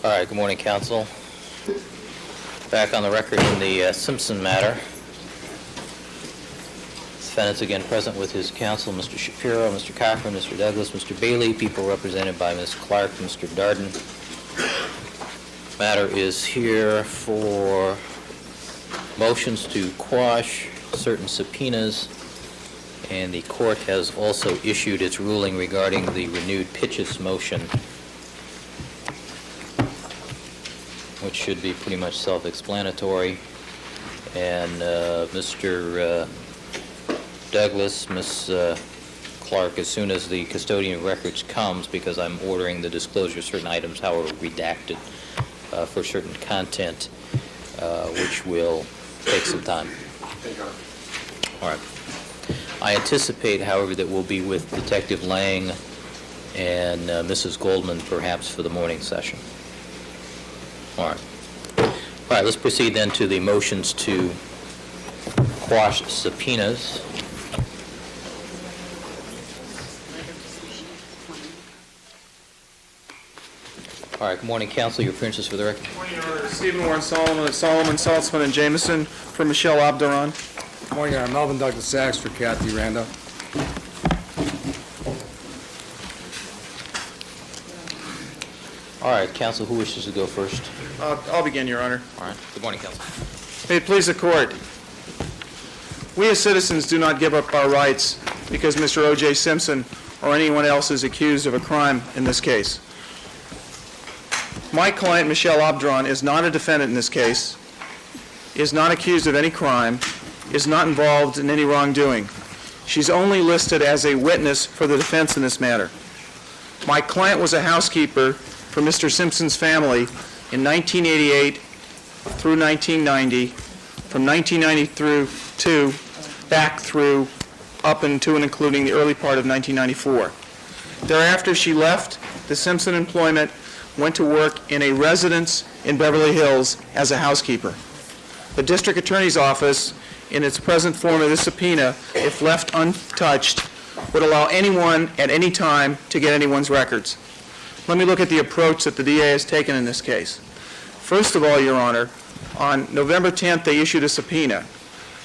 All right, good morning, counsel. Back on the record in the Simpson matter. Defendant's again present with his counsel, Mr. Shapiro, Mr. Cochran, Mr. Douglas, Mr. Bailey, people represented by Ms. Clark, Mr. Darden. Matter is here for motions to quash certain subpoenas, and the court has also issued its ruling regarding the renewed Pitchess motion, which should be pretty much self-explanatory. And Mr. Douglas, Ms. Clark, as soon as the custodian of records comes, because I'm ordering the disclosure of certain items, however redacted, for certain content, which will take some time. All right. I anticipate, however, that we'll be with Detective Lang and Mrs. Goldman perhaps for the morning session. All right. All right, let's proceed then to the motions to quash subpoenas. All right, good morning, counsel. Your appearances for the record. Good morning, Your Honor. Stephen Warren Solomon, Saltzman, and Jameson for Michelle Abdaran. Good morning, Your Honor. Melvin Douglas Sachs for Kathy Randa. All right, counsel, who wishes to go first? I'll begin, Your Honor. All right, good morning, counsel. May it please the Court. We as citizens do not give up our rights because Mr. O.J. Simpson or anyone else is accused of a crime in this case. My client, Michelle Abdaran, is not a defendant in this case, is not accused of any crime, is not involved in any wrongdoing. She's only listed as a witness for the defense in this matter. My client was a housekeeper for Mr. Simpson's family in 1988 through 1990, from 1990 through to back through up into and including the early part of 1994. Thereafter, she left the Simpson employment, went to work in a residence in Beverly Hills as a housekeeper. The District Attorney's Office, in its present form of this subpoena, if left untouched, would allow anyone at any time to get anyone's records. Let me look at the approach that the DA has taken in this case. First of all, Your Honor, on November 10th, they issued a subpoena.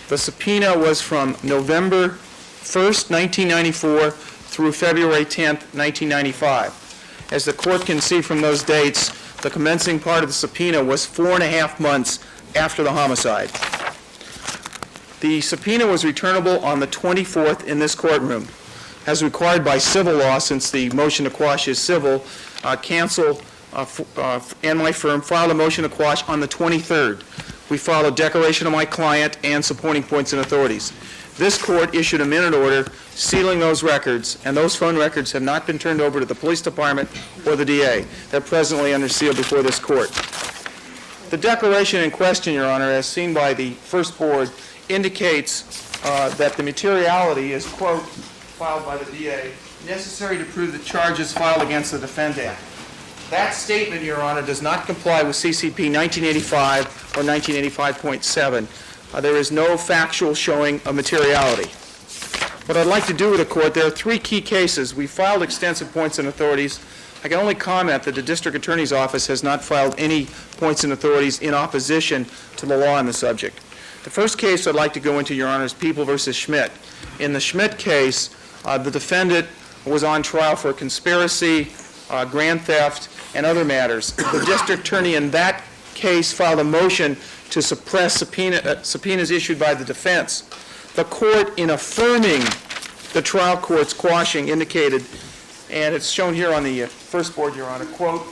The subpoena was from November 1st, 1994 through February 10th, 1995. As the court can see from those dates, the commencing part of the subpoena was 4.5 months after the homicide. The subpoena was returnable on the 24th in this courtroom. As required by civil law, since the motion to quash is civil, counsel and my firm filed a motion to quash on the 23rd. We filed a declaration of my client and supporting points and authorities. This court issued a minute order sealing those records, and those phone records have not been turned over to the police department or the DA. They're presently under seal before this court. The declaration in question, Your Honor, as seen by the first board, indicates that the materiality is, quote, filed by the DA, necessary to prove the charges filed against the defendant. That statement, Your Honor, does not comply with CCP 1985 or 1985.7. There is no factual showing of materiality. What I'd like to do with the court, there are 3 key cases. We filed extensive points and authorities. I can only comment that the District Attorney's Office has not filed any points and authorities in opposition to the law on the subject. The first case I'd like to go into, Your Honor, is People v. Schmidt. In the Schmidt case, the defendant was on trial for conspiracy, grand theft, and other matters. The District Attorney in that case filed a motion to suppress subpoenas issued by the defense. The court, in affirming the trial court's quashing, indicated, and it's shown here on the first board, Your Honor, quote,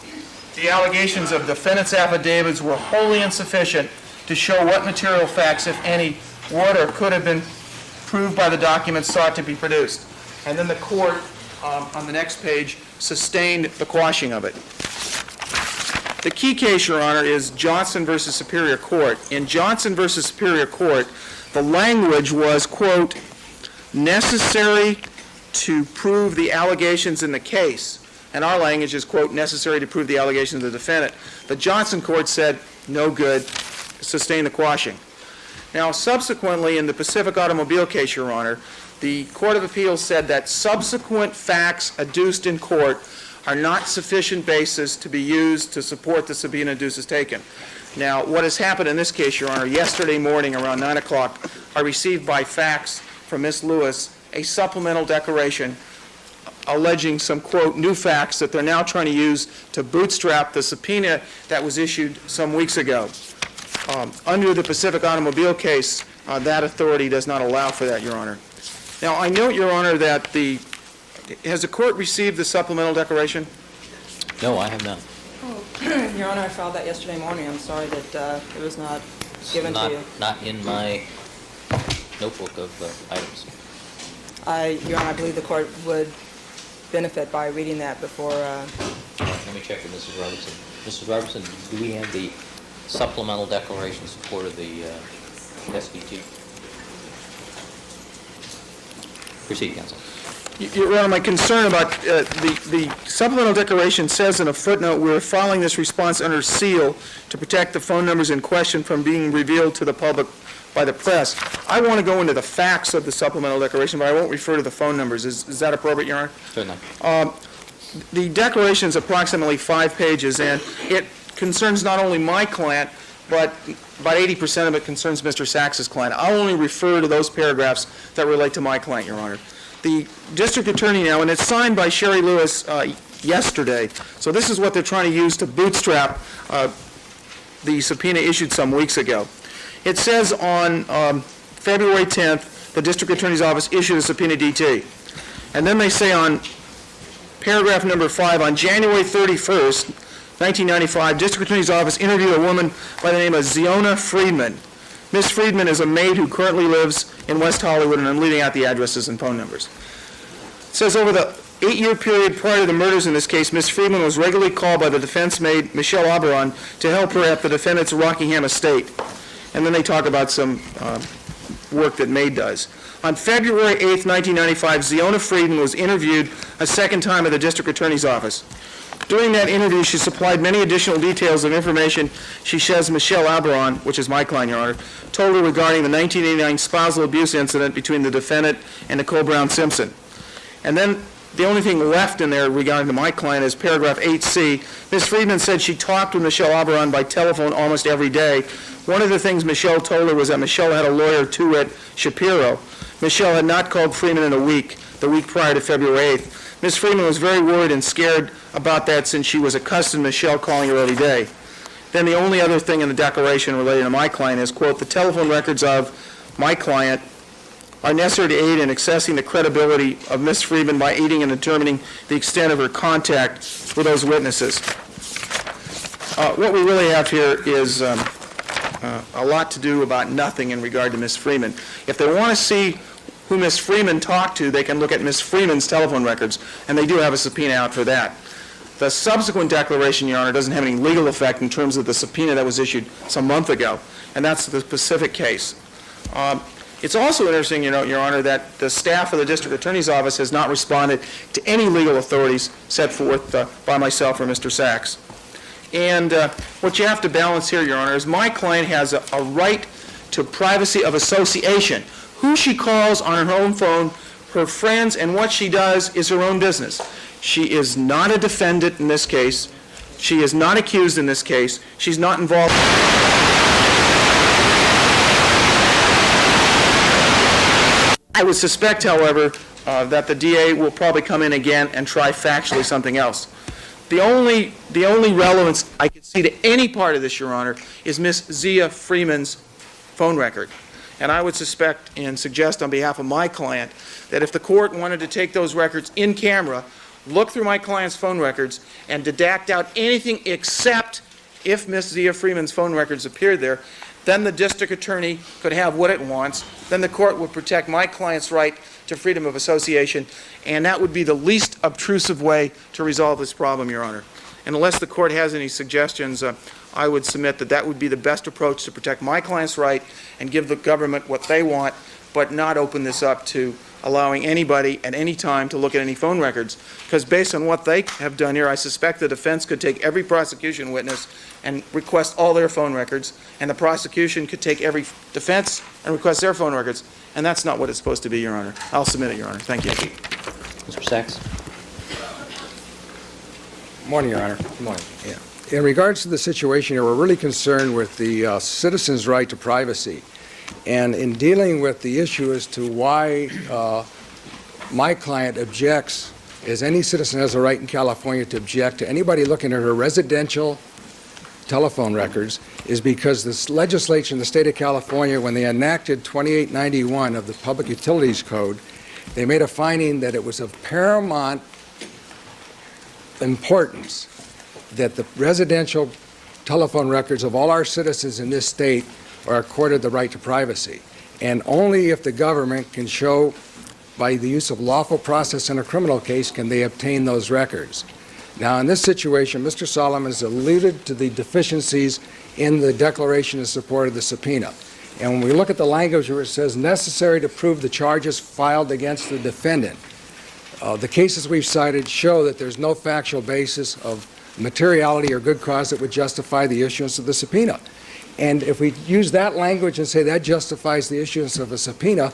the allegations of defendant's affidavits were wholly insufficient to show what material facts, if any, would or could have been proved by the documents sought to be produced. And then the court, on the next page, sustained the quashing of it. The key case, Your Honor, is Johnson v. Superior Court. In Johnson v. Superior Court, the language was, quote, necessary to prove the allegations in the case. And our language is, quote, necessary to prove the allegations of the defendant. The Johnson court said, no good, sustain the quashing. Now, subsequently, in the Pacific Automobile case, Your Honor, the Court of Appeals said that subsequent facts adduced in court are not sufficient basis to be used to support the subpoena induces taken. Now, what has happened in this case, Your Honor, yesterday morning around 9 o'clock, I received by fax from Ms. Lewis a supplemental declaration alleging some, quote, new facts that they're now trying to use to bootstrap the subpoena that was issued some weeks ago. Under the Pacific Automobile case, that authority does not allow for that, Your Honor. Now, I note, Your Honor, that has the court received the supplemental declaration? No, I have not. Oh, Your Honor, I filed that yesterday morning. I'm sorry that it was not given to you. Not in my notebook of items. Your Honor, I believe the court would benefit by reading that before. Let me check with Mrs. Robertson. Mrs. Robertson, do we have the supplemental declaration in support of the SDT? Proceed, counsel. Your Honor, my concern about the supplemental declaration says in a footnote, we're filing this response under seal to protect the phone numbers in question from being revealed to the public by the press. I want to go into the facts of the supplemental declaration, but I won't refer to the phone numbers. Is that appropriate, Your Honor? Certainly. The declaration is approximately 5 pages, and it concerns not only my client, but about 80% of it concerns Mr. Sachs's client. I'll only refer to those paragraphs that relate to my client, Your Honor. The district attorney now, and it's signed by Sherry Lewis yesterday, so this is what they're trying to use to bootstrap the subpoena issued some weeks ago. It says on February 10th, the district attorney's office issued a subpoena DT. And then they say on paragraph number 5, on January 31st, 1995, district attorney's office interviewed a woman by the name of Ziona Friedman. Ms. Friedman is a maid who currently lives in West Hollywood, and I'm leaving out the addresses and phone numbers. It says over the 8-year period prior to the murders in this case, Ms. Friedman was regularly called by the defense maid, Michelle Oberon, to help her at the defendant's Rockingham estate. And then they talk about some work that maid does. On February 8th, 1995, Ziona Friedman was interviewed a second time at the district attorney's office. During that interview, she supplied many additional details of information she says Michelle Oberon, which is my client, Your Honor, told her regarding the 1989 spousal abuse incident between the defendant and Nicole Brown Simpson. And then the only thing left in there regarding to my client is paragraph 8C. Ms. Friedman said she talked with Michelle Oberon by telephone almost every day. One of the things Michelle told her was that Michelle had a lawyer, Tuet Shapiro. Michelle had not called Friedman in a week, the week prior to February 8th. Ms. Friedman was very worried and scared about that since she was accustomed to Michelle calling her every day. Then the only other thing in the declaration related to my client is, quote, the telephone records of my client are necessary to aid in assessing the credibility of Ms. Friedman by aiding in determining the extent of her contact with those witnesses. What we really have here is a lot to do about nothing in regard to Ms. Friedman. If they want to see who Ms. Friedman talked to, they can look at Ms. Friedman's telephone records, and they do have a subpoena out for that. The subsequent declaration, Your Honor, doesn't have any legal effect in terms of the subpoena that was issued some month ago, and that's the Pacific case. It's also interesting, Your Honor, that the staff of the district attorney's office has not responded to any legal authorities set forth by myself or Mr. Sachs. And what you have to balance here, Your Honor, is my client has a right to privacy of association. Who she calls on her own phone, her friends, and what she does is her own business. She is not a defendant in this case. She is not accused in this case. She's not involved. I would suspect, however, that the DA will probably come in again and try factually something else. The only relevance I can see to any part of this, Your Honor, is Ms. Zia Freeman's phone record. And I would suspect and suggest on behalf of my client that if the court wanted to take those records in camera, look through my client's phone records, and deduct out anything except if Ms. Zia Freeman's phone records appeared there, then the district attorney could have what it wants. Then the court would protect my client's right to freedom of association, and that would be the least obtrusive way to resolve this problem, Your Honor. And unless the court has any suggestions, I would submit that that would be the best approach to protect my client's right and give the government what they want, but not open this up to allowing anybody at any time to look at any phone records. Because based on what they have done here, I suspect the defense could take every prosecution witness and request all their phone records, and the prosecution could take every defense and request their phone records, and that's not what it's supposed to be, Your Honor. I'll submit it, Your Honor. Thank you. Mr. Sachs? Morning, Your Honor. Good morning. Yeah. In regards to the situation here, we're really concerned with the citizen's right to privacy. And in dealing with the issue as to why my client objects, as any citizen has a right in California to object to anybody looking at her residential telephone records, is because this legislature in the state of California, when they enacted 2891 of the Public Utilities Code, they made a finding that it was of paramount importance that the residential telephone records of all our citizens in this state are accorded the right to privacy. And only if the government can show by the use of lawful process in a criminal case can they obtain those records. Now, in this situation, Mr. Solomon has alluded to the deficiencies in the declaration in support of the subpoena. And when we look at the language where it says necessary to prove the charges filed against the defendant, the cases we've cited show that there's no factual basis of materiality or good cause that would justify the issuance of the subpoena. And if we use that language and say that justifies the issuance of a subpoena,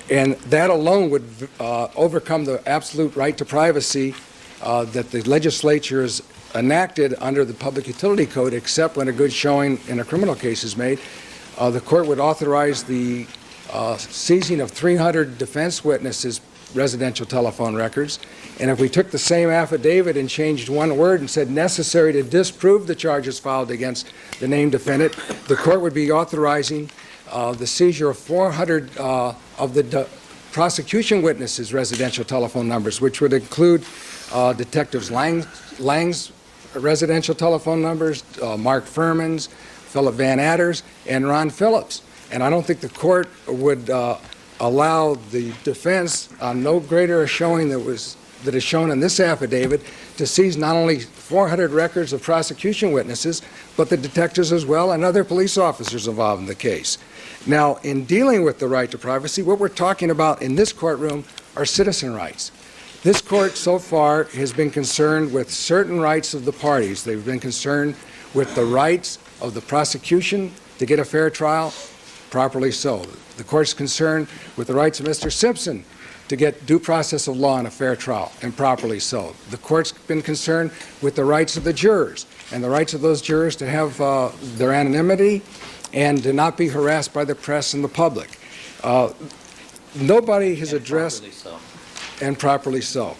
and that alone would overcome the absolute right to privacy that the legislature has enacted under the Public Utility Code, except when a good showing in a criminal case is made, the court would authorize the seizing of 300 defense witnesses' residential telephone records. And if we took the same affidavit and changed one word and said necessary to disprove the charges filed against the named defendant, the court would be authorizing the seizure of 400 of the prosecution witnesses' residential telephone numbers, which would include Detectives Lang's residential telephone numbers, Mark Furman's, Philip Van Adder's, and Ron Phillips. And I don't think the court would allow the defense on no greater a showing that is shown in this affidavit to seize not only 400 records of prosecution witnesses, but the detectives as well and other police officers involved in the case. Now, in dealing with the right to privacy, what we're talking about in this courtroom are citizen rights. This court so far has been concerned with certain rights of the parties. They've been concerned with the rights of the prosecution to get a fair trial, properly so. The court's concerned with the rights of Mr. Simpson to get due process of law and a fair trial, and properly so. The court's been concerned with the rights of the jurors and the rights of those jurors to have their anonymity and to not be harassed by the press and the public. Nobody has addressed, and properly so.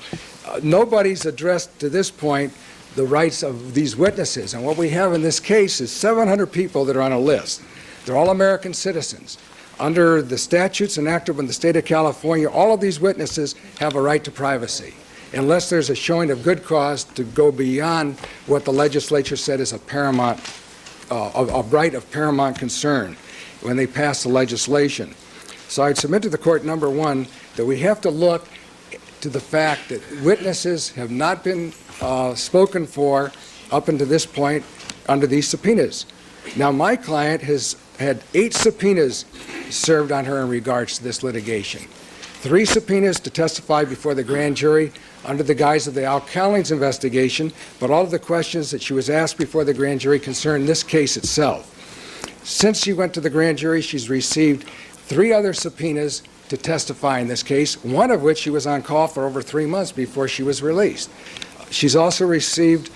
Nobody's addressed to this point the rights of these witnesses. And what we have in this case is 700 people that are on a list. They're all American citizens. Under the statutes enacted in the state of California, all of these witnesses have a right to privacy, unless there's a showing of good cause to go beyond what the legislature said is a paramount, a right of paramount concern when they pass the legislation. So I'd submit to the court, number one, that we have to look to the fact that witnesses have not been spoken for up until this point under these subpoenas. Now, my client has had 8 subpoenas served on her in regards to this litigation. 3 subpoenas to testify before the grand jury under the guise of the Al Cowlings investigation, but all of the questions that she was asked before the grand jury concerned this case itself. Since she went to the grand jury, she's received 3 other subpoenas to testify in this case, one of which she was on call for over 3 months before she was released. She's also received,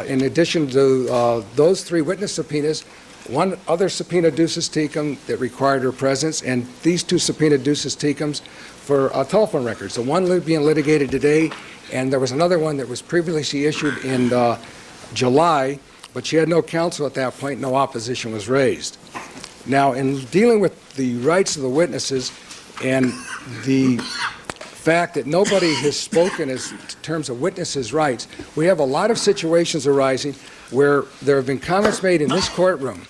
in addition to those 3 witness subpoenas, 1 other subpoena ducis tecum that required her presence, and these 2 subpoena ducis tecums for telephone records. The one being litigated today, and there was another one that was previously issued in July, but she had no counsel at that point, no opposition was raised. Now, in dealing with the rights of the witnesses and the fact that nobody has spoken as in terms of witnesses' rights, we have a lot of situations arising where there have been comments made in this courtroom,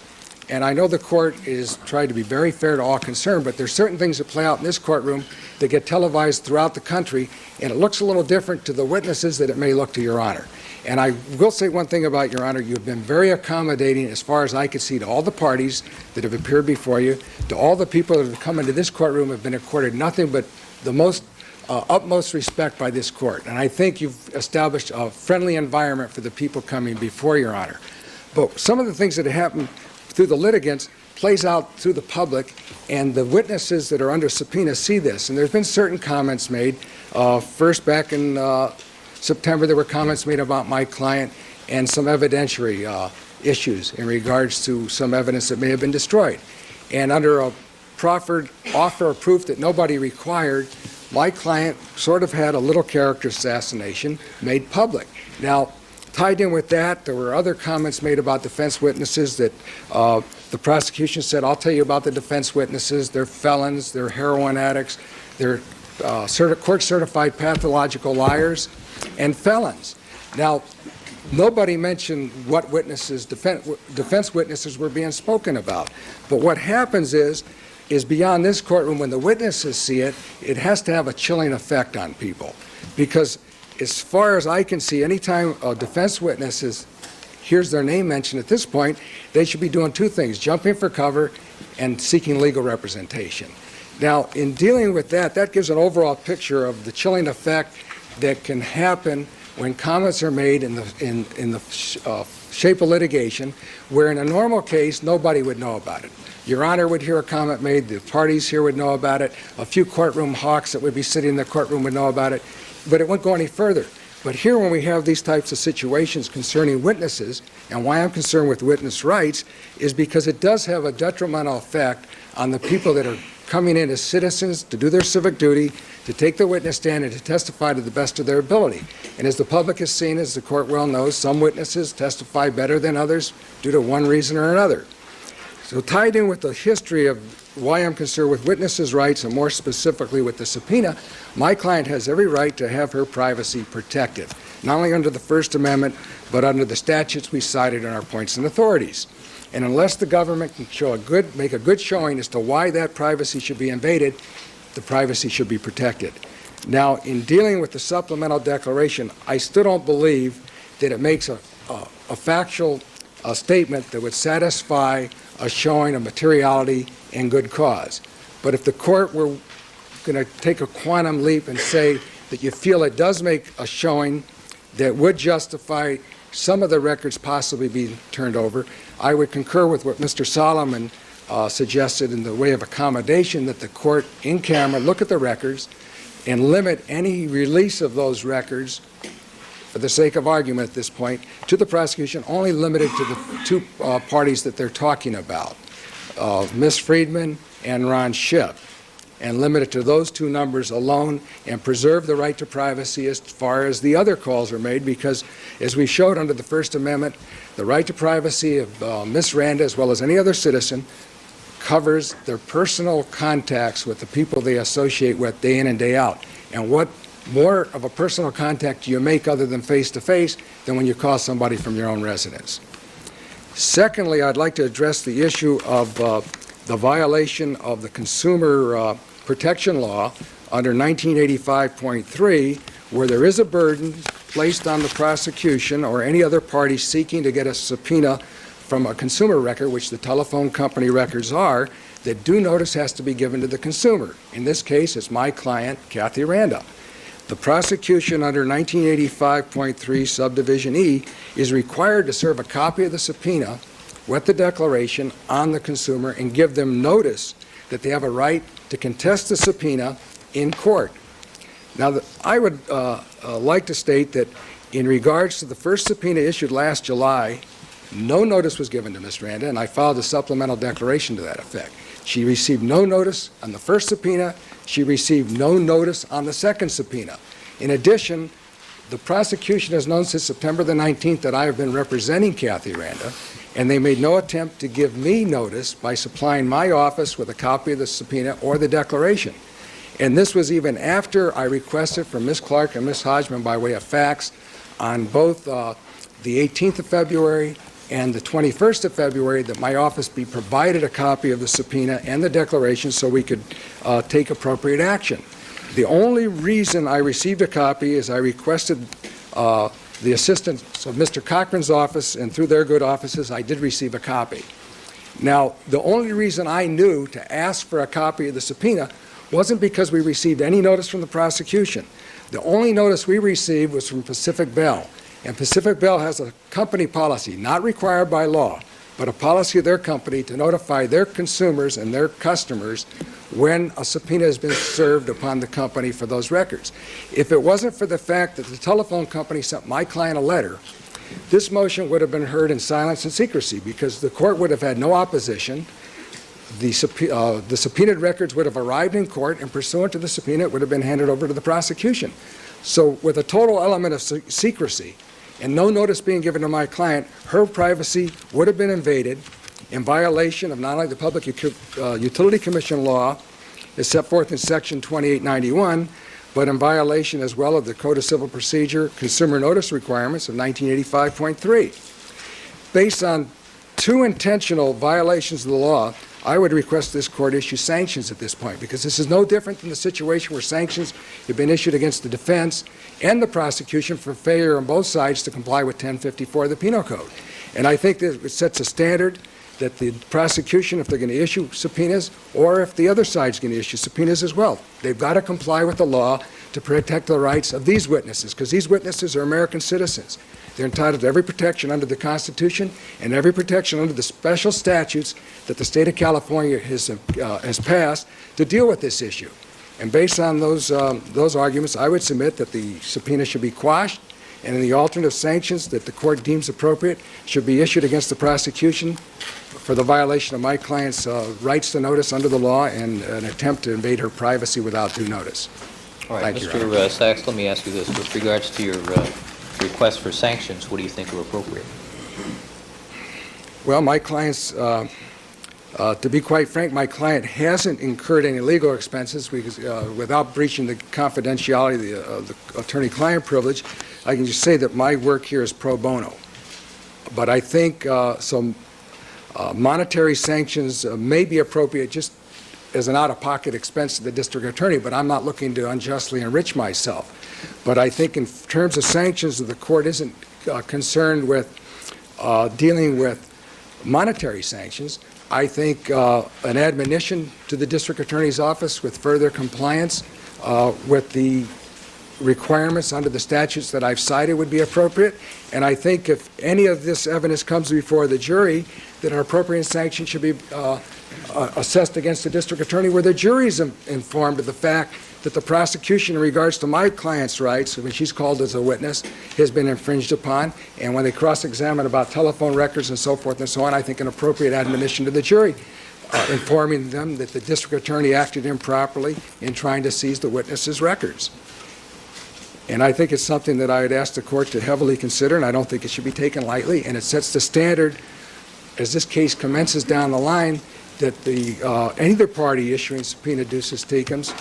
and I know the court is trying to be very fair to all concerned, but there's certain things that play out in this courtroom that get televised throughout the country, and it looks a little different to the witnesses that it may look to Your Honor. And I will say one thing about Your Honor, you've been very accommodating as far as I could see to all the parties that have appeared before you, to all the people that have come into this courtroom have been accorded nothing but the most utmost respect by this court. And I think you've established a friendly environment for the people coming before Your Honor. But some of the things that have happened through the litigants plays out through the public, and the witnesses that are under subpoena see this. And there's been certain comments made, first back in September, there were comments made about my client and some evidentiary issues in regards to some evidence that may have been destroyed. And under a proffered offer of proof that nobody required, my client sort of had a little character assassination made public. Now, tied in with that, there were other comments made about defense witnesses that the prosecution said, I'll tell you about the defense witnesses. They're felons, they're heroin addicts, they're court-certified pathological liars, and felons. Now, nobody mentioned what witnesses, defense witnesses were being spoken about. But what happens is beyond this courtroom, when the witnesses see it, it has to have a chilling effect on people. Because as far as I can see, anytime a defense witness hears their name mentioned at this point, they should be doing two things: jumping for cover and seeking legal representation. Now, in dealing with that, that gives an overall picture of the chilling effect that can happen when comments are made in the shape of litigation, where in a normal case, nobody would know about it. Your Honor would hear a comment made, the parties here would know about it, a few courtroom hawks that would be sitting in the courtroom would know about it, but it wouldn't go any further. But here, when we have these types of situations concerning witnesses, and why I'm concerned with witness rights, is because it does have a detrimental effect on the people that are coming in as citizens to do their civic duty, to take the witness stand and to testify to the best of their ability. And as the public has seen, as the court well knows, some witnesses testify better than others due to one reason or another. So tied in with the history of why I'm concerned with witnesses' rights, and more specifically with the subpoena, my client has every right to have her privacy protected, not only under the First Amendment, but under the statutes we cited in our points and authorities. And unless the government can make a good showing as to why that privacy should be invaded, the privacy should be protected. Now, in dealing with the supplemental declaration, I still don't believe that it makes a factual statement that would satisfy a showing of materiality and good cause. But if the court were going to take a quantum leap and say that you feel it does make a showing that would justify some of the records possibly being turned over, I would concur with what Mr. Solomon suggested in the way of accommodation, that the court in camera look at the records and limit any release of those records, for the sake of argument at this point, to the prosecution, only limited to the two parties that they're talking about, Ms. Friedman and Ron Shipp, and limit it to those two numbers alone, and preserve the right to privacy as far as the other calls are made, because as we showed under the First Amendment, the right to privacy of Ms. Randa, as well as any other citizen, covers their personal contacts with the people they associate with day in and day out. And what more of a personal contact do you make other than face-to-face than when you call somebody from your own residence? Secondly, I'd like to address the issue of the violation of the consumer protection law under 1985.3, where there is a burden placed on the prosecution or any other party seeking to get a subpoena from a consumer record, which the telephone company records are, that due notice has to be given to the consumer. In this case, it's my client, Kathy Randa. The prosecution under 1985.3 subdivision E is required to serve a copy of the subpoena with the declaration on the consumer and give them notice that they have a right to contest the subpoena in court. Now, I would like to state that in regards to the first subpoena issued last July, no notice was given to Ms. Randa, and I filed a supplemental declaration to that effect. She received no notice on the first subpoena. She received no notice on the second subpoena. In addition, the prosecution has known since September the 19th that I have been representing Kathy Randa, and they made no attempt to give me notice by supplying my office with a copy of the subpoena or the declaration. And this was even after I requested from Ms. Clark and Ms. Hodgman by way of fax on both the 18th of February and the 21st of February that my office be provided a copy of the subpoena and the declaration so we could take appropriate action. The only reason I received a copy is I requested the assistance of Mr. Cochran's office, and through their good offices, I did receive a copy. Now, the only reason I knew to ask for a copy of the subpoena wasn't because we received any notice from the prosecution. The only notice we received was from Pacific Bell. And Pacific Bell has a company policy, not required by law, but a policy of their company to notify their consumers and their customers when a subpoena has been served upon the company for those records. If it wasn't for the fact that the telephone company sent my client a letter, this motion would have been heard in silence and secrecy because the court would have had no opposition. The subpoenaed records would have arrived in court, and pursuant to the subpoena, it would have been handed over to the prosecution. So with a total element of secrecy and no notice being given to my client, her privacy would have been invaded in violation of not only the Public Utility Commission law as set forth in Section 2891, but in violation as well of the Code of Civil Procedure Consumer Notice Requirements of 1985.3. Based on two intentional violations of the law, I would request this court issue sanctions at this point, because this is no different than the situation where sanctions have been issued against the defense and the prosecution for failure on both sides to comply with 1054 of the Penal Code. And I think that it sets a standard that the prosecution, if they're going to issue subpoenas, or if the other side's going to issue subpoenas as well, they've got to comply with the law to protect the rights of these witnesses, because these witnesses are American citizens. They're entitled to every protection under the Constitution and every protection under the special statutes that the state of California has passed to deal with this issue. And based on those arguments, I would submit that the subpoena should be quashed, and the alternative sanctions that the court deems appropriate should be issued against the prosecution for the violation of my client's rights to notice under the law and an attempt to invade her privacy without due notice. All right, Thank you, Your Honor. Mr. Sachs, let me ask you this. With regards to your request for sanctions, what do you think are appropriate? Well, my client's, to be quite frank, my client hasn't incurred any legal expenses because, without breaching the confidentiality of the attorney-client privilege. I can just say that my work here is pro bono. But I think some monetary sanctions may be appropriate just as an out-of-pocket expense to the district attorney, but I'm not looking to unjustly enrich myself. But I think in terms of sanctions, the court isn't concerned with dealing with monetary sanctions. I think an admonition to the district attorney's office with further compliance with the requirements under the statutes that I've cited would be appropriate. And I think if any of this evidence comes before the jury, that an appropriate sanction should be assessed against the district attorney, where the jury is informed of the fact that the prosecution in regards to my client's rights, when she's called as a witness, has been infringed upon. And when they cross-examine about telephone records and so forth and so on, I think an appropriate admonition to the jury, informing them that the district attorney acted improperly in trying to seize the witness's records. And I think it's something that I would ask the court to heavily consider, and I don't think it should be taken lightly. And it sets the standard, as this case commences down the line, that either party issuing subpoena duces tecums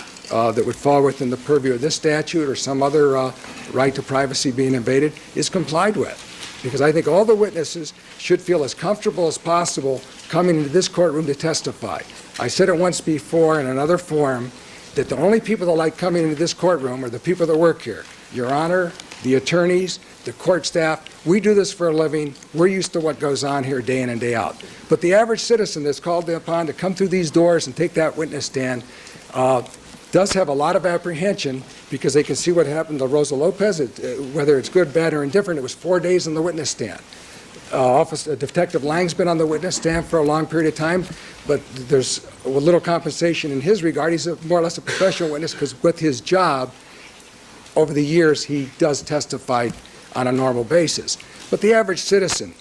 that would fall within the purview of this statute or some other right to privacy being invaded is complied with. Because I think all the witnesses should feel as comfortable as possible coming into this courtroom to testify. I said it once before in another forum that the only people that like coming into this courtroom are the people that work here. Your Honor, the attorneys, the court staff, we do this for a living. We're used to what goes on here day in and day out. But the average citizen that's called upon to come through these doors and take that witness stand does have a lot of apprehension because they can see what happened to Rosa Lopez, whether it's good, bad, or indifferent. It was 4 days on the witness stand. Detective Lang's been on the witness stand for a long period of time, but there's a little compensation in his regard. He's more or less a professional witness because with his job, over the years, he does testify on a normal basis. But the average citizen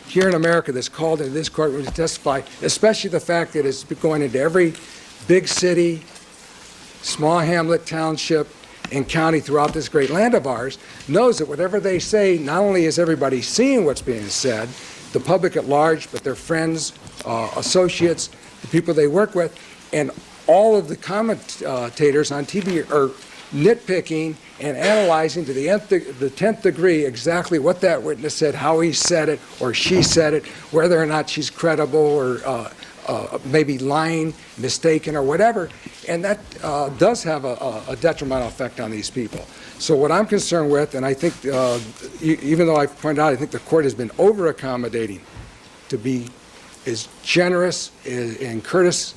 here in America that's called into this courtroom to testify, especially the fact that it's going into every big city, small hamlet, township, and county throughout this great land of ours, knows that whatever they say, not only is everybody seeing what's being said, the public at large, but their friends, associates, the people they work with, and all of the commentators on TV are nitpicking and analyzing to the 10th degree exactly what that witness said, how he said it, or she said it, whether or not she's credible or maybe lying, mistaken, or whatever. And that does have a detrimental effect on these people. So what I'm concerned with, and I think, even though I've pointed out, I think the court has been over-accommodating to be as generous and courteous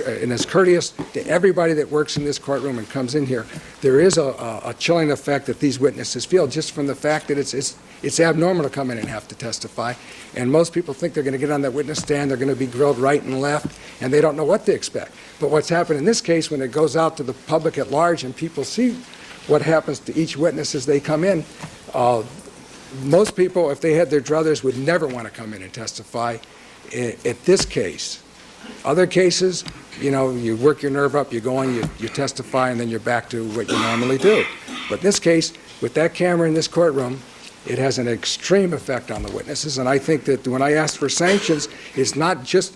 and as courteous to everybody that works in this courtroom and comes in here. There is a chilling effect that these witnesses feel just from the fact that it's It's abnormal to come in and have to testify, and most people think they're going to get on that witness stand, they're going to be grilled right and left, and they don't know what to expect. But what's happened in this case, when it goes out to the public at large and people see what happens to each witness as they come in, most people, if they had their druthers, would never want to come in and testify at this case. Other cases, you know, you work your nerve up, you go in, you testify, and then you're back to what you normally do. But in this case, with that camera in this courtroom, it has an extreme effect on the witnesses, and I think that when I ask for sanctions, it's not just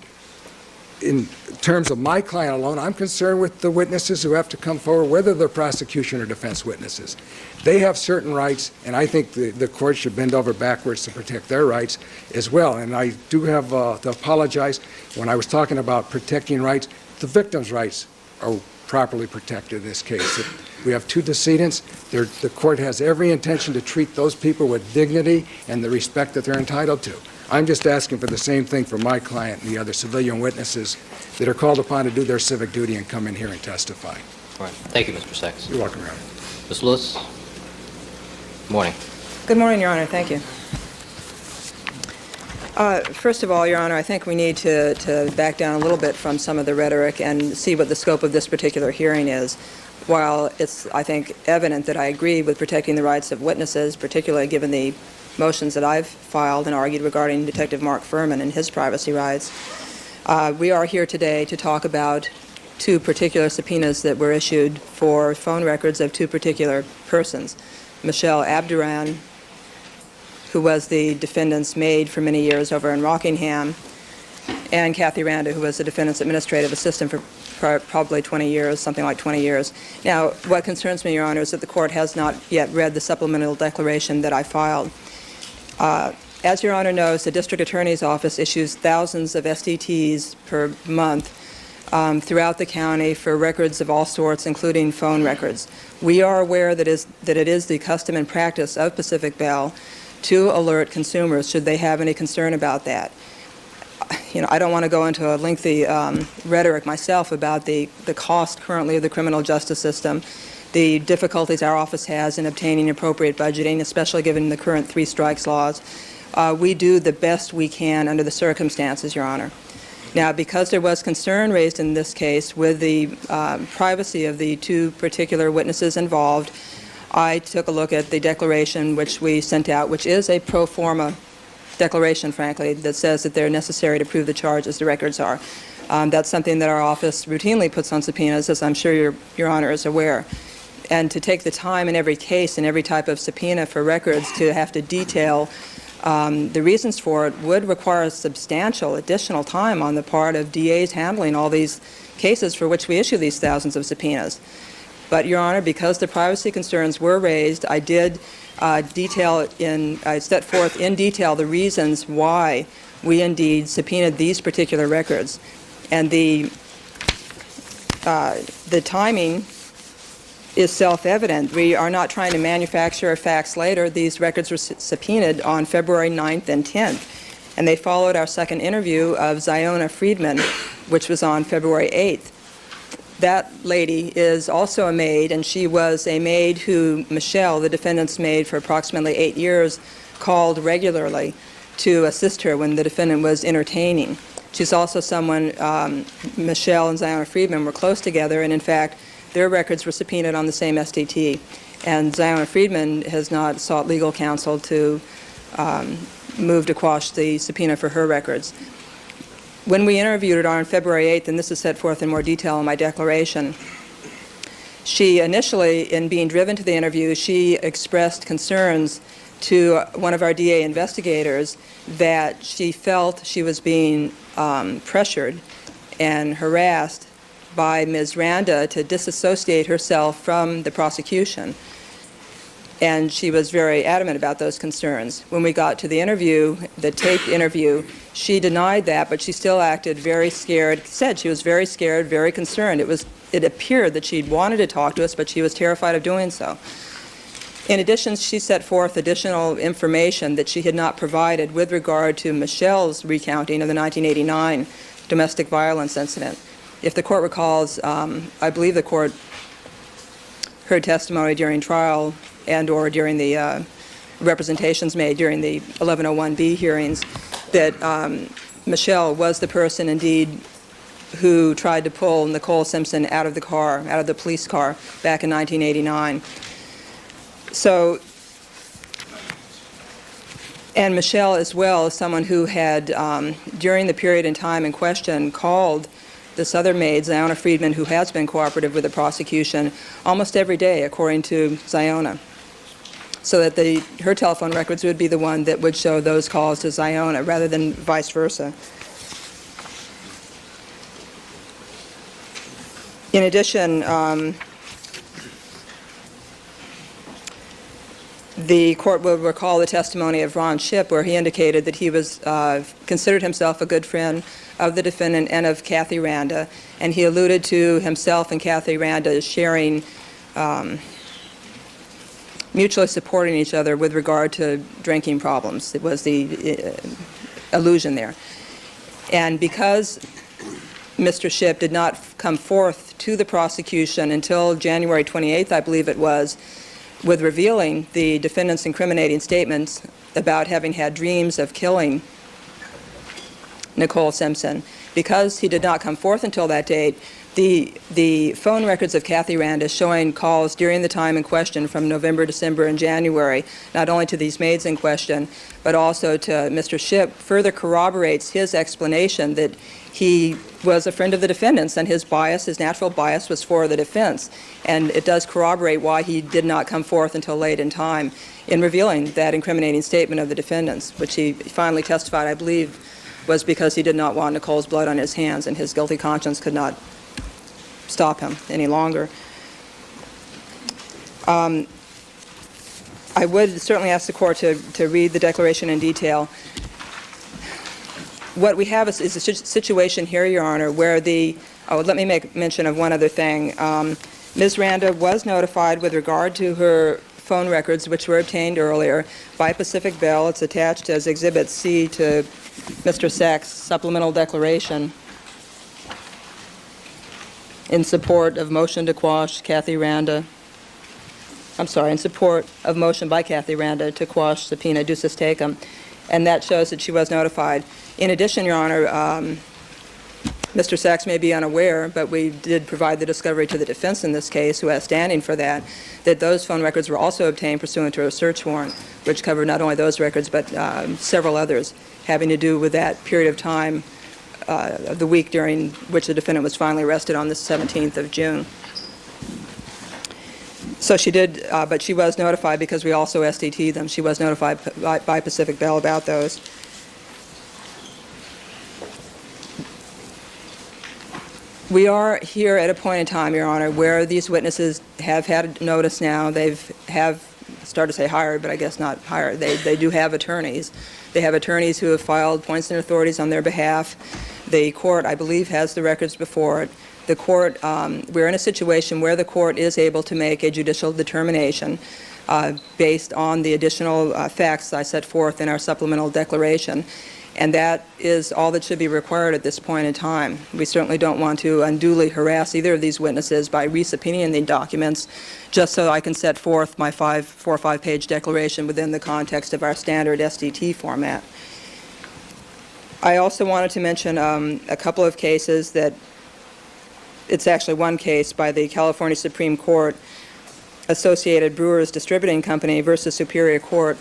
in terms of my client alone. I'm concerned with the witnesses who have to come forward, whether they're prosecution or defense witnesses. They have certain rights, and I think the court should bend over backwards to protect their rights as well. And I do have to apologize. When I was talking about protecting rights, the victims' rights are properly protected in this case. We have two decedents. The court has every intention to treat those people with dignity and the respect that they're entitled to. I'm just asking for the same thing for my client and the other civilian witnesses that are called upon to do their civic duty and come in here and testify. All right. Thank you, Mr. Sachs. You're welcome, Your Honor. Ms. Lewis? Morning. Good morning, Your Honor. Thank you. First of all, Your Honor, I think we need to back down a little bit from some of the rhetoric and see what the scope of this particular hearing is. While it's, I think, evident that I agree with protecting the rights of witnesses, particularly given the motions that I've filed and argued regarding Detective Mark Furman and his privacy rights, we are here today to talk about two particular subpoenas that were issued for phone records of two particular persons. Michelle Abduran, who was the defendant's maid for many years over in Rockingham, and Kathy Randa, who was the defendant's administrative assistant for probably 20 years, something like 20 years. Now, what concerns me, Your Honor, is that the court has not yet read the supplemental declaration that I filed. As Your Honor knows, the District Attorney's Office issues thousands of SDTs per month throughout the county for records of all sorts, including phone records. We are aware that it is the custom and practice of Pacific Bell to alert consumers should they have any concern about that. You know, I don't want to go into a lengthy rhetoric myself about the cost currently of the criminal justice system, the difficulties our office has in obtaining appropriate budgeting, especially given the current three strikes laws. We do the best we can under the circumstances, Your Honor. Now, because there was concern raised in this case with the privacy of the two particular witnesses involved, I took a look at the declaration which we sent out, which is a pro forma declaration, frankly, that says that they're necessary to prove the charge as the records are. That's something that our office routinely puts on subpoenas, as I'm sure Your Honor is aware. And to take the time in every case and every type of subpoena for records to have to detail the reasons for it would require substantial additional time on the part of DAs handling all these cases for which we issue these thousands of subpoenas. But, Your Honor, because the privacy concerns were raised, I did I set forth in detail the reasons why we indeed subpoenaed these particular records. And the timing is self-evident. We are not trying to manufacture a fax later. These records were subpoenaed on February 9th and 10th. And they followed our second interview of Ziona Friedman, which was on February 8th. That lady is also a maid, and she was a maid who Michelle, the defendant's maid for approximately 8 years, called regularly to assist her when the defendant was entertaining. She's also someone, Michelle and Ziona Friedman were close together, and in fact, their records were subpoenaed on the same STT. And Ziona Friedman has not sought legal counsel to move to quash the subpoena for her records. When we interviewed her on February 8th, and this is set forth in more detail in my declaration, she initially, in being driven to the interview, she expressed concerns to one of our DA investigators that she felt she was being pressured and harassed by Ms. Randa to disassociate herself from the prosecution. And she was very adamant about those concerns. When we got to the interview, the taped interview, she denied that, but she still acted very scared, said she was very scared, very concerned. It appeared that she'd wanted to talk to us, but she was terrified of doing so. In addition, she set forth additional information that she had not provided with regard to Michelle's recounting of the 1989 domestic violence incident. If the court recalls, I believe the court heard testimony during trial and or during the representations made during the 1101B hearings, that Michelle was the person indeed who tried to pull Nicole Simpson out of the car, out of the police car, back in 1989. So, and Michelle as well is someone who had, during the period in time in question, called this other maid, Ziona Friedman, who has been cooperative with the prosecution, almost every day, according to Ziona. So that her telephone records would be the one that would show those calls to Ziona, rather than vice versa. In addition, the court will recall the testimony of Ron Shipp, where he indicated that he was considered himself a good friend of the defendant and of Kathy Randa, and he alluded to himself and Kathy Randa sharing, mutually supporting each other with regard to drinking problems. It was the allusion there. And because Mr. Shipp did not come forth to the prosecution until January 28th, I believe it was, with revealing the defendant's incriminating statements about having had dreams of killing Nicole Simpson. Because he did not come forth until that date, the phone records of Kathy Randa showing calls during the time in question from November, December, and January, not only to these maids in question, but also to Mr. Shipp, further corroborates his explanation that he was a friend of the defendant's, and his bias, his natural bias, was for the defense. And it does corroborate why he did not come forth until late in time in revealing that incriminating statement of the defendant's, which he finally testified, I believe, was because he did not want Nicole's blood on his hands, and his guilty conscience could not stop him any longer. I would certainly ask the court to read the declaration in detail. What we have is a situation here, Your Honor, where let me make mention of one other thing. Ms. Randa was notified with regard to her phone records, which were obtained earlier, by Pacific Bell. It's attached as Exhibit C to Mr. Sachs' supplemental declaration in support of motion to quash Kathy Randa. I'm sorry, in support of motion by Kathy Randa to quash subpoena ducis tecum, and that shows that she was notified. In addition, Your Honor, Mr. Sachs may be unaware, but we did provide the discovery to the defense in this case, who has standing for that those phone records were also obtained pursuant to a search warrant, which covered not only those records, but several others having to do with that period of time, the week during which the defendant was finally arrested on the 17th of June. So she did, but she was notified because we also SDT'd them. She was notified by Pacific Bell about those. We are here at a point in time, Your Honor, where these witnesses have had notice now. Have started to say hired, but I guess not hired. They do have attorneys. They have attorneys who have filed points and authorities on their behalf. The court, I believe, has the records before it. The court, we're in a situation where the court is able to make a judicial determination based on the additional facts I set forth in our supplemental declaration. And that is all that should be required at this point in time. We certainly don't want to unduly harass either of these witnesses by resubpoenaing the documents just so I can set forth my 4 or 5 page declaration within the context of our standard SDT format. I also wanted to mention a couple of cases that, it's actually one case by the California Supreme Court, Associated Brewers Distributing Company versus Superior Court,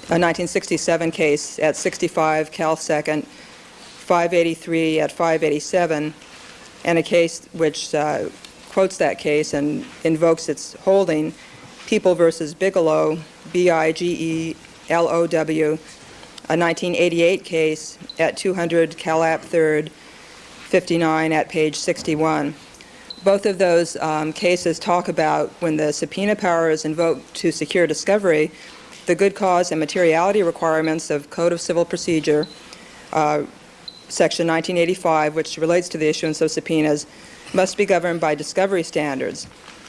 a 1967 case at 65 Cal 2nd, 583 at 587, and a case which quotes that case and invokes its holding, People versus Bigelow, B-I-G-E-L-O-W, a 1988 case at 200 Calap 3rd, 59 at page 61. Both of those cases talk about when the subpoena power is invoked to secure discovery, the good cause and materiality requirements of Code of Civil Procedure, Section 1985, which relates to the issuance of subpoenas, must be governed by discovery standards.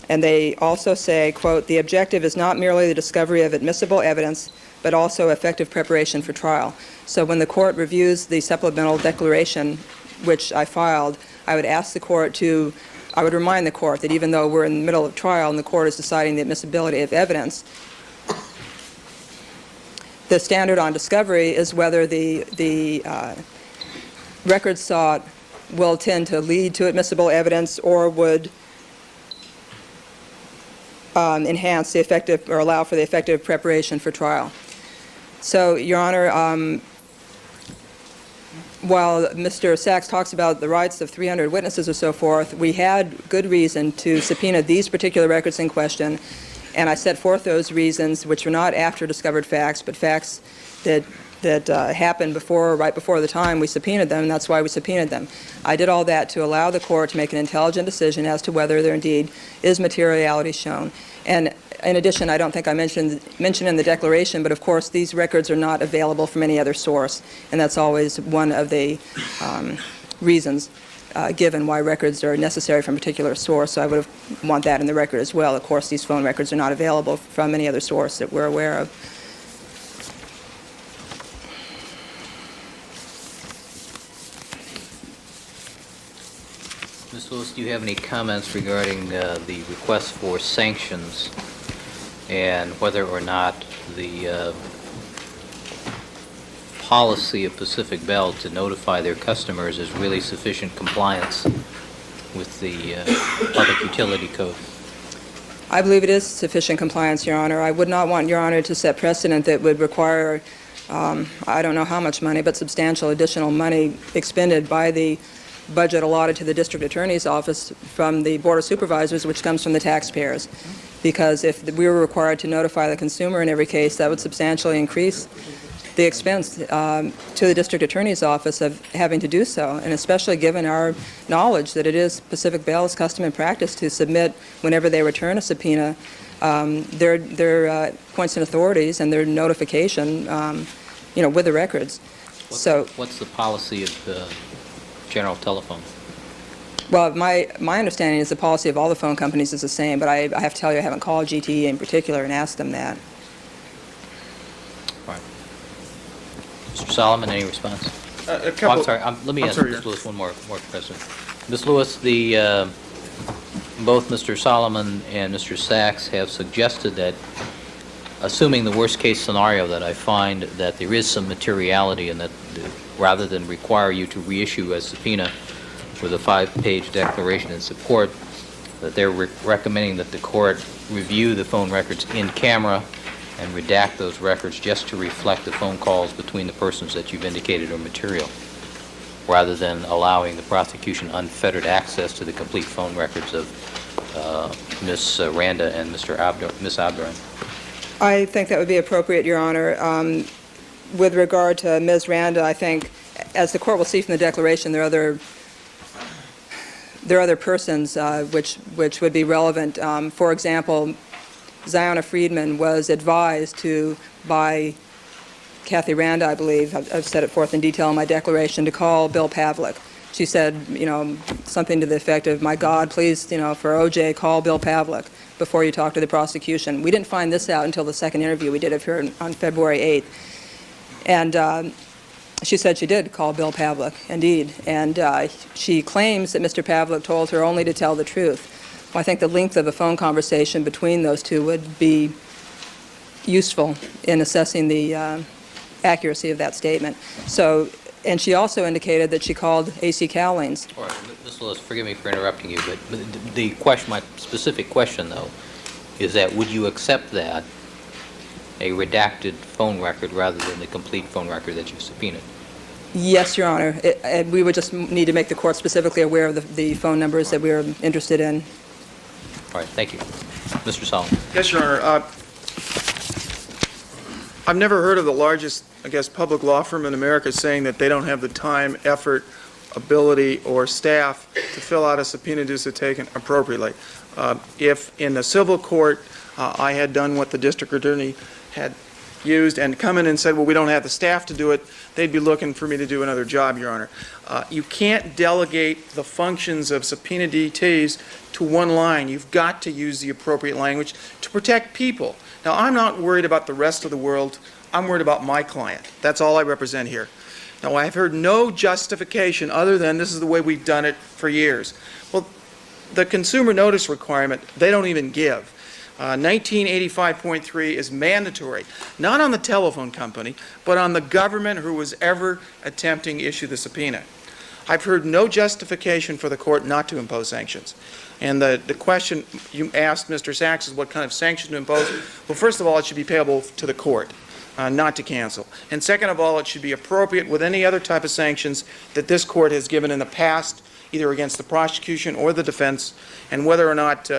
And they also say, quote, the objective is not merely the discovery of admissible evidence, but also effective preparation for trial. So when the court reviews the supplemental declaration, which I filed, I would ask the court I would remind the court that even though we're in the middle of trial and the court is deciding the admissibility of evidence, the standard on discovery is whether the records sought will tend to lead to admissible evidence or would enhance the effective or allow for the effective preparation for trial. So, Your Honor, while Mr. Sachs talks about the rights of 300 witnesses or so forth, we had good reason to subpoena these particular records in question, and I set forth those reasons, which were not after discovered facts, but facts that happened right before the time we subpoenaed them, and that's why we subpoenaed them. I did all that to allow the court to make an intelligent decision as to whether there indeed is materiality shown. And in addition, I don't think I mentioned in the declaration, but of course these records are not available from any other source, and that's always one of the reasons given why records are necessary from a particular source. So I would want that in the record as well. Of course, these phone records are not available from any other source that we're aware of. Ms. Lewis, do you have any comments regarding the request for sanctions and whether or not the policy of Pacific Bell to notify their customers is really sufficient compliance with the Public Utility Code? I believe it is sufficient compliance, Your Honor. I would not want Your Honor to set precedent that would require, I don't know how much money, but substantial additional money expended by the budget allotted to the district attorney's office from the Board of Supervisors, which comes from the taxpayers. Because if we were required to notify the consumer in every case, that would substantially increase the expense to the district attorney's office of having to do so, and especially given our knowledge that it is Pacific Bell's custom and practice to submit, whenever they return a subpoena, their points and authorities and their notification, with the records. What's the policy of General Telephone? Well, my understanding is the policy of all the phone companies is the same, but I have to tell you I haven't called GTE in particular and asked them that. All right. Mr. Solomon, any response? A couple. I'm sorry. Let me ask Ms. Lewis one more question. Ms. Lewis, both Mr. Solomon and Mr. Sachs have suggested that, assuming the worst-case scenario, that I find that there is some materiality and that rather than require you to reissue a subpoena with a 5-page declaration in support, that they're recommending that the court review the phone records in camera and redact those records just to reflect the phone calls between the persons that you've indicated are material, rather than allowing the prosecution unfettered access to the complete phone records of Ms. Randa and Ms. Abduran. I think that would be appropriate, Your Honor. With regard to Ms. Randa, I think, as the court will see from the declaration, there are other persons which would be relevant. For example, Ziona Friedman was advised by Kathy Randa, I believe, I've set it forth in detail in my declaration, to call Bill Pavlik. She said, something to the effect of, "My God, please, for OJ, call Bill Pavlik before you talk to the prosecution." We didn't find this out until the second interview we did of her on February 8th. And she said she did call Bill Pavlik, indeed. And she claims that Mr. Pavlik told her only to tell the truth. Well, I think the length of a phone conversation between those two would be useful in assessing the accuracy of that statement. And she also indicated that she called A.C. Cowlings. All right, Ms. Lewis, forgive me for interrupting you, but my specific question, though, is that would you accept that, a redacted phone record, rather than the complete phone record that you subpoenaed? Yes, Your Honor. And we would just need to make the court specifically aware of the phone numbers that we are interested in. All right, thank you. Mr. Solomon. Yes, Your Honor. I've never heard of the largest, public law firm in America saying that they don't have the time, effort, ability, or staff to fill out a subpoena due to taken appropriately. If in the civil court I had done what the district attorney had used and come in and said, well, we don't have the staff to do it, they'd be looking for me to do another job, Your Honor. You can't delegate the functions of subpoena DTs to one line. You've got to use the appropriate language to protect people. Now, I'm not worried about the rest of the world. I'm worried about my client. That's all I represent here. Now, I've heard no justification other than this is the way we've done it for years. Well, the consumer notice requirement, they don't even give. 1985.3 is mandatory, not on the telephone company, but on the government who was ever attempting to issue the subpoena. I've heard no justification for the court not to impose sanctions. And the question you asked Mr. Sachs is what kind of sanction to impose. Well, first of all, it should be payable to the court, not to cancel. And second of all, it should be appropriate with any other type of sanctions that this court has given in the past, either against the prosecution or the defense, and whether or not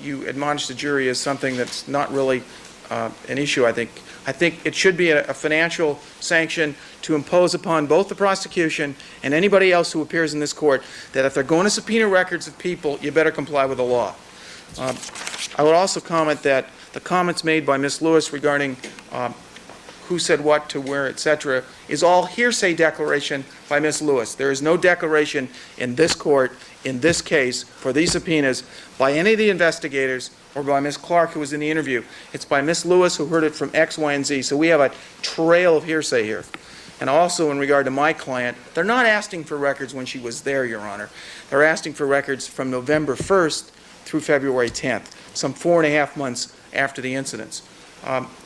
you admonish the jury is something that's not really an issue, I think. I think it should be a financial sanction to impose upon both the prosecution and anybody else who appears in this court that if they're going to subpoena records of people, you better comply with the law. I would also comment that the comments made by Ms. Lewis regarding who said what to where, etc., is all hearsay declaration by Ms. Lewis. There is no declaration in this court, in this case, for these subpoenas by any of the investigators or by Ms. Clark, who was in the interview. It's by Ms. Lewis, who heard it from X, Y, and Z. So we have a trail of hearsay here. And also in regard to my client, they're not asking for records when she was there, Your Honor. They're asking for records from November 1st through February 10th, some 4.5 months after the incidents.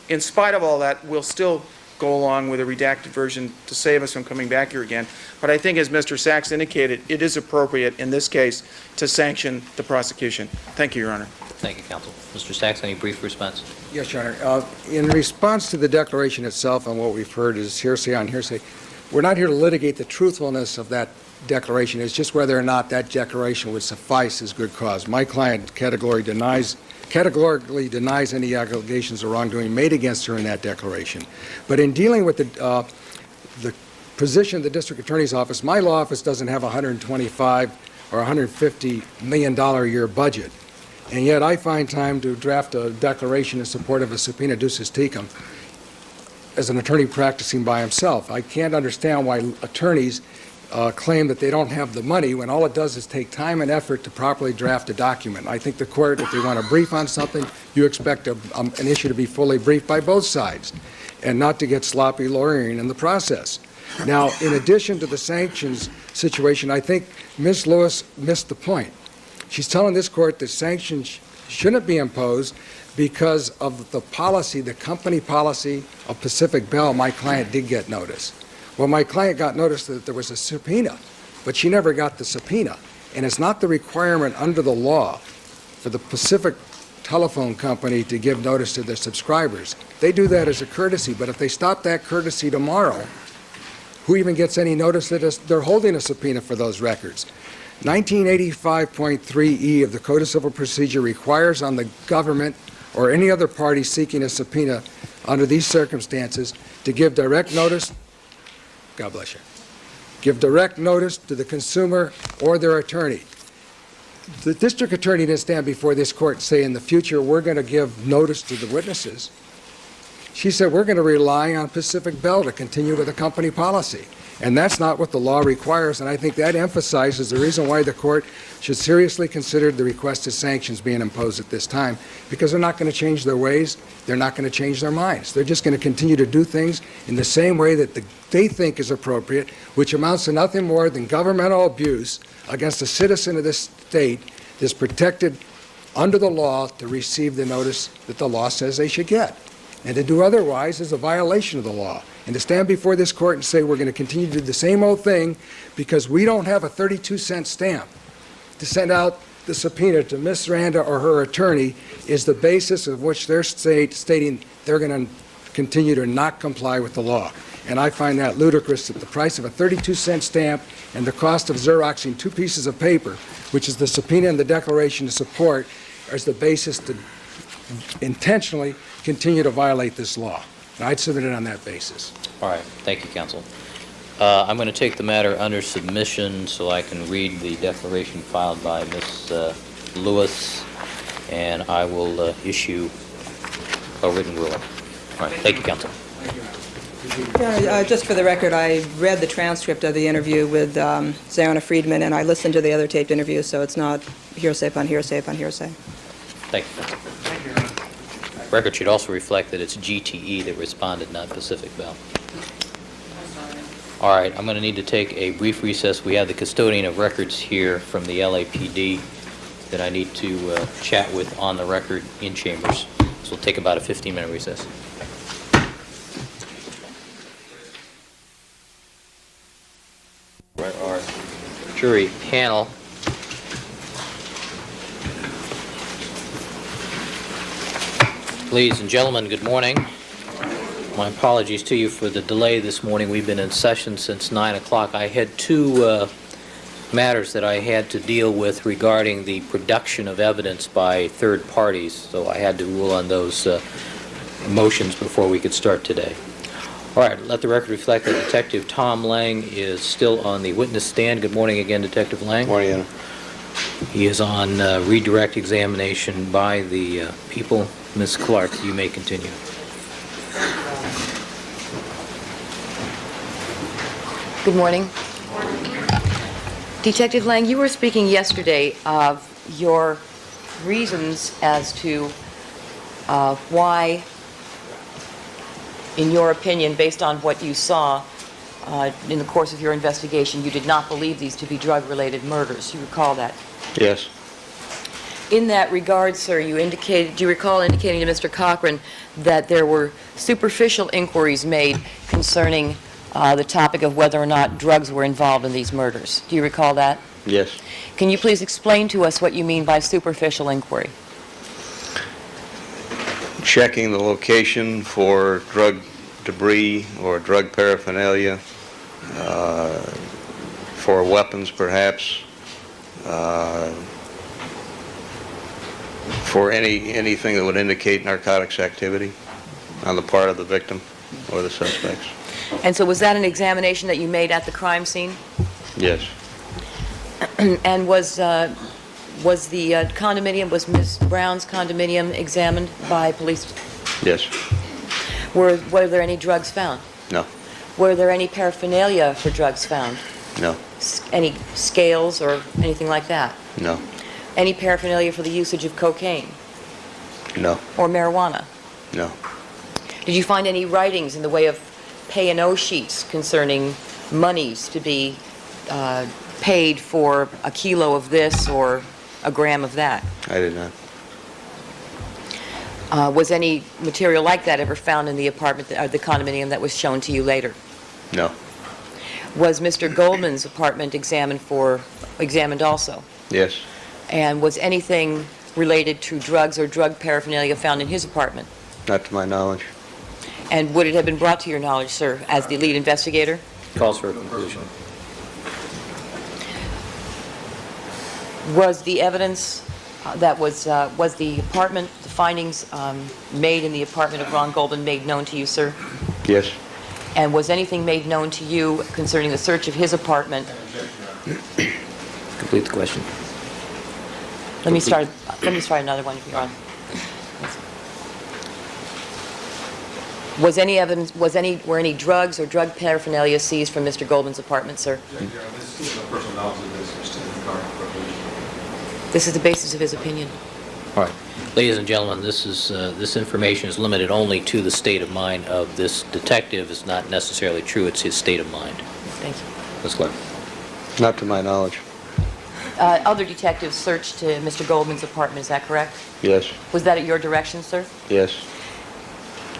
In spite of all that, we'll still go along with a redacted version to save us from coming back here again. But I think, as Mr. Sachs indicated, it is appropriate in this case to sanction the prosecution. Thank you, Your Honor. Thank you, counsel. Mr. Sachs, any brief response? Yes, Your Honor. In response to the declaration itself and what we've heard is hearsay on hearsay, we're not here to litigate the truthfulness of that declaration. It's just whether or not that declaration would suffice as good cause. My client categorically denies any allegations of wrongdoing made against her in that declaration. But in dealing with the position of the district attorney's office, my law office doesn't have a $125 or $150 million a year budget. And yet I find time to draft a declaration in support of a subpoena ducis tecum as an attorney practicing by himself. I can't understand why attorneys claim that they don't have the money when all it does is take time and effort to properly draft a document. I think the court, if they want to brief on something, you expect an issue to be fully briefed by both sides and not to get sloppy lawyering in the process. Now, in addition to the sanctions situation, I think Ms. Lewis missed the point. She's telling this court that sanctions shouldn't be imposed because of the policy, the company policy of Pacific Bell. My client did get notice. Well, my client got notice that there was a subpoena, but she never got the subpoena. And it's not the requirement under the law for the Pacific Telephone Company to give notice to their subscribers. They do that as a courtesy, but if they stop that courtesy tomorrow, who even gets any notice that they're holding a subpoena for those records? 1985.3E of the Code of Civil Procedure requires on the government or any other party seeking a subpoena under these circumstances to give direct notice, God bless you, give direct notice to the consumer or their attorney. The district attorney didn't stand before this court and say, in the future, we're going to give notice to the witnesses. She said, we're going to rely on Pacific Bell to continue with the company policy. And that's not what the law requires, and I think that emphasizes the reason why the court should seriously consider the requested sanctions being imposed at this time, because they're not going to change their ways, they're not going to change their minds. They're just going to continue to do things in the same way that they think is appropriate, which amounts to nothing more than governmental abuse against a citizen of this state that's protected under the law to receive the notice that the law says they should get. And to do otherwise is a violation of the law. And to stand before this court and say we're going to continue to do the same old thing because we don't have a 32-cent stamp to send out the subpoena to Ms. Randa or her attorney is the basis of which they're stating they're going to continue to not comply with the law. And I find that ludicrous that the price of a 32-cent stamp and the cost of Xeroxing 2 pieces of paper, which is the subpoena and the declaration to support, is the basis to intentionally continue to violate this law. And I'd submit it on that basis. All right. Thank you, counsel. I'm going to take the matter under submission so I can read the declaration filed by Ms. Lewis, and I will issue a written ruling. All right. Thank you, counsel. Just for the record, I read the transcript of the interview with Zarana Friedman, and I listened to the other taped interviews, so it's not hearsay upon hearsay upon hearsay. Thank you, counsel. Record should also reflect that it's GTE that responded, not Pacific Bell. All right, I'm going to need to take a brief recess. We have the custodian of records here from the LAPD, that I need to chat with on the record in chambers. So we'll take about a 15-minute recess. Our jury panel. Ladies and gentlemen, good morning. My apologies to you for the delay this morning. We've been in session since 9 o'clock. I had two matters that I had to deal with regarding the production of evidence by third parties, so I had to rule on those motions before we could start today. All right, let the record reflect that Detective Tom Lang is still on the witness stand. Good morning again, Detective Lang. Morning, Anna. He is on redirect examination by the people. Ms. Clark, you may continue. Good morning. Detective Lang, you were speaking yesterday of your reasons as to why, in your opinion, based on what you saw in the course of your investigation, you did not believe these to be drug-related murders. You recall that? Yes. In that regard, sir, do you recall indicating to Mr. Cochran that there were superficial inquiries made concerning the topic of whether or not drugs were involved in these murders? Do you recall that? Yes. Can you please explain to us what you mean by superficial inquiry? Checking the location for drug debris or drug paraphernalia, for weapons perhaps, for anything that would indicate narcotics activity on the part of the victim or the suspects. And so was that an examination that you made at the crime scene? Yes. And was the condominium, was Ms. Brown's condominium examined by police? Yes. Were there any drugs found? No. Were there any paraphernalia for drugs found? No. Any scales or anything like that? No. Any paraphernalia for the usage of cocaine No. or marijuana? No. Did you find any writings in the way of pay-and-owe sheets concerning monies to be paid for a kilo of this or a gram of that? I did not. Was any material like that ever found in the apartment, the condominium that was shown to you later? No. Was Mr. Goldman's apartment examined also? Yes. And was anything related to drugs or drug paraphernalia found in his apartment? Not to my knowledge. And would it have been brought to your knowledge, sir, as the lead investigator? Calls for a conclusion. Was the evidence that was the apartment, the findings made in the apartment of Ron Goldman made known to you, sir? Yes. And was anything made known to you concerning the search of his apartment? Complete the question. Let me start another one, Your Honor. Were any drugs or drug paraphernalia seized from Mr. Goldman's apartment, sir? This is the basis of his opinion. All right. Ladies and gentlemen, this information is limited only to the state of mind of this detective. It's not necessarily true. It's his state of mind. Thank you. Ms. Clark. Not to my knowledge. Other detectives searched Mr. Goldman's apartment, is that correct? Yes. Was that at your direction, sir? Yes.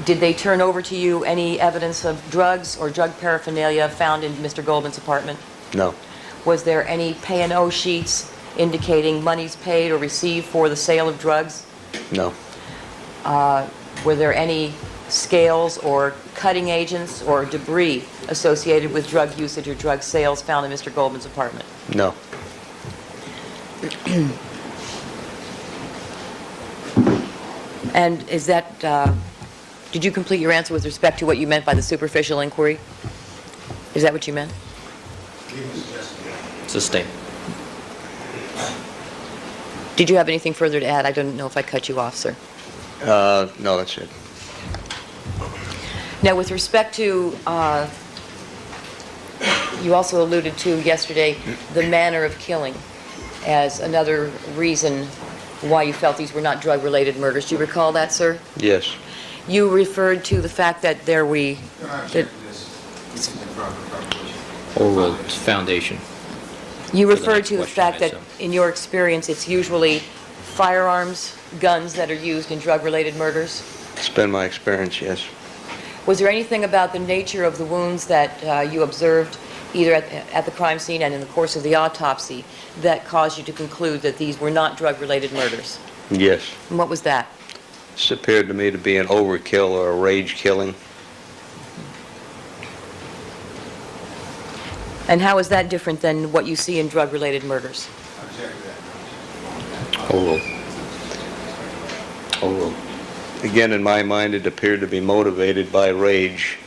Did they turn over to you any evidence of drugs or drug paraphernalia found in Mr. Goldman's apartment? No. Was there any pay-and-owe sheets indicating monies paid or received for the sale of drugs? No. Were there any scales or cutting agents or debris associated with drug usage or drug sales found in Mr. Goldman's apartment? No. And is that, did you complete your answer with respect to what you meant by the superficial inquiry? Is that what you meant? Sustain. Did you have anything further to add? I don't know if I cut you off, sir. No, that's it. Now, with respect to, you also alluded to yesterday the manner of killing as another reason why you felt these were not drug-related murders. Do you recall that, sir? Yes. You referred to the fact that that Oral Foundation. You for the referred next to the question, fact I that, assume. in your experience, it's usually firearms, guns that are used in drug-related murders. It's been my experience, yes. Was there anything about the nature of the wounds that you observed, either at the crime scene and in the course of the autopsy, that caused you to conclude that these were not drug-related murders? Yes. And what was that? This appeared to me to be an overkill or a rage killing. And how is that different than what you see in drug-related murders? Overruled. Overruled. Again, in my mind, it appeared to be motivated by rage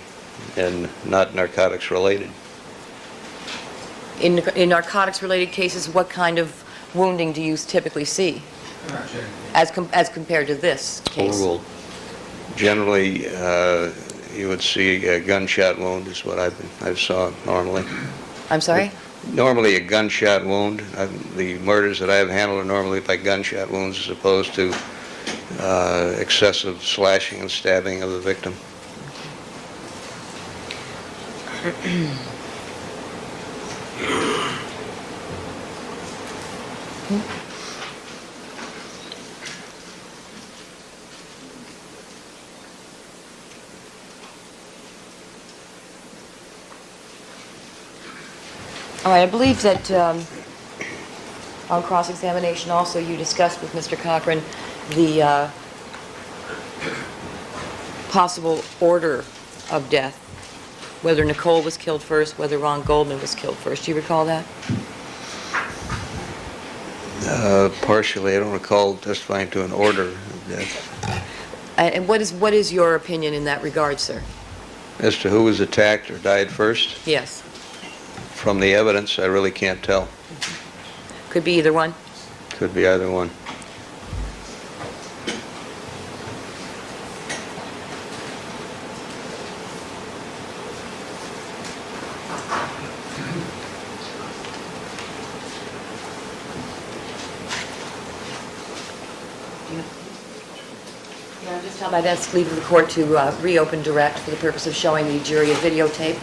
and not narcotics related. In narcotics-related cases, what kind of wounding do you typically see as compared to this case? Overruled. Generally, you would see a gunshot wound is what I've saw normally. I'm sorry? Normally a gunshot wound. The murders that I have handled are normally by gunshot wounds as opposed to excessive slashing and stabbing of the victim. All right, I believe that on cross-examination also you discussed with Mr. Cochran the possible order of death, whether Nicole was killed first, whether Ron Goldman was killed first. Do you recall that? Partially, I don't recall testifying to an order of death. And what is your opinion in that regard, sir? As to who was attacked or died first, Yes. from the evidence, I really can't tell. Could be either one. Could be either one. Yeah, just how I'd ask leave of the court to reopen direct for the purpose of showing the jury a videotape.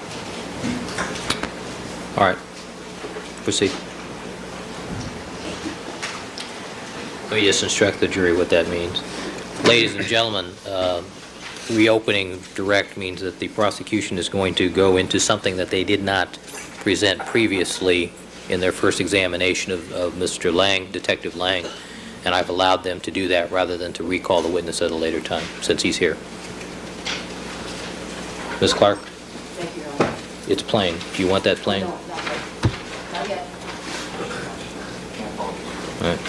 All right. Proceed. Let me just instruct the jury what that means. Ladies and gentlemen, reopening direct means that the prosecution is going to go into something that they did not present previously in their first examination of Mr. Lang, Detective Lang, and I've allowed them to do that rather than to recall the witness at a later time, since he's here. Ms. Clark? Thank you, Your Honor. It's plain. Do you want that plain? No, not yet. All right.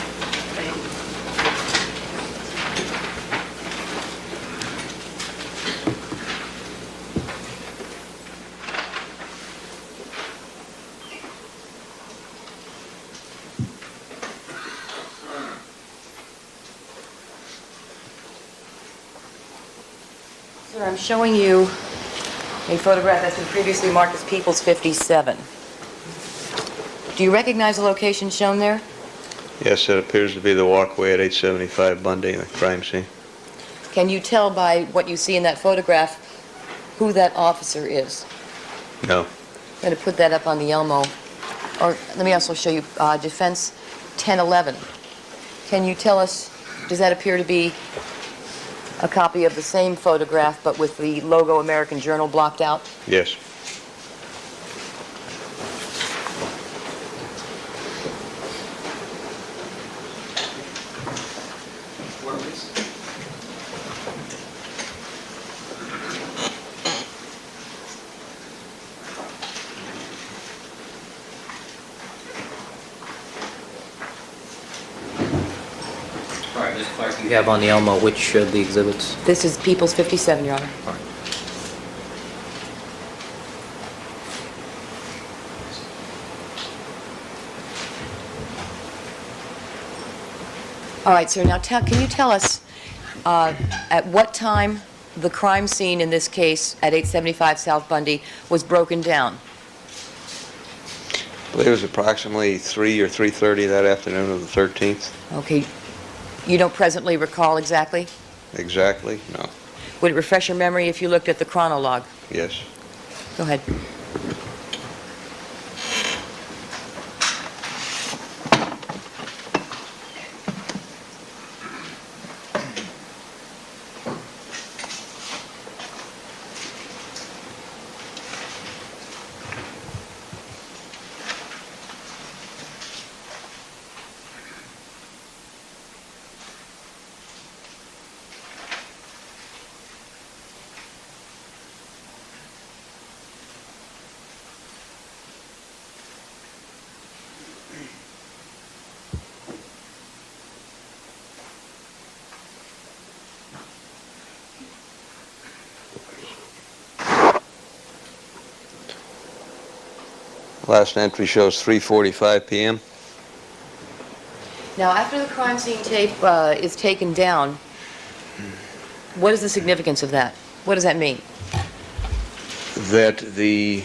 Sir, I'm showing you a photograph that's been previously marked as People's 57. Do you recognize the location shown there? Yes, it appears to be the walkway at 875 Bundy, the crime scene. Can you tell by what you see in that photograph who that officer is? No. I'm going to put that up on the Elmo. Or let me also show you Defense 1011. Can you tell us, does that appear to be a copy of the same photograph but with the logo American Journal blocked out? Yes. All right, Ms. Clark, you have on the Elmo which of the exhibits? This is People's 57, Your Honor. All right. All right, sir. Now, can you tell us at what time the crime scene in this case at 875 South Bundy was broken down? I believe it was approximately 3 or 3:30 that afternoon of the 13th. Okay. You don't presently recall exactly? Exactly? No. Would it refresh your memory if you looked at the chronologue? Yes. Go ahead. Last entry shows 3:45 p.m. Now, after the crime scene tape is taken down, what is the significance of that? What does that mean? That the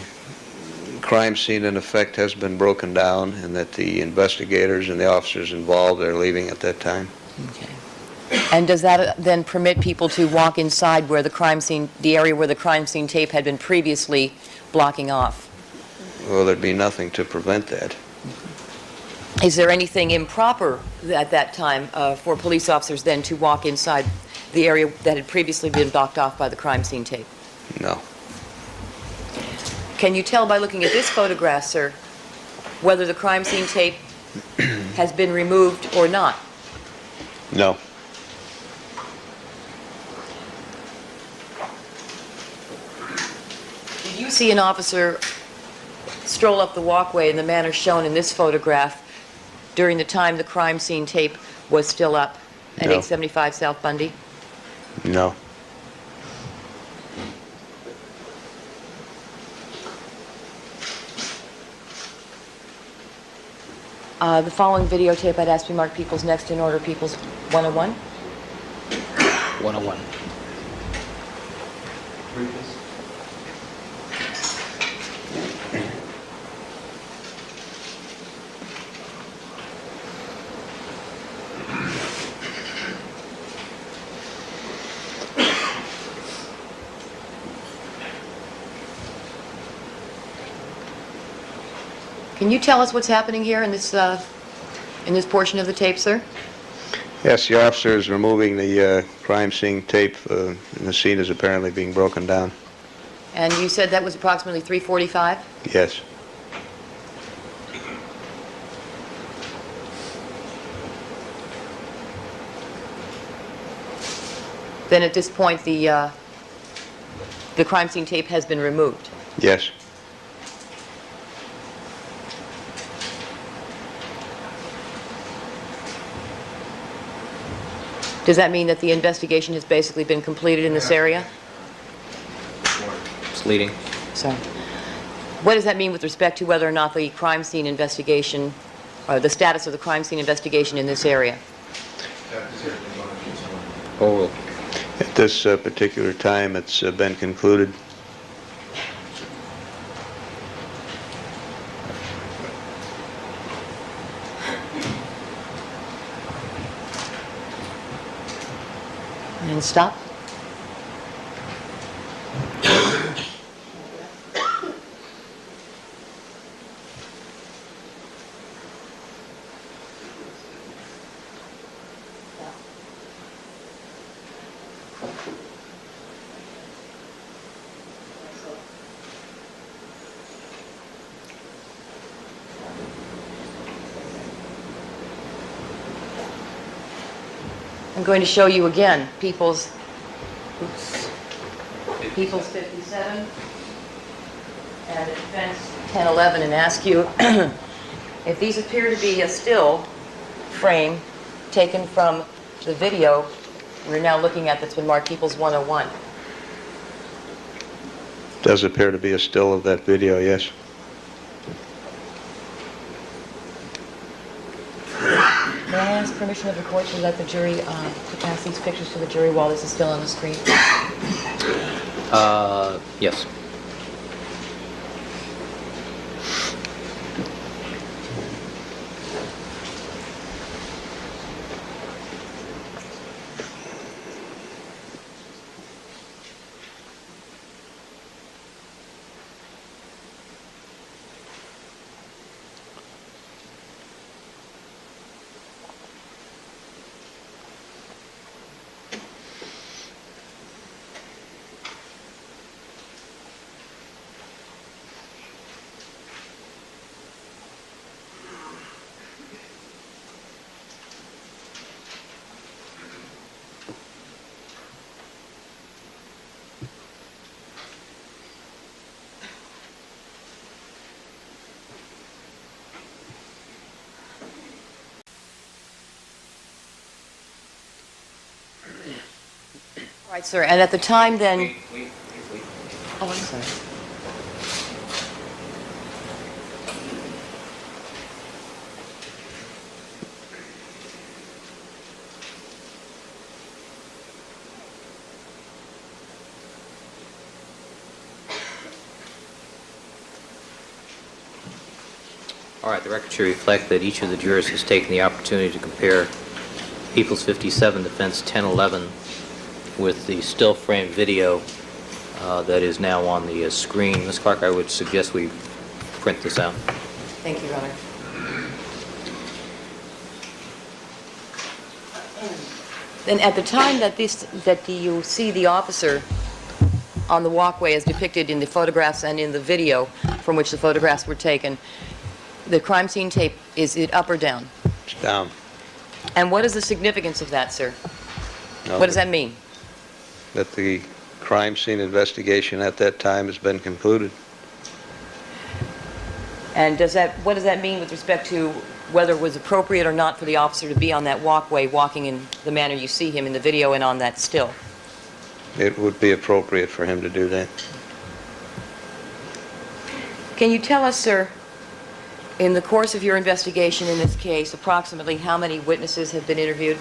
crime scene, in effect, has been broken down, and that the investigators and the officers involved are leaving at that time. Okay. And does that then permit people to walk inside where the crime scene, the area where the crime scene tape had been previously blocking off? Well, there'd be nothing to prevent that. Is there anything improper at that time for police officers then to walk inside the area that had previously been blocked off by the crime scene tape? No. Can you tell by looking at this photograph, sir, whether the crime scene tape has been removed or not? No. Did you see an officer stroll up the walkway in the manner shown in this photograph during the time the crime scene tape was still up at No. 875 South Bundy? No. The following videotape, I'd ask you mark Peoples next in order, Peoples 101. 101. Can you tell us what's happening here in this portion of the tape, sir? Yes, the officer is removing the crime scene tape, and the scene is apparently being broken down. And you said that was approximately 3:45? Yes. Then at this point, the crime scene tape has been removed. Yes. Does that mean that the investigation has basically been completed in this area? It's leading. So, what does that mean with respect to whether or not the crime scene investigation, or the status of the crime scene investigation in this area? Oh, At this particular time, it's been concluded. And stop. I'm going to show you again People's 57 and the defense 1011 and ask you if these appear to be a still frame taken from the video we're now looking at that's been marked People's 101. Does appear to be a still of that video, yes. May I ask permission of the court to let the jury to pass these pictures to the jury while this is still on the screen? yes. All right, sir. And at the time then... Oh, I'm sorry. All right, the record should reflect that each of the jurors has taken the opportunity to compare People's 57 Defense 1011 with the still frame video that is now on the screen. Ms. Clark, I would suggest we print this out. Thank you, Your Honor. Then at the time that you see the officer on the walkway as depicted in the photographs and in the video from which the photographs were taken, the crime scene tape, is it up or down? It's down. And what is the significance of that, sir? No, What does that mean? That the crime scene investigation at that time has been concluded. And what does that mean with respect to whether it was appropriate or not for the officer to be on that walkway walking in the manner you see him in the video and on that still? It would be appropriate for him to do that. Can you tell us, sir, in the course of your investigation in this case, approximately how many witnesses have been interviewed?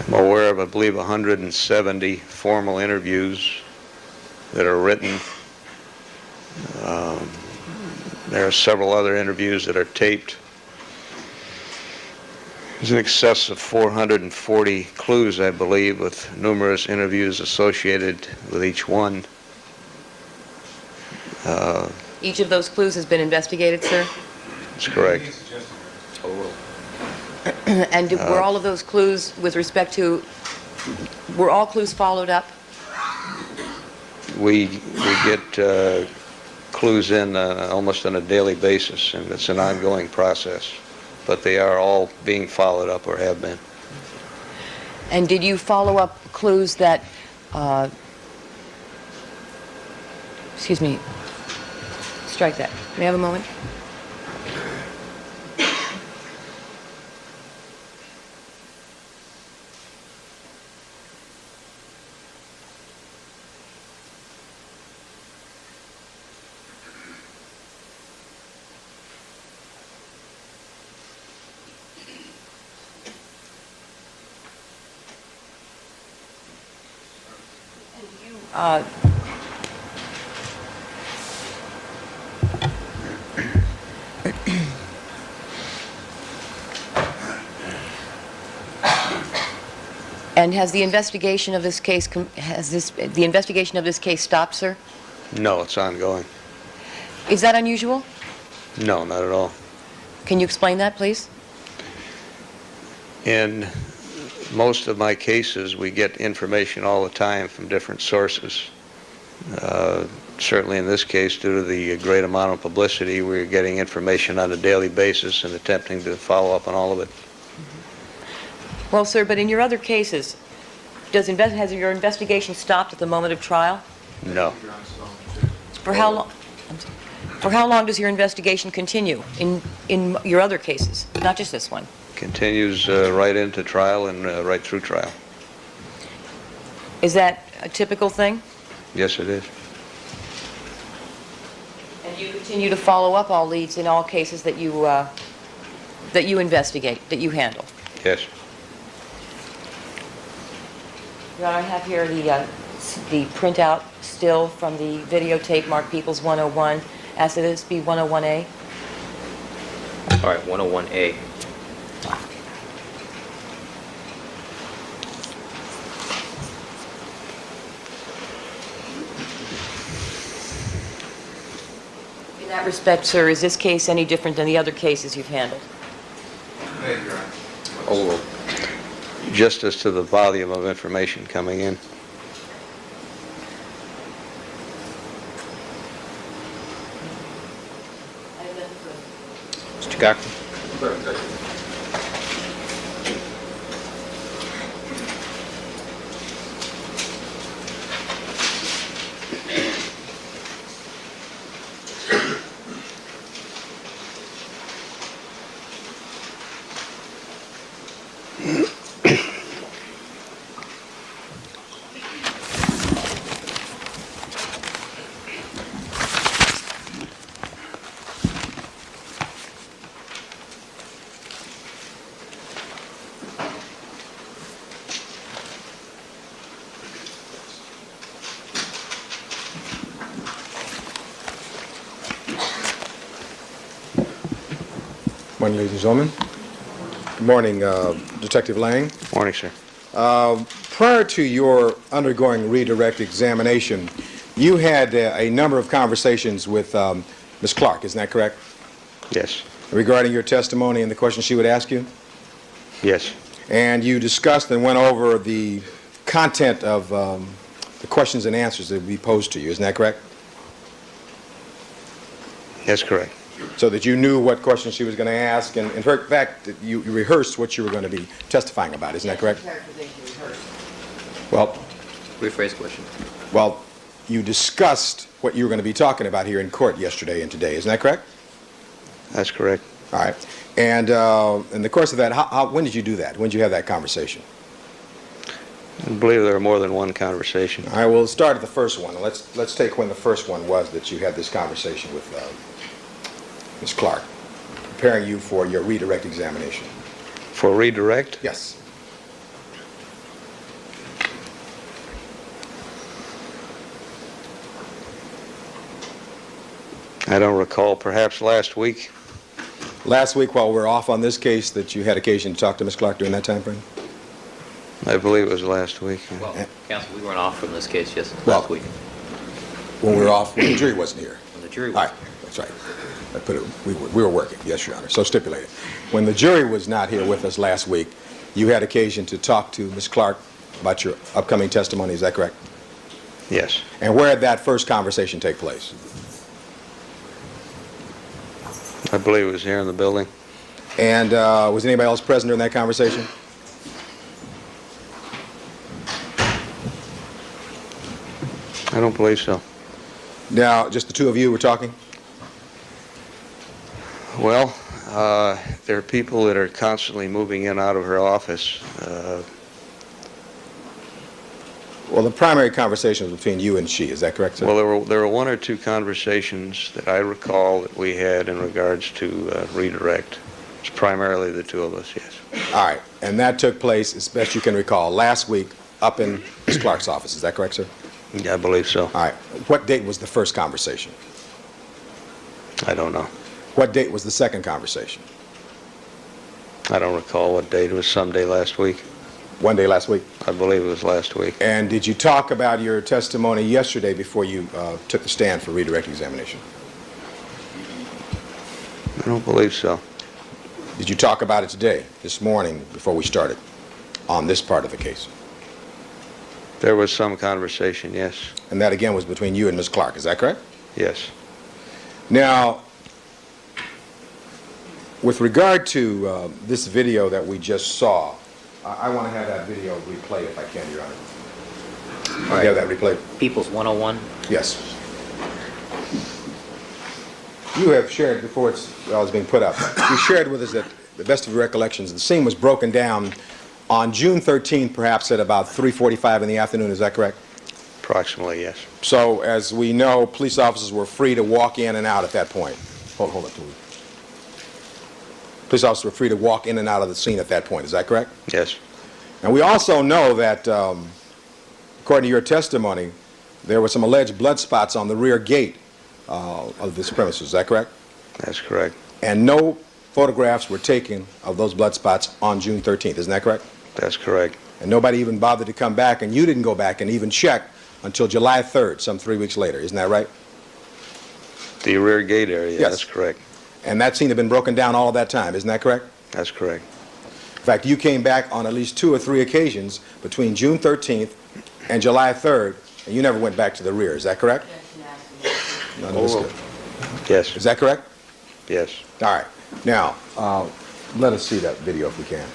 I'm aware of, I believe, 170 formal interviews that are written. There are several other interviews that are taped. There's in excess of 440 clues, I believe, with numerous interviews associated with each one. Each of those clues has been investigated, sir? That's correct. And were all of those clues with respect to, were all clues followed up? We get clues in almost on a daily basis, and it's an ongoing process. But they are all being followed up or have been. And did you follow up clues that, excuse me, strike that. May I have a moment? And has the investigation of this case, the investigation of this case stopped, sir? No, it's ongoing. Is that unusual? No, not at all. Can you explain that, please? In most of my cases, we get information all the time from different sources. Certainly in this case, due to the great amount of publicity, we're getting information on a daily basis and attempting to follow up on all of it. Well, sir, but in your other cases, has your investigation stopped at the moment of trial? No. For how long? For how long does your investigation continue in your other cases, not just this one? Continues right into trial and right through trial. Is that a typical thing? Yes, it is. And you continue to follow up all leads in all cases that you investigate, that you handle? Yes. Your Honor, I have here the printout still from the videotape marked People's 101. Ask that this be 101A. All right, 101A. In that respect, sir, is this case any different than the other cases you've handled? Oh, Just as to the volume of information coming in. Mr. Cochran? morning, ladies and gentlemen. Good morning, Detective Lang. Morning, sir. Prior to your undergoing redirect examination, you had a number of conversations with Ms. Clark, isn't that correct? Yes. Regarding your testimony and the questions she would ask you? Yes. And you discussed and went over the content of the questions and answers that would be posed to you, isn't that correct? That's correct. So that you knew what questions she was going to ask, and in fact, that you rehearsed what you were going to be testifying about, isn't that correct? Well, Rephrase the question. well, you discussed what you were going to be talking about here in court yesterday and today, isn't that correct? That's correct. All right. And in the course of that, when did you do that? When did you have that conversation? I believe there were more than one conversation. All right, we'll start at the first one. Let's take when the first one was that you had this conversation with Ms. Clark, preparing you for your redirect examination. For redirect? Yes. I don't recall. Perhaps last week? Last week, while we were off on this case, that you had occasion to talk to Ms. Clark during that time frame? I believe it was last week. Well, counsel, we weren't off from this case Well, last week. When we were off, when the jury wasn't here. When the jury All was right, that's right. I put it, we were working, yes, Your Honor, so stipulated. When the jury was not here with us last week, you had occasion to talk to Ms. Clark about your upcoming testimony, is that correct? Yes. And where did that first conversation take place? I believe it was here in the building. And was anybody else present during that conversation? I don't believe so. Now, just the two of you were talking? Well, there are people that are constantly moving in and out of her office. Well, the primary conversation was between you and she, is that correct, sir? Well, there were one or two conversations that I recall that we had in regards to redirect. It's primarily the two of us, yes. All right, and that took place, as best you can recall, last week up in Ms. Clark's office, is that correct, sir? Yeah, I believe so. All right, what date was the first conversation? I don't know. What date was the second conversation? I don't recall what date. It was some day last week. One day last week? I believe it was last week. And did you talk about your testimony yesterday before you took the stand for redirect examination? I don't believe so. Did you talk about it today, this morning, before we started, on this part of the case? There was some conversation, yes. And that, again, was between you and Ms. Clark, is that correct? Yes. Now, with regard to this video that we just saw, I want to have that video replayed if I can, Your Honor. All right. Have that replayed? People's 101. Yes. You have shared before it's being put up. You shared with us that, the best of your recollections, the scene was broken down on June 13th, perhaps at about 3:45 in the afternoon. Is that correct? Approximately, yes. So, as we know, police officers were free to walk in and out at that point. Hold it, please. Police officers were free to walk in and out of the scene at that point. Is that correct? Yes. And we also know that, according to your testimony, there were some alleged blood spots on the rear gate of this premises. Is that correct? That's correct. And no photographs were taken of those blood spots on June 13th. Isn't that correct? That's correct. And nobody even bothered to come back, and you didn't go back and even check until July 3rd, some 3 weeks later. Isn't that right? The rear gate area, Yes. that's correct. And that scene had been broken down all of that time. Isn't that correct? That's correct. In fact, you came back on at least 2 or 3 occasions between June 13th and July 3rd, and you never went back to the rear. Is that correct? None of this good. Yes. Is that correct? Yes. All right. Now, let us see that video if we can.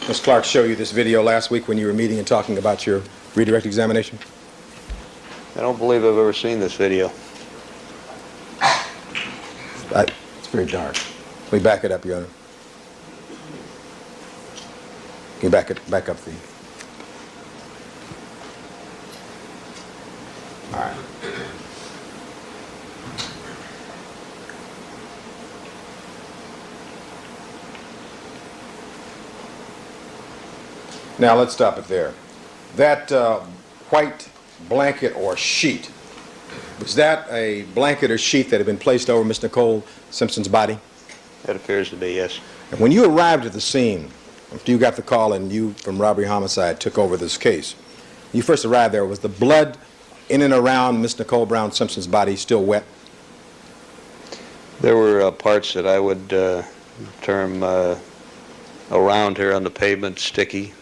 Ms. Clark showed you this video last week when you were meeting and talking about your redirect examination? I don't believe I've ever seen this video. It's very dark. Let me back it up, Your Honor. Can you back up the... All right. Now, let's stop it there. That white blanket or sheet, was that a blanket or sheet that had been placed over Miss Nicole Simpson's body? That appears to be, yes. And when you arrived at the scene, after you got the call and you, from robbery homicide, took over this case, when you first arrived there, was the blood in and around Miss Nicole Brown Simpson's body still wet? There were parts that I would term around here on the pavement sticky.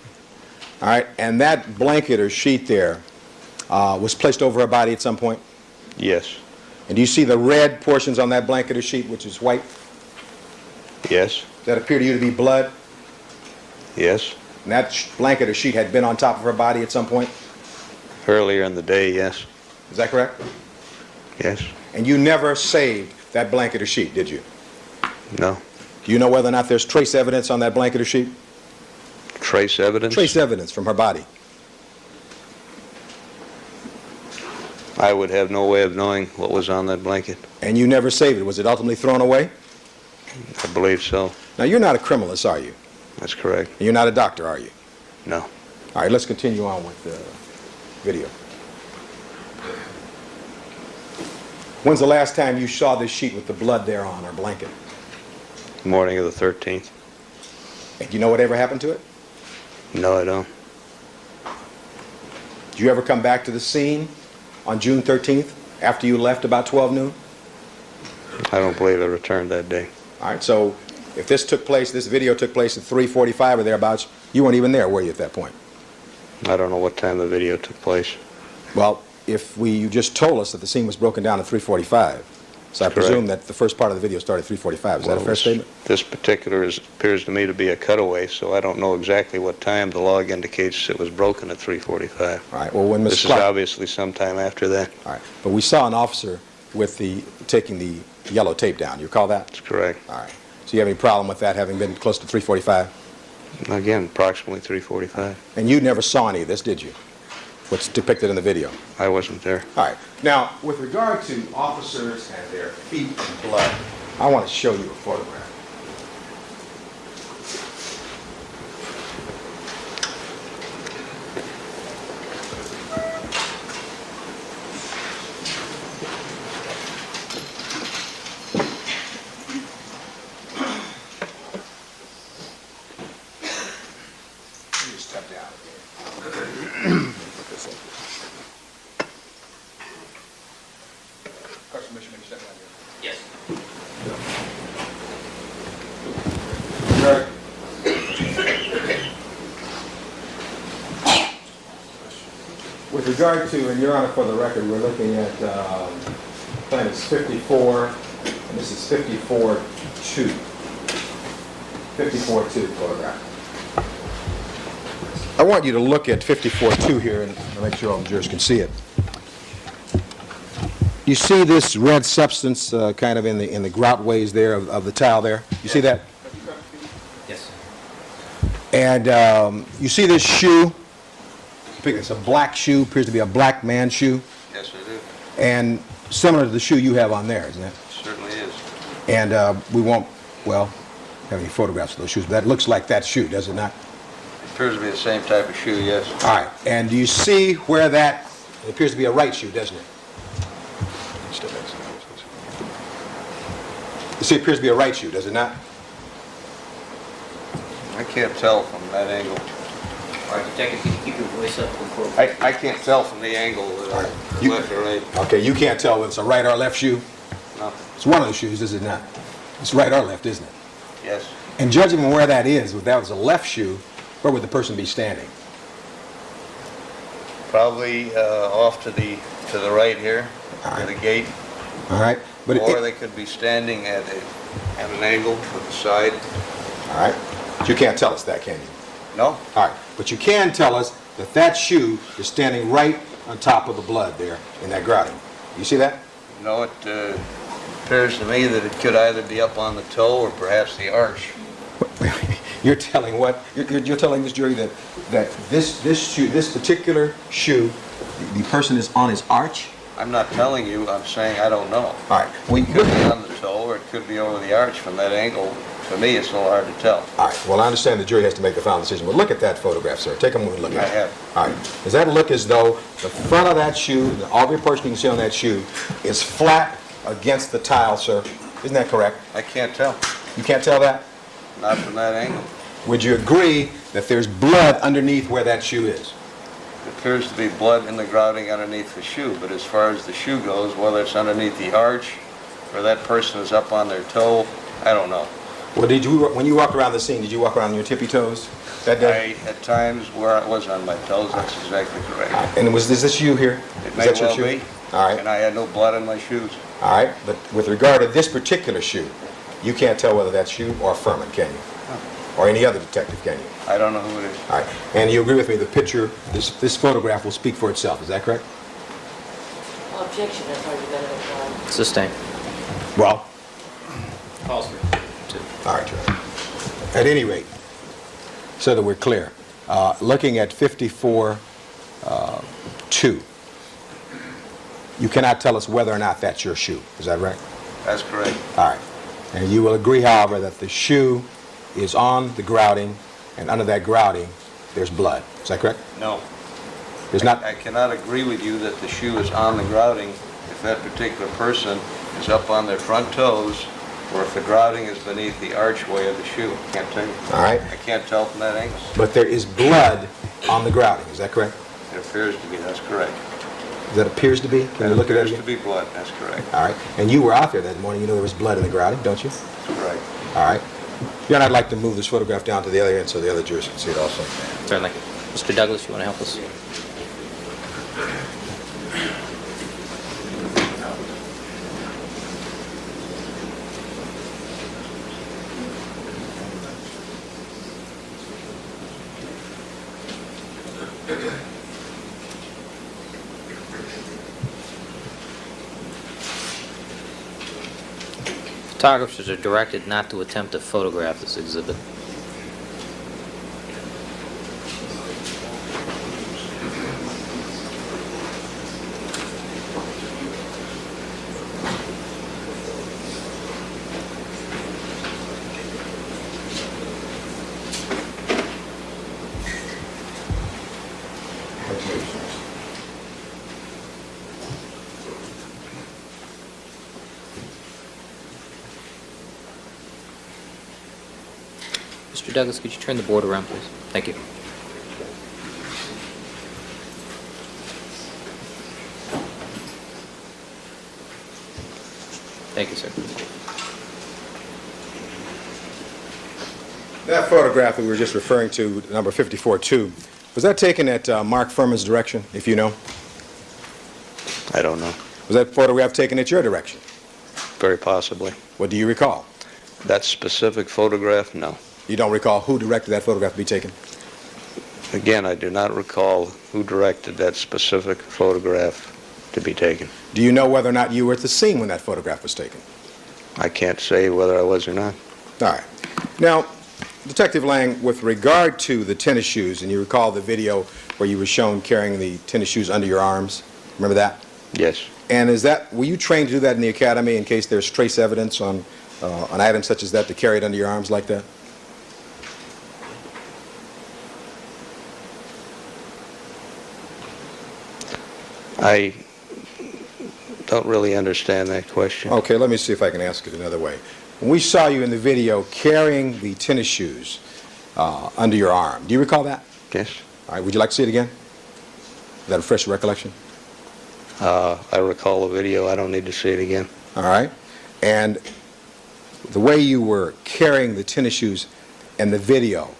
All right, and that blanket or sheet there was placed over her body at some point? Yes. And do you see the red portions on that blanket or sheet, which is white? Yes. Does that appear to you to be blood? Yes. And that blanket or sheet had been on top of her body at some point? Earlier in the day, yes. Is that correct? Yes. And you never saved that blanket or sheet, did you? No. Do you know whether or not there's trace evidence on that blanket or sheet? Trace evidence? Trace evidence from her body. I would have no way of knowing what was on that blanket. And you never saved it. Was it ultimately thrown away? I believe so. Now, you're not a criminalist, are you? That's correct. You're not a doctor, are you? No. All right, let's continue on with the video. When's the last time you saw this sheet with the blood there on her blanket? Morning of the 13th. And do you know whatever happened to it? No, I don't. Did you ever come back to the scene on June 13th after you left about 12 noon? I don't believe I returned that day. All right, so if this took place, this video took place at 3:45 or thereabouts, you weren't even there, were you, at that point? I don't know what time the video took place. Well, you just told us that the scene was broken down at 3:45, so I Correct. presume that the first part of the video started at 3:45. Is that a fair statement? This particular appears to me to be a cutaway, so I don't know exactly what time. The log indicates it was broken at 3:45. All right, well, when Ms. This is Clark... obviously sometime after that. All right, but we saw an officer with taking the yellow tape down. You recall that? That's correct. All right. So you have any problem with that having been close to 3:45? Again, approximately 3:45. And you never saw any of this, did you? What's depicted in the video? I wasn't there. All right. Now, with regard to officers and their feet and blood, I want to show you a photograph. Let me step down. Permission to step down here. Yes. With regard to, and Your Honor, for the record, we're looking at plan is 54, and this is 54-2. 54-2 photograph. I want you to look at 54-2 here and make sure all the jurors can see it. You see this red substance kind of in the grout ways there of the tile there? You see that? Yes. And you see this shoe? It's a black shoe, appears to be a black man's shoe. Yes, I do. And similar to the shoe you have on there, isn't it? Certainly is. And we won't, well, have any photographs of those shoes, but that looks like that shoe, does it not? It appears to be the same type of shoe, yes. All right. And do you see where that, it appears to be a right shoe, doesn't it? You see, it appears to be a right shoe, does it not? I can't tell from that angle. All right, Detective, can you keep your voice up and quote? I can't tell from the angle You- left or right. Okay, you can't tell whether it's a right or left shoe? No. It's one of the shoes, is it not? It's right or left, isn't it? Yes. And judging from where that is, if that was a left shoe, where would the person be standing? Probably off to the right here, All near right. the gate. All right? But Or they could be standing at an angle to the side. all right. But you can't tell us that, can you? No? All right. But you can tell us that that shoe is standing right on top of the blood there in that grouting. You see that? No, it appears to me that it could either be up on the toe or perhaps the arch. You're telling what? You're telling this jury that this shoe, this particular shoe, the person is on his arch? I'm not telling you, I'm saying I don't know. All right. It could be on the toe or it could be over the arch from that angle To me, it's a little hard to tell. All right. Well, I understand the jury has to make the final decision, but look at that photograph, sir. Take a moment and look at it. I have. All right. Does that look as though the front of that shoe, the every portion you can see on that shoe, is flat against the tile, sir? Isn't that correct? I can't tell. You can't tell that? Not from that angle. Would you agree that there's blood underneath where that shoe is? It appears to be blood in the grouting underneath the shoe, but as far as the shoe goes, whether it's underneath the arch or that person is up on their toe, I don't know. Well, when you walked around the scene, did you walk around on your tippy toes? That day? At times where I was on my toes, that's exactly correct. And is this you here? It Is may that your well shoe? be. All right. And I had no blood on my shoes. All right. But with regard to this particular shoe, you can't tell whether that's you or Furman, can you? Or any other detective, can you? I don't know who it is. All right. And you agree with me, the picture, this photograph will speak for itself. Is that correct? Objection, that's already been applied. Sustained. Well. Calls for two. All right, Your Honor. At any rate, so that we're clear, looking at 54-2, you cannot tell us whether or not that's your shoe. Is that right? That's correct. All right. And you will agree, however, that the shoe is on the grouting, and under that grouting, there's blood. Is that correct? No. There's not. I cannot agree with you that the shoe is on the grouting if that particular person is up on their front toes or if the grouting is beneath the archway of the shoe. I can't tell you. All right. I can't tell from that angle. But there is blood on the grouting. Is that correct? It appears to be. That's correct. That appears to be? Can you look at that appears again? to be blood. That's correct. All right. And you were out there that morning. You know there was blood in the grouting, don't you? That's correct. All right. Your Honor, I'd like to move this photograph down to the other end so the other jurors can see it also. Certainly. Mr. Douglas, you want to help us? Photographers are directed not to attempt to photograph this exhibit. Mr. Douglas, could you turn the board around, please? Thank you. Thank you, sir. That photograph that we were just referring to, number 54-2, was that taken at Mark Furman's direction, if you know? I don't know. Was that photograph taken at your direction? Very possibly. What do you recall? That specific photograph, no. You don't recall who directed that photograph to be taken? Again, I do not recall who directed that specific photograph to be taken. Do you know whether or not you were at the scene when that photograph was taken? I can't say whether I was or not. All right. Now, Detective Lang, with regard to the tennis shoes, and you recall the video where you were shown carrying the tennis shoes under your arms, remember that? Yes. And were you trained to do that in the academy in case there's trace evidence on an item such as that to carry it under your arms like that? I don't really understand that question. Okay, let me see if I can ask it another way. When we saw you in the video carrying the tennis shoes under your arm, do you recall that? Yes. All right, would you like to see it again? Is that a fresh recollection? I recall the video. I don't need to see it again. All right. And the way you were carrying the tennis shoes in the video,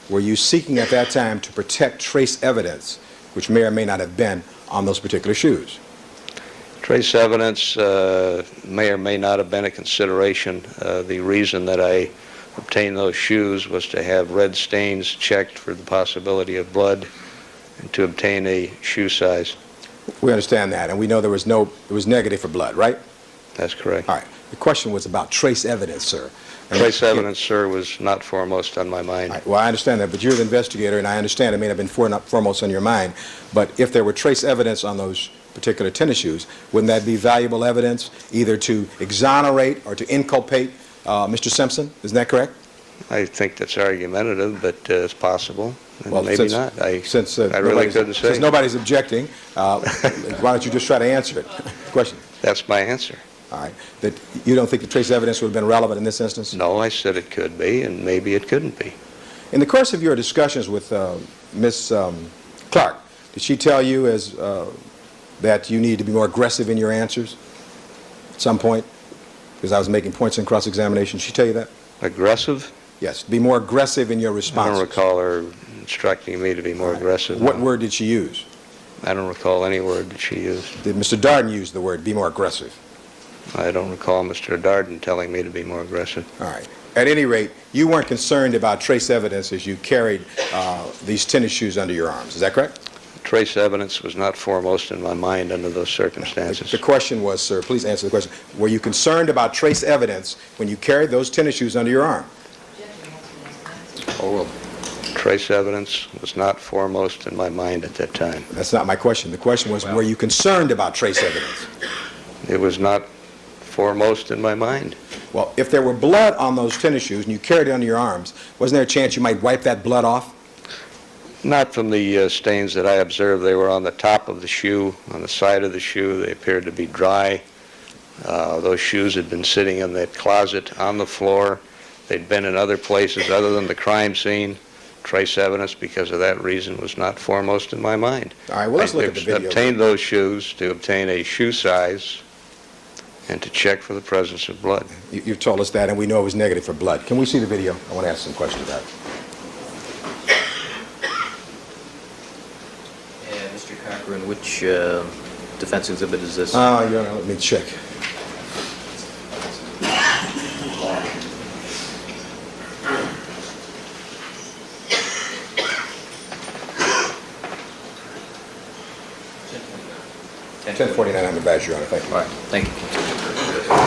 were you seeking at that time to protect trace evidence, which may or may not have been on those particular shoes? Trace evidence may or may not have been a consideration. The reason that I obtained those shoes was to have red stains checked for the possibility of blood and to obtain a shoe size. We understand that, and we know it was negative for blood, right? That's correct. All right. The question was about trace evidence, sir. And Trace evidence, sir, was not foremost on my mind. All right, well, I understand that, but you're the investigator, and I understand it may not have been foremost on your mind, but if there were trace evidence on those particular tennis shoes, wouldn't that be valuable evidence either to exonerate or to inculpate Mr. Simpson? Isn't that correct? I think that's argumentative, but it's possible, and Well, maybe since- not. Since I really nobody's- couldn't say. Since nobody's objecting, why don't you just try to answer it? Question. That's my answer. All right. That you don't think the trace evidence would have been relevant in this instance? No, I said it could be, and maybe it couldn't be. In the course of your discussions with Ms. Clark, did she tell you that you need to be more aggressive in your answers at some point? Because I was making points in cross-examination. Did she tell you that? Aggressive? Yes. Be more aggressive in your I responses. don't recall her instructing me to be more aggressive. What word did she use? I don't recall any word that she used. Did Mr. Darden use the word be more aggressive? I don't recall Mr. Darden telling me to be more aggressive. All right. At any rate, you weren't concerned about trace evidence as you carried these tennis shoes under your arms. Is that correct? Trace evidence was not foremost in my mind under those circumstances. The question was, sir, please answer the question. Were you concerned about trace evidence when you carried those tennis shoes under your arm? Oh, well, Trace evidence was not foremost in my mind at that time. That's not my question. The question was, were you concerned about trace evidence? It was not foremost in my mind. Well, if there were blood on those tennis shoes and you carried it under your arms, wasn't there a chance you might wipe that blood off? Not from the stains that I observed. They were on the top of the shoe, on the side of the shoe. They appeared to be dry. Those shoes had been sitting in that closet on the floor. They'd been in other places other than the crime scene. Trace evidence, because of that reason, was not foremost in my mind. All right, well, let's look at the I video. obtained those shoes to obtain a shoe size and to check for the presence of blood. You've told us that, and we know it was negative for blood. Can we see the video? I want to ask some questions about it. and Mr. Cochran, which defense exhibit is this? Your Honor, let me check. Okay. 1049, I'm advised, Your Honor. Thank you. All right, thank you.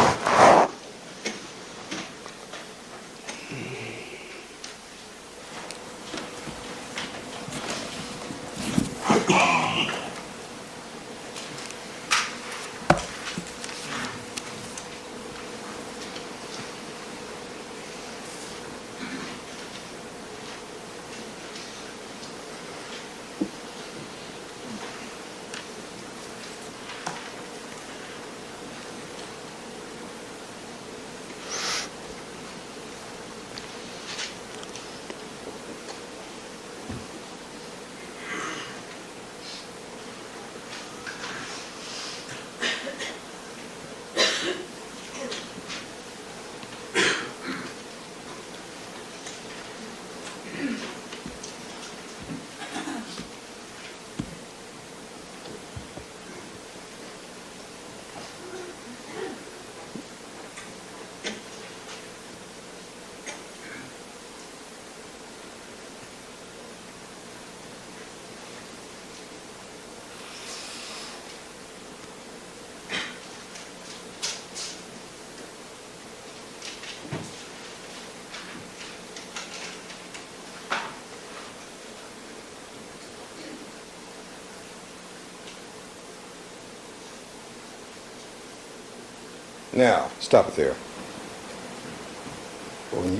Now, stop it there.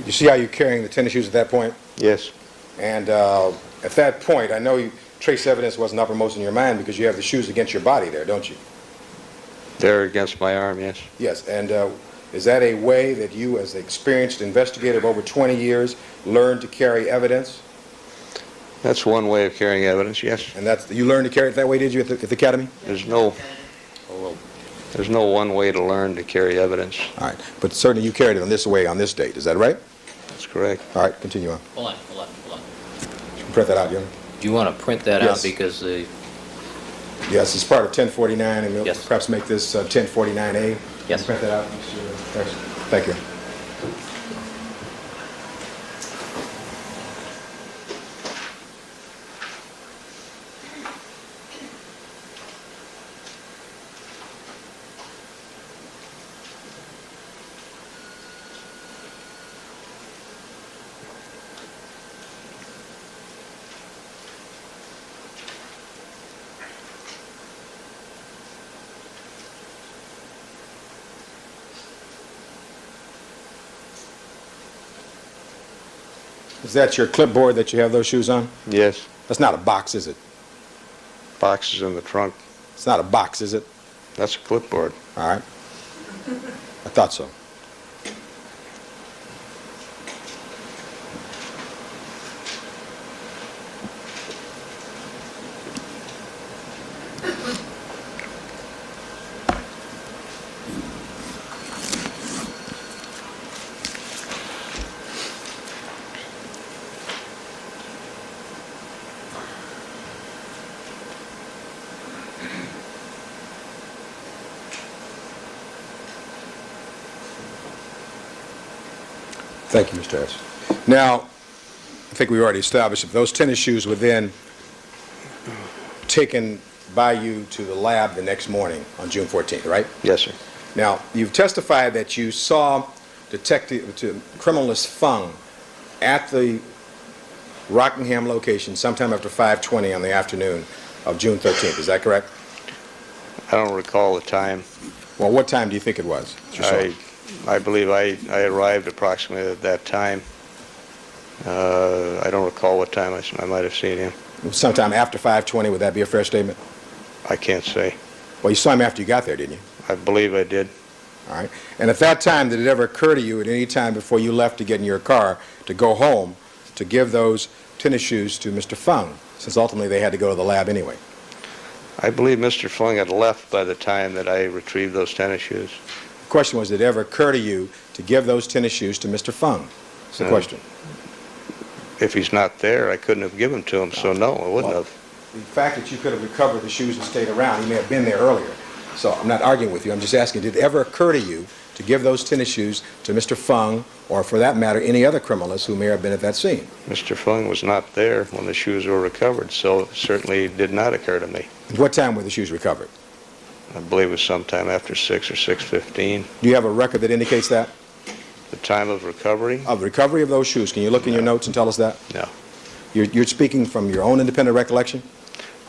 You see how you're carrying the tennis shoes at that point? Yes. And at that point, I know trace evidence wasn't uppermost in your mind because you have the shoes against your body there, don't you? They're against my arm, yes. Yes, and is that a way that you, as an experienced investigator of over 20 years, learned to carry evidence? That's one way of carrying evidence, yes. And you learned to carry it that way, did you, at the academy? There's no one way to learn to carry evidence. All right, but certainly you carried it on this way on this date, is that right? That's correct. All right, continue on. Hold on. You can print that out, Your Honor. Do you want to print that Yes. out because the... Yes, it's part of 1049, and we'll Yes. perhaps make this 1049A. Yes. Print that out, Mr. Harrison. Thank you. Is that your clipboard that you have those shoes on? Yes. That's not a box, is it? Boxes in the trunk. It's not a box, is it? That's a clipboard. All right. I thought so. Thank you, Mr. Harris. Now, I think we already established that those tennis shoes were then taken by you to the lab the next morning on June 14th, right? Yes, sir. Now, you've testified that you saw criminalist Fung at the Rockingham location sometime after 5:20 on the afternoon of June 13th. Is that correct? I don't recall the time. Well, what time do you think it was that you saw him? I believe I arrived approximately at that time. I don't recall what time I might have seen him. Sometime after 5:20, would that be a fair statement? I can't say. Well, you saw him after you got there, didn't you? I believe I did. All right. And at that time, did it ever occur to you at any time before you left to get in your car to go home to give those tennis shoes to Mr. Fung, since ultimately they had to go to the lab anyway? I believe Mr. Fung had left by the time that I retrieved those tennis shoes. The question was, did it ever occur to you to give those tennis shoes to Mr. Fung? That's the question. If he's not there, I couldn't have given to him, so no, I wouldn't have. The fact that you could have recovered the shoes and stayed around, he may have been there earlier. So I'm not arguing with you. I'm just asking, did it ever occur to you to give those tennis shoes to Mr. Fung, or for that matter, any other criminalist who may have been at that scene? Mr. Fung was not there when the shoes were recovered, so it certainly did not occur to me. At what time were the shoes recovered? I believe it was sometime after 6 or 6:15. Do you have a record that indicates that? The time of recovery? Of the recovery of those shoes. Can you look in your notes and tell us that? No. You're speaking from your own independent recollection?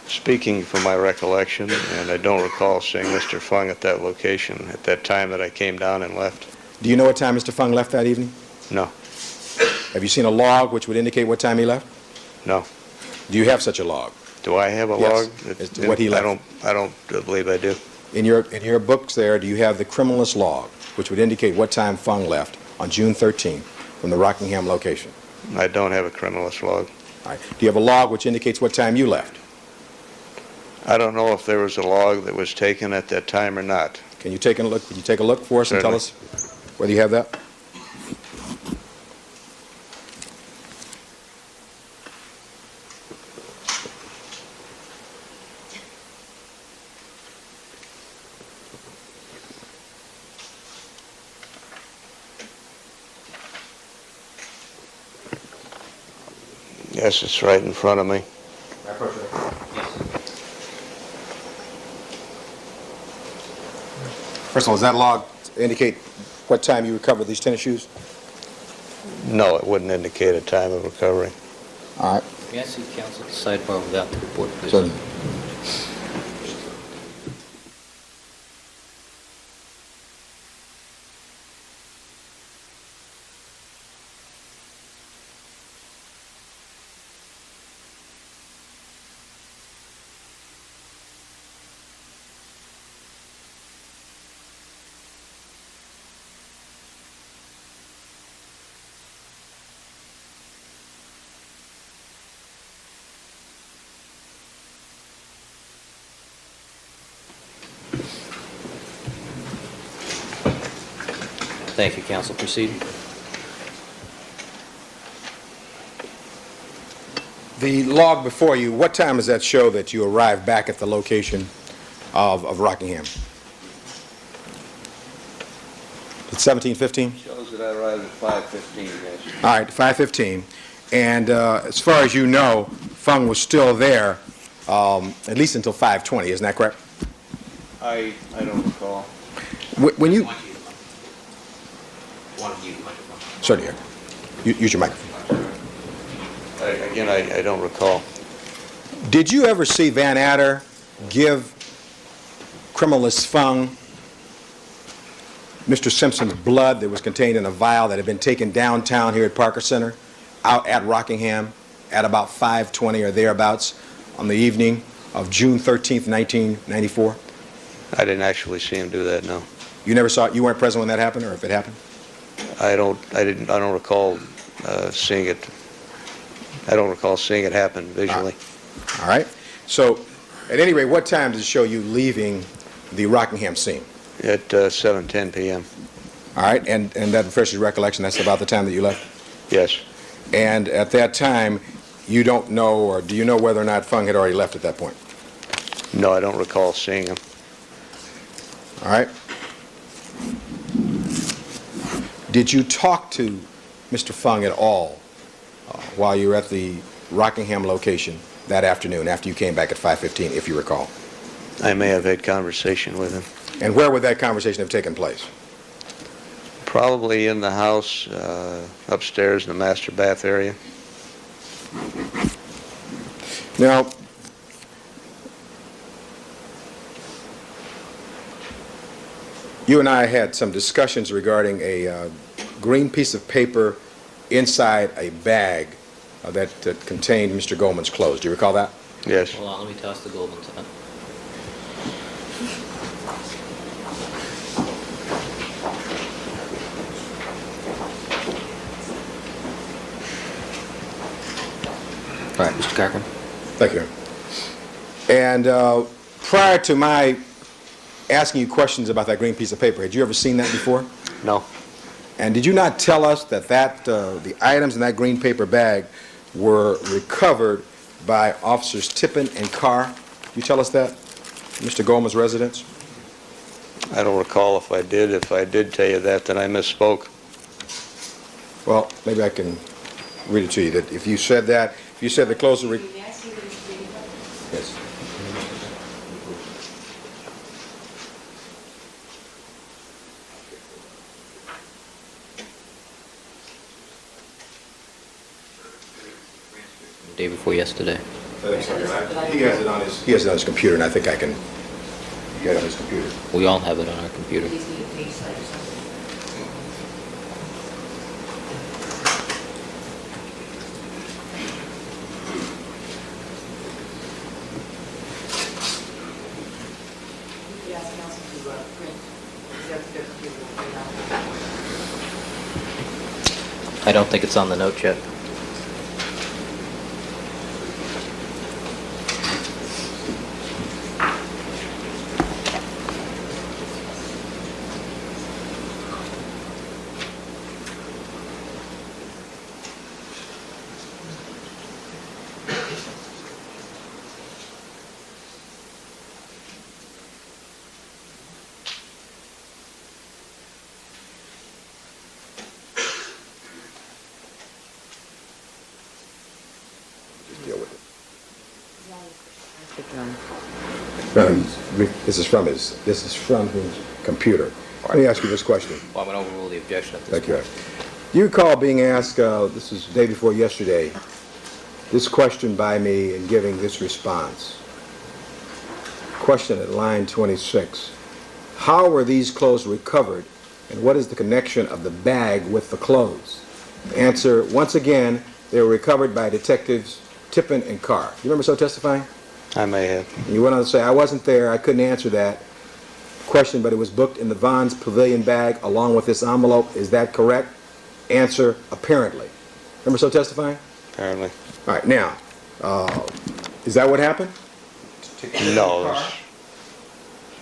Speaking from my recollection, and I don't recall seeing Mr. Fung at that location at that time that I came down and left. Do you know what time Mr. Fung left that evening? No. Have you seen a log which would indicate what time he left? No. Do you have such a log? Do I have a Yes, log? as to what he left. I don't believe I do. In your books there, do you have the criminalist log which would indicate what time Fung left on June 13th from the Rockingham location? I don't have a criminalist log. All right. Do you have a log which indicates what time you left? I don't know if there was a log that was taken at that time or not. Can you take a look? Could you take a look for us and tell us whether you have that? Yes, it's right in front of me. First of all, does that log indicate what time you recovered these tennis shoes? No, it wouldn't indicate a time of recovery. All right. May I see counsel at the sidebar without the report, please? Certainly. Thank you, counsel. Proceed. The log before you, what time does that show that you arrived back at the location of Rockingham? It's 17:15? Shows that I arrived at 5:15, yes. All right, 5:15. And as far as you know, Fung was still there at least until 5:20, isn't that correct? I don't recall. When you... Certainly. Use your microphone. Again, I don't recall. Did you ever see Van Adder give criminalist Fung Mr. Simpson's blood that was contained in a vial that had been taken downtown here at Parker Center out at Rockingham at about 5:20 or thereabouts on the evening of June 13th, 1994? I didn't actually see him do that, no. You never saw it? You weren't present when that happened, or if it happened? I don't recall seeing it. I don't recall seeing it happen visually. All right. So, at any rate, what time does it show you leaving the Rockingham scene? At 7:10 p.m. All right, and that refreshes your recollection, that's about the time that you left? Yes. And at that time, you don't know, or do you know whether or not Fung had already left at that point? No, I don't recall seeing him. All right. Did you talk to Mr. Fung at all while you were at the Rockingham location that afternoon after you came back at 5:15, if you recall? I may have had conversation with him. And where would that conversation have taken place? Probably in the house, upstairs in the master bath area. Now, you and I had some discussions regarding a green piece of paper inside a bag that contained Mr. Goldman's clothes. Do you recall that? Yes. Hold on, let me toss the Goldman to All right, Mr. Cochran. Thank you. And prior to my asking you questions about that green piece of paper, had you ever seen that before? No. And did you not tell us that the items in that green paper bag were recovered by Officers Tippin and Carr? You tell us that? Mr. Goldman's residence? I don't recall if I did. If I did tell you that, then I misspoke. Well, maybe I can read it to you. That if you said that, if you said the clothes were... Yes. Day before yesterday. He has it on his computer, and I think I can get it on his computer. We all have it on our computer. I don't think it's on the note yet. Deal with John. it. This is from his computer. Let me ask you this question. Well, I'm going to overrule the objection at this Thank you. point. Do you recall being asked, this is the day before yesterday, this question by me and giving this response? Question at line 26. How were these clothes recovered, and what is the connection of the bag with the clothes? Answer, once again, they were recovered by Detectives Tippin and Carr. You remember so testifying? I may have. And you went on to say, I wasn't there, I couldn't answer that question, but it was booked in the Vaughn's Pavilion bag along with this envelope. Is that correct? Answer, apparently. Remember so testifying? Apparently. All right, now, is that what happened? No.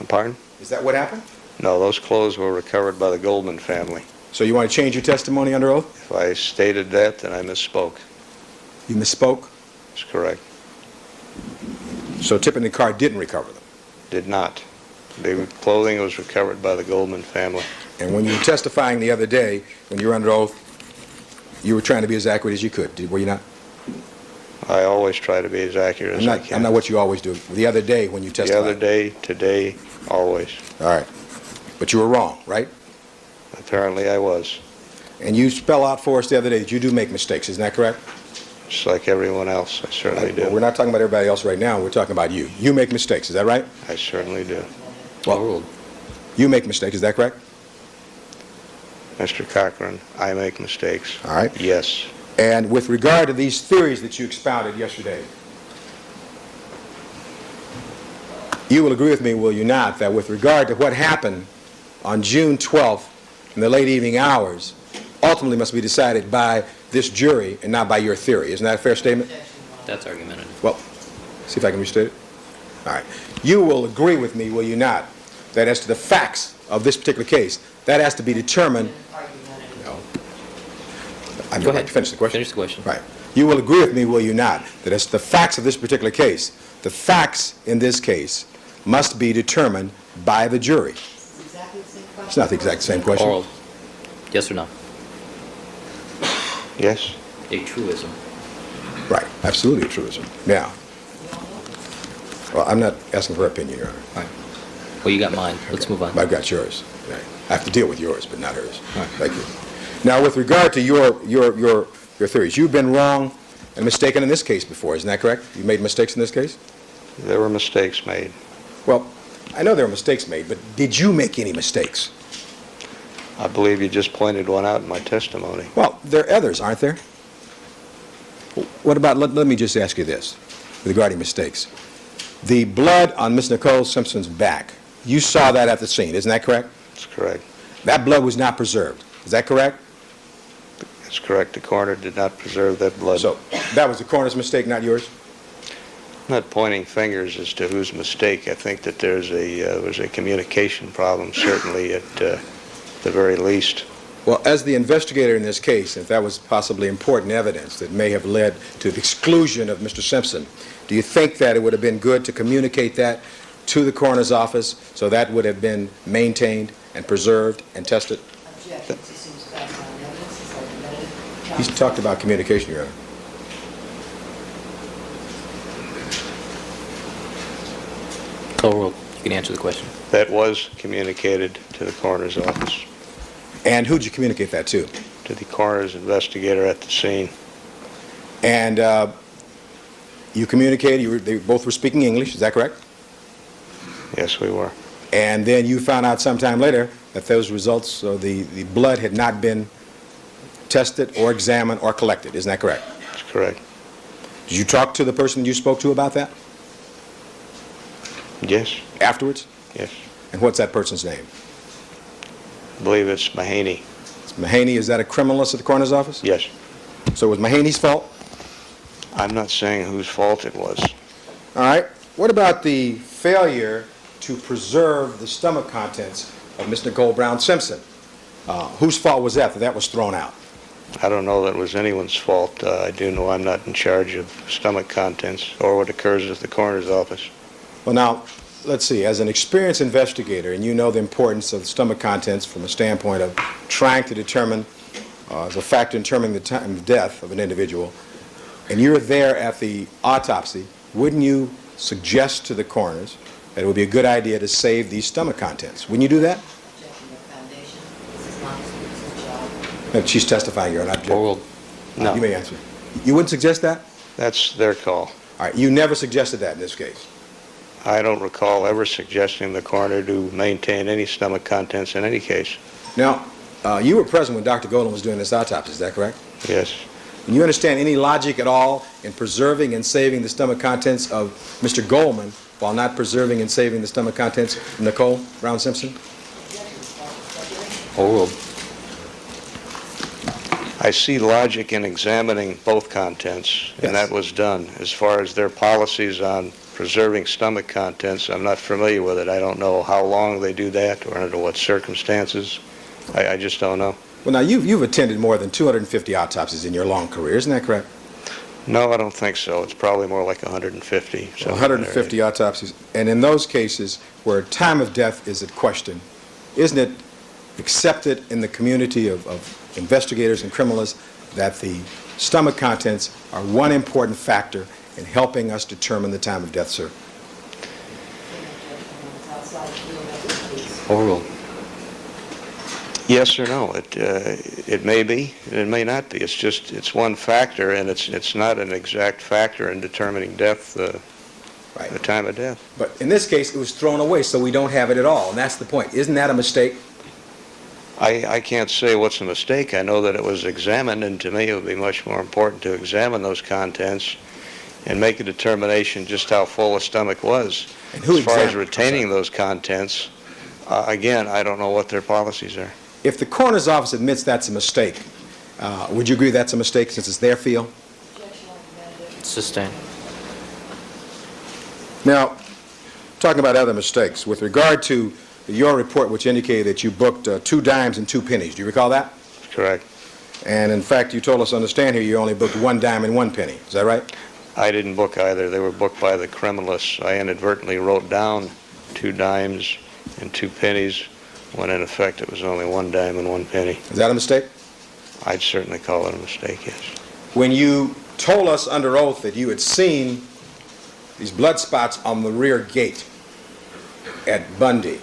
Pardon? Is that what happened? No, those clothes were recovered by the Goldman family. So you want to change your testimony under oath? If I stated that, then I misspoke. You misspoke? That's correct. So Tippin and Carr didn't recover them? Did not. The clothing was recovered by the Goldman family. And when you were testifying the other day, when you were under oath, you were trying to be as accurate as you could, were you not? I always try to be as accurate as I can. I'm not what you always do. The other day when you The testified. other day, today, always. All right. But you were wrong, right? Apparently I was. And you spell out for us the other day that you do make mistakes, isn't that correct? Just like everyone else, I certainly Well, we're do. not talking about everybody else right now, we're talking about you. You make mistakes, is that right? I certainly do. Overruled. You make mistakes, is that correct? Mr. Cochran, I make mistakes. All right. Yes. And with regard to these theories that you expounded yesterday, you will agree with me, will you not, that with regard to what happened on June 12th in the late evening hours ultimately must be decided by this jury and not by your theory. Isn't that a fair statement? That's argumentative. Well, see if I can restate it. All right. You will agree with me, will you not, that as to the facts of this particular case, that has to be determined. No. I'm Go going ahead. to finish the question. Finish the question. Right. You will agree with me, will you not, that as to the facts of this particular case, the facts in this case must be determined by the jury. It's not the exact same question. Oral. Yes or no? Yes? A truism. Right. Absolutely a truism. Now, well, I'm not asking for her opinion, Your Honor. Right. Well, you got mine. Let's move on. I've got yours. Right. I have to deal with yours, but not hers. Thank you. Now, with regard to your theories, you've been wrong and mistaken in this case before, isn't that correct? You made mistakes in this case? There were mistakes made. Well, I know there were mistakes made, but did you make any mistakes? I believe you just pointed one out in my testimony. Well, there are others, aren't there? What about, let me just ask you this, regarding mistakes. The blood on Miss Nicole Simpson's back, you saw that at the scene, isn't that correct? That's correct. That blood was not preserved, is that correct? That's correct. The coroner did not preserve that blood. So, that was the coroner's mistake, not yours? I'm not pointing fingers as to whose mistake. I think that there's a communication problem, certainly at the very least. Well, as the investigator in this case, if that was possibly important evidence that may have led to the exclusion of Mr. Simpson, do you think that it would have been good to communicate that to the coroner's office so that would have been maintained and preserved and tested? He's talked about communication, Your Honor. Call roll. You can answer the question. That was communicated to the coroner's office, And who'd you communicate that to? to the coroner's investigator at the scene. And you communicated, they both were speaking English, is that correct? Yes, we were. And then you found out sometime later that those results, so the blood had not been tested or examined or collected, isn't that correct? That's correct. Did you talk to the person you spoke to about that Yes? afterwards? Yes. And what's that person's name? I believe it's Mahaney. It's Mahaney, is that a criminalist at the coroner's office? Yes. So it was Mahaney's fault? I'm not saying whose fault it was. All right. What about the failure to preserve the stomach contents of Miss Nicole Brown Simpson? Whose fault was that that was thrown out? I don't know that it was anyone's fault. I do know I'm not in charge of stomach contents or what occurs at the coroner's office. Well, now, let's see. As an experienced investigator, and you know the importance of the stomach contents from a standpoint of trying to determine, as a factor in determining the time of death of an individual, and you're there at the autopsy, wouldn't you suggest to the coroners that it would be a good idea to save these stomach contents? Wouldn't you do that? She's testifying, Your Honor. Oral. No. You may answer. You wouldn't suggest that? That's their call. All right. You never suggested that in this case. I don't recall ever suggesting the coroner to maintain any stomach contents in any case. Now, you were present when Dr. Goldman was doing this autopsy, is that correct? Yes. Do you understand any logic at all in preserving and saving the stomach contents of Mr. Goldman while not preserving and saving the stomach contents of Nicole Brown Simpson? Oral. I see logic in examining both contents, Yes. and that was done. As far as their policies on preserving stomach contents, I'm not familiar with it. I don't know how long they do that or under what circumstances. I just don't know. Well, now, you've attended more than 250 autopsies in your long career, isn't that correct? No, I don't think so. It's probably more like 150. So 150 autopsies. And in those cases where time of death is at question, isn't it accepted in the community of investigators and criminalists that the stomach contents are one important factor in helping us determine the time of death, sir? Oral. Yes or no? It may be, and it may not be. It's one factor, and it's not an exact factor in determining death, the time of death. But in this case, it was thrown away, so we don't have it at all, and that's the point. Isn't that a mistake? I can't say what's a mistake. I know that it was examined, and to me it would be much more important to examine those contents and make a determination just how full a stomach was. And who as far as examined- retaining those contents, again, I don't know what their policies are. If the coroner's office admits that's a mistake, would you agree that's a mistake since it's their field? Sustained. Now, talking about other mistakes, with regard to your report, which indicated that you booked 2 dimes and 2 pennies, do you recall that? Correct. And in fact, you told us on the stand here you only booked 1 dime and 1 penny. Is that right? I didn't book either. They were booked by the criminalists. I inadvertently wrote down 2 dimes and 2 pennies when in effect it was only 1 dime and 1 penny. Is that a mistake? I'd certainly call it a mistake, yes. When you told us under oath that you had seen these blood spots on the rear gate at Bundy,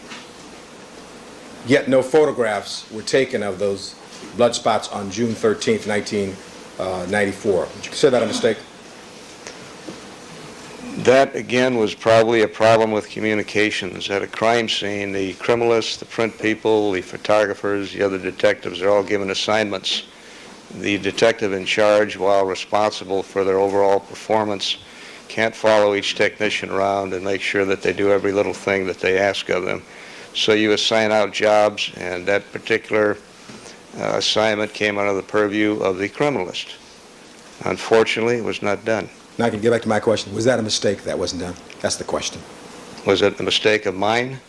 yet no photographs were taken of those blood spots on June 13th, 1994. Would you consider that a mistake? That, again, was probably a problem with communications. At a crime scene, the criminalists, the print people, the photographers, the other detectives are all given assignments. The detective in charge, while responsible for their overall performance, can't follow each technician around and make sure that they do every little thing that they ask of them. So you assign out jobs, and that particular assignment came under the purview of the criminalist. Unfortunately, it was not done. Now I can get back to my question. Was that a mistake that wasn't done? That's the question. Was it a mistake of mine?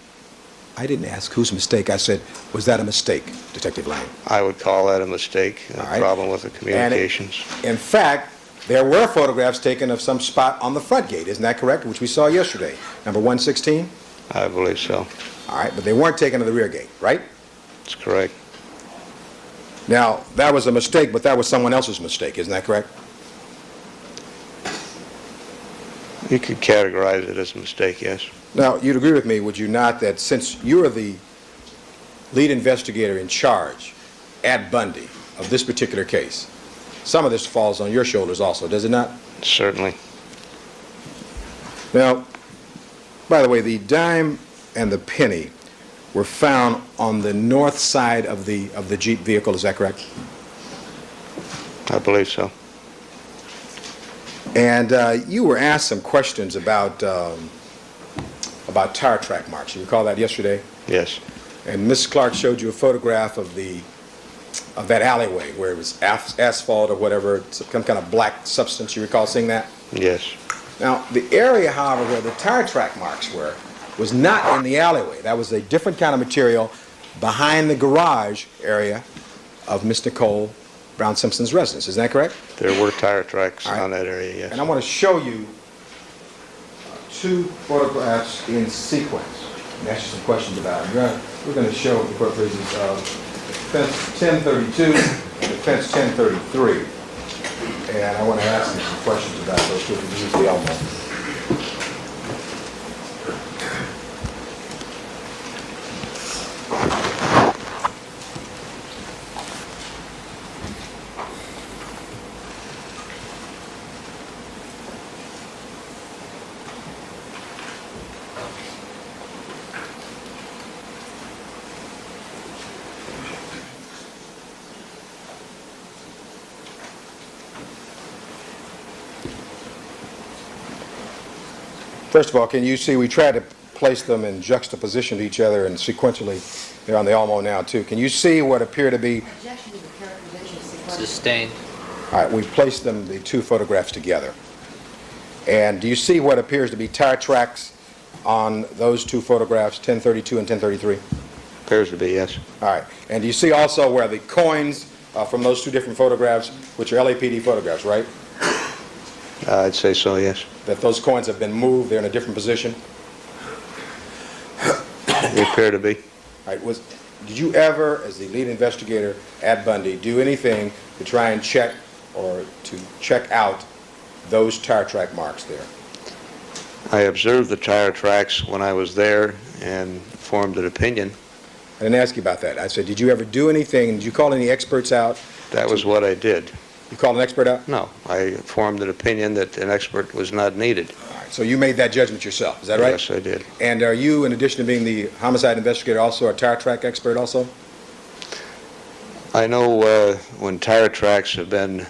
I didn't ask whose mistake. I said, was that a mistake, Detective Lane? I would call that a mistake, a All right. problem with the communications. In fact, there were photographs taken of some spot on the front gate, isn't that correct, which we saw yesterday? Number 116? I believe so. All right, but they weren't taken of the rear gate, right? That's correct. Now, that was a mistake, but that was someone else's mistake, isn't that correct? You could categorize it as a mistake, yes. Now, you'd agree with me, would you not, that since you are the lead investigator in charge at Bundy of this particular case, some of this falls on your shoulders also, does it not? Certainly. Now, by the way, the dime and the penny were found on the north side of the Jeep vehicle, is that correct? I believe so. And you were asked some questions about tire track marks. You recall that yesterday? Yes. And Mrs. Clark showed you a photograph of that alleyway where it was asphalt or whatever, some kind of black substance. You recall seeing that? Yes. Now, the area, however, where the tire track marks were was not in the alleyway. That was a different kind of material behind the garage area of Miss Nicole Brown Simpson's residence. Is that correct? There were tire tracks All right. on that area, yes. And I want to show you 2 photographs in sequence and ask you some questions about it. We're going to show the court pleases fence 1032 and fence 1033. And I want to ask you some questions about those 2 because this is the Elmo. First of all, can you see we tried to place them in juxtaposition to each other and sequentially they're on the Elmo now too. Can you see what appear to be... Sustained. All right, we placed them, the 2 photographs together. And do you see what appears to be tire tracks on those 2 photographs, 1032 and 1033? Appears to be, yes. All right. And do you see also where the coins from those 2 different photographs, which are LAPD photographs, right? I'd say so, yes. That those coins have been moved, they're in a different position? They appear to be. All right. Did you ever, as the lead investigator at Bundy, do anything to try and check or to check out those tire track marks there? I observed the tire tracks when I was there and formed an opinion. I didn't ask you about that. I said, did you ever do anything? Did you call any experts out? That was what I did. You called an expert out? No, I formed an opinion that an expert was not needed. All right. So you made that judgment yourself, is that right? Yes, I did. And are you, in addition to being the homicide investigator, also a tire track expert also? I know when tire tracks have been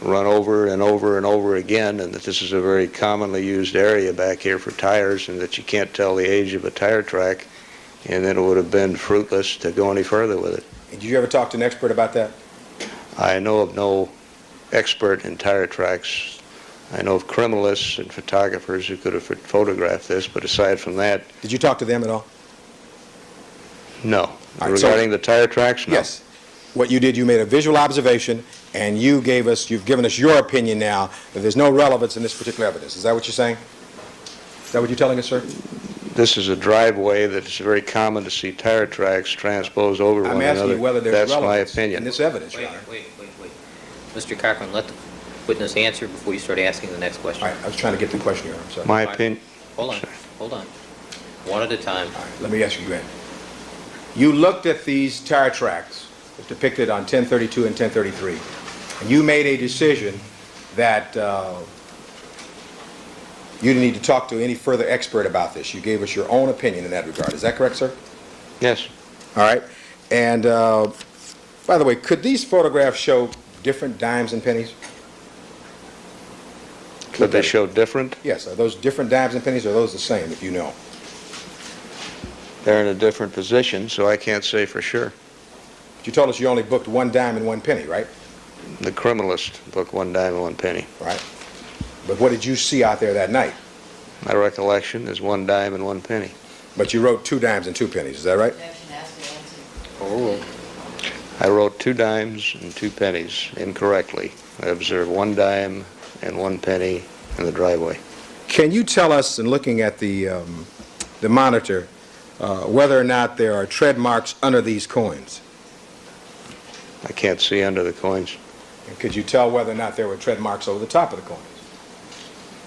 run over and over and over again, and that this is a very commonly used area back here for tires, and that you can't tell the age of a tire track, and that it would have been fruitless to go any further with it. Did you ever talk to an expert about that? I know of no expert in tire tracks. I know of criminalists and photographers who could have photographed this, but aside from that, Did you talk to them at all? no. All right, so- Regarding the tire tracks, no. Yes. What you did, you made a visual observation, and you've given us your opinion now that there's no relevance in this particular evidence. Is that what you're saying? Is that what you're telling us, sir? This is a driveway that it's very common to see tire tracks transpose over one I'm another. asking you whether there's That's my relevance opinion. in this evidence, Your Wait, Honor. wait. Mr. Cochran, let the witness answer before you start asking the next question. All right, I was trying to get the question, Your Honor. I'm sorry. My Fine. opinion. Hold on. One at a time. All right, let me ask you again. You looked at these tire tracks depicted on 1032 and 1033, and you made a decision that you didn't need to talk to any further expert about this. You gave us your own opinion in that regard. Is that correct, sir? Yes. All right. And by the way, could these photographs show different dimes and pennies? Could they show different? Yes. Are those different dimes and pennies, or are those the same, if you know? They're in a different position, so I can't say for sure. But you told us you only booked one dime and one penny, right? The criminalist booked 1 dime and 1 penny. Right. But what did you see out there that night? My recollection is 1 dime and 1 penny. But you wrote 2 dimes and 2 pennies, is that right? I wrote 2 dimes and 2 pennies incorrectly. I observed 1 dime and 1 penny in the driveway. Can you tell us, in looking at the monitor, whether or not there are tread marks under these coins? I can't see under the coins. And could you tell whether or not there were tread marks over the top of the coins?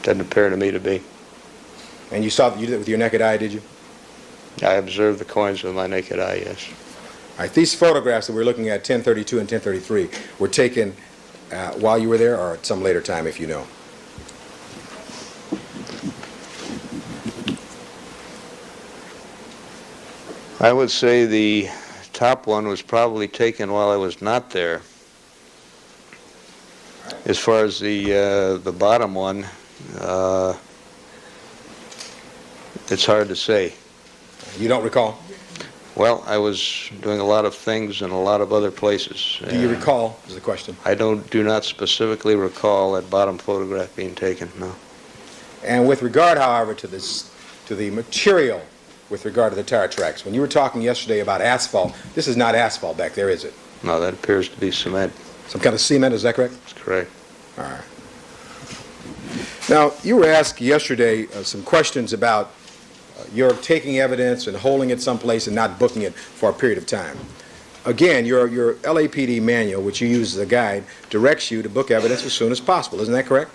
Doesn't appear to me to be. And you saw that you did it with your naked eye, did you? I observed the coins with my naked eye, yes. All right, these photographs that we're looking at, 1032 and 1033, were taken while you were there or at some later time, if you know? I would say the top one was probably taken while I was not there. As far as the bottom one, it's hard to say. You don't recall? Well, I was doing a lot of things in a lot of other places. Do you recall, is the question. I do not specifically recall that bottom photograph being taken, no. And with regard, however, to the material with regard to the tire tracks, when you were talking yesterday about asphalt, this is not asphalt back there, is it? No, that appears to be cement. Some kind of cement, is that correct? That's correct. All right. Now, you were asked yesterday some questions about your taking evidence and holding it someplace and not booking it for a period of time. Again, your LAPD manual, which you use as a guide, directs you to book evidence as soon as possible. Isn't that correct?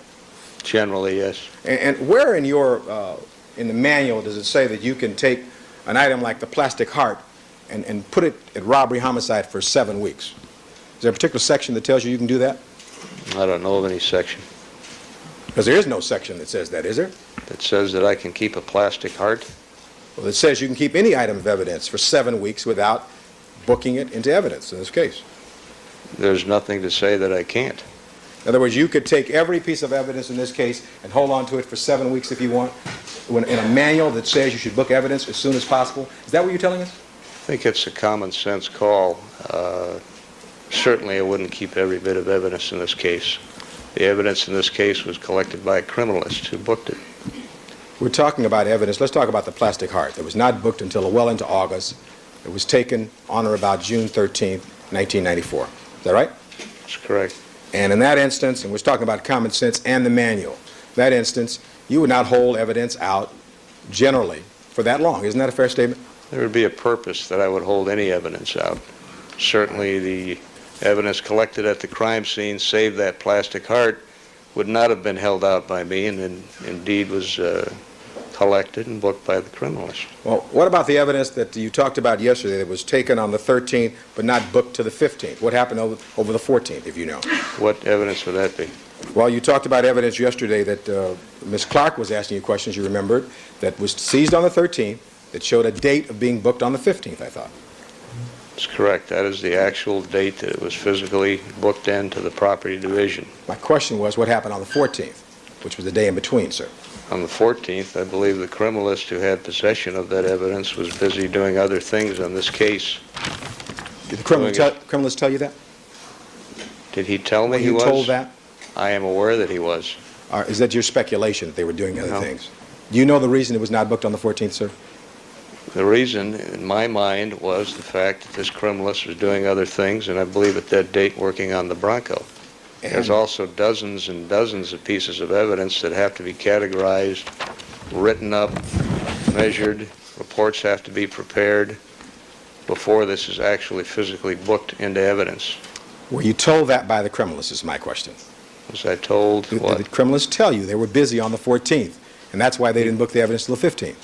Generally, yes. And where in in the manual does it say that you can take an item like the plastic heart and put it at robbery homicide for 7 weeks? Is there a particular section that tells you can do that? I don't know of any section Because there is no section that says that, is there? that says that I can keep a plastic heart. Well, it says you can keep any item of evidence for 7 weeks without booking it into evidence in this case. There's nothing to say that I can't. In other words, you could take every piece of evidence in this case and hold on to it for 7 weeks if you want, in a manual that says you should book evidence as soon as possible. Is that what you're telling us? I think it's a common sense call. Certainly, I wouldn't keep every bit of evidence in this case. The evidence in this case was collected by a criminalist who booked it. We're talking about evidence. Let's talk about the plastic heart that was not booked until well into August. It was taken on or about June 13th, 1994. Is that right? That's correct. And in that instance, and we're talking about common sense and the manual, that instance, you would not hold evidence out generally for that long. Isn't that a fair statement? There would be a purpose that I would hold any evidence out. Certainly, the evidence collected at the crime scene, save that plastic heart, would not have been held out by me, and indeed was collected and booked by the criminalist. Well, what about the evidence that you talked about yesterday that was taken on the 13th but not booked to the 15th? What happened over the 14th, if you know? What evidence would that be? Well, you talked about evidence yesterday that Ms. Clark was asking you questions, you remembered, that was seized on the 13th, that showed a date of being booked on the 15th, I thought. That's correct. That is the actual date that it was physically booked into the property division. My question was, what happened on the 14th, which was the day in between, sir? On the 14th, I believe the criminalist who had possession of that evidence was busy doing other things on this case. Did the criminalist tell you that? Did he tell me Were he you was? told that? I am aware that he was. Or is that your speculation that they were doing other No. things? Do you know the reason it was not booked on the 14th, sir? The reason, in my mind, was the fact that this criminalist was doing other things, and I believe at that date working on the Bronco. There's also dozens and dozens of pieces of evidence that have to be categorized, written up, measured, reports have to be prepared before this is actually physically booked into evidence. Were you told that by the criminalist, is my question. Was I told Did what? the criminalist tell you they were busy on the 14th, and that's why they didn't book the evidence till the 15th?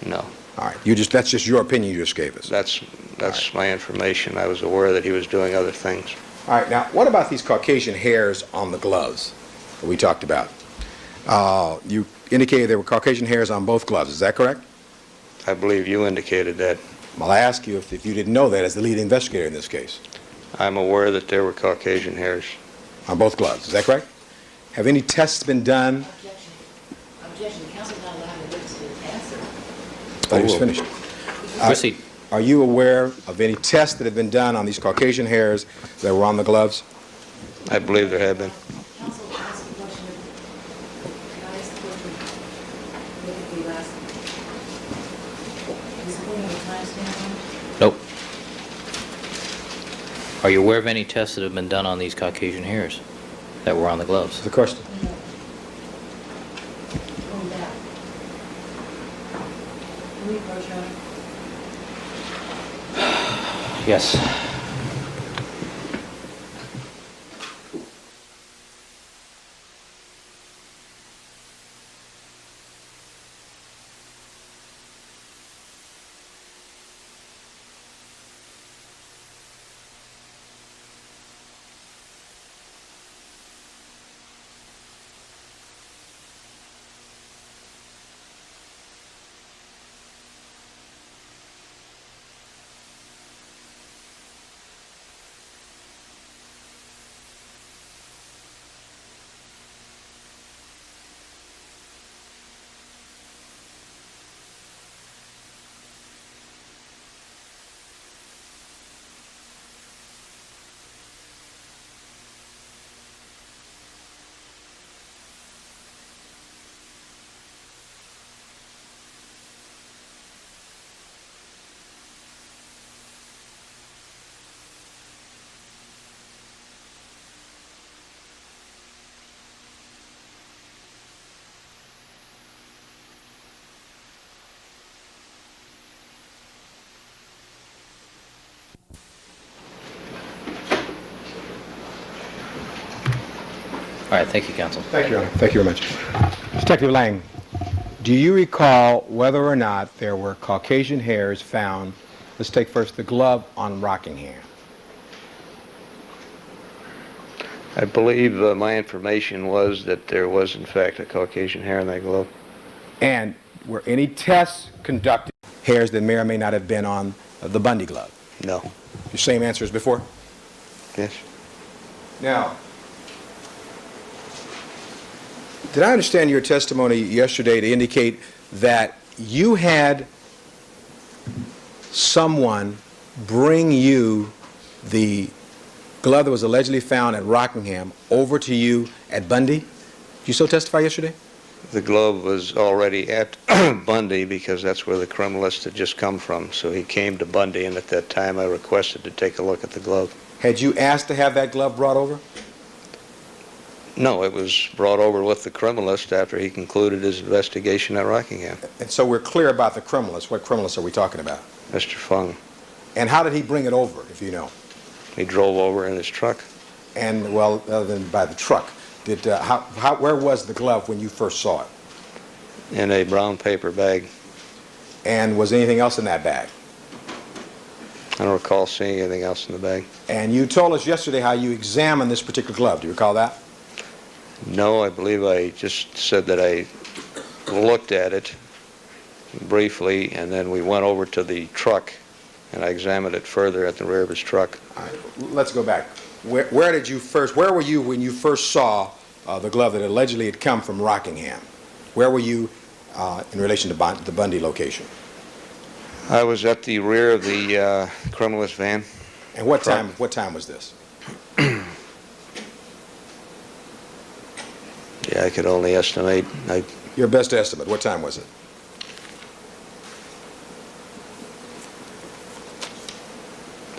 No. All right, that's just your opinion you just gave us. That's my information. I was aware that he was doing other things. All right, now, what about these Caucasian hairs on the gloves that we talked about? You indicated there were Caucasian hairs on both gloves, is that correct? I believe you indicated that. Well, I ask you if you didn't know that as the lead investigator in this case. I'm aware that there were Caucasian hairs. On both gloves, is that correct? Have any tests been done? Objection. Counsel's not allowed to witness to answer. I thought he was finished. Proceed. Are you aware of any tests that have been done on these Caucasian hairs that were on the gloves? I believe there have been. Counsel, ask the question. Can I ask the question? Look at the last. Is it putting a timestamp on it? Nope. Are you aware of any tests that have been done on these Caucasian hairs that were on the gloves? The question. Going back. Can we approach, Your Honor? Yes. All right, thank you, counsel. Thank you, Your Honor. Thank you very much. Detective Lang, do you recall whether or not there were Caucasian hairs found? Let's take first the glove on Rockingham. I believe my information was that there was, in fact, a Caucasian hair in that glove. And were any tests conducted, hairs that may or may not have been on the Bundy glove? No. Your same answer as before? Yes. Now, did I understand your testimony yesterday to indicate that you had someone bring you the glove that was allegedly found at Rockingham over to you at Bundy? Did you so testify yesterday? The glove was already at Bundy because that's where the criminalist had just come from. So he came to Bundy, and at that time I requested to take a look at the glove. Had you asked to have that glove brought over? No, it was brought over with the criminalist after he concluded his investigation at Rockingham. And so we're clear about the criminalist. What criminalist are we talking about? Mr. Fung. And how did he bring it over, if you know? He drove over in his truck. And, well, other than by the truck, where was the glove when you first saw it? In a brown paper bag. And was anything else in that bag? I don't recall seeing anything else in the bag. And you told us yesterday how you examined this particular glove. Do you recall that? No, I believe I just said that I looked at it briefly, and then we went over to the truck and I examined it further at the rear of his truck. All right, let's go back. Where were you when you first saw the glove that allegedly had come from Rockingham? Where were you in relation to the Bundy location? I was at the rear of the criminalist van. And what time was this? Yeah, I could only estimate. Your best estimate, what time was it?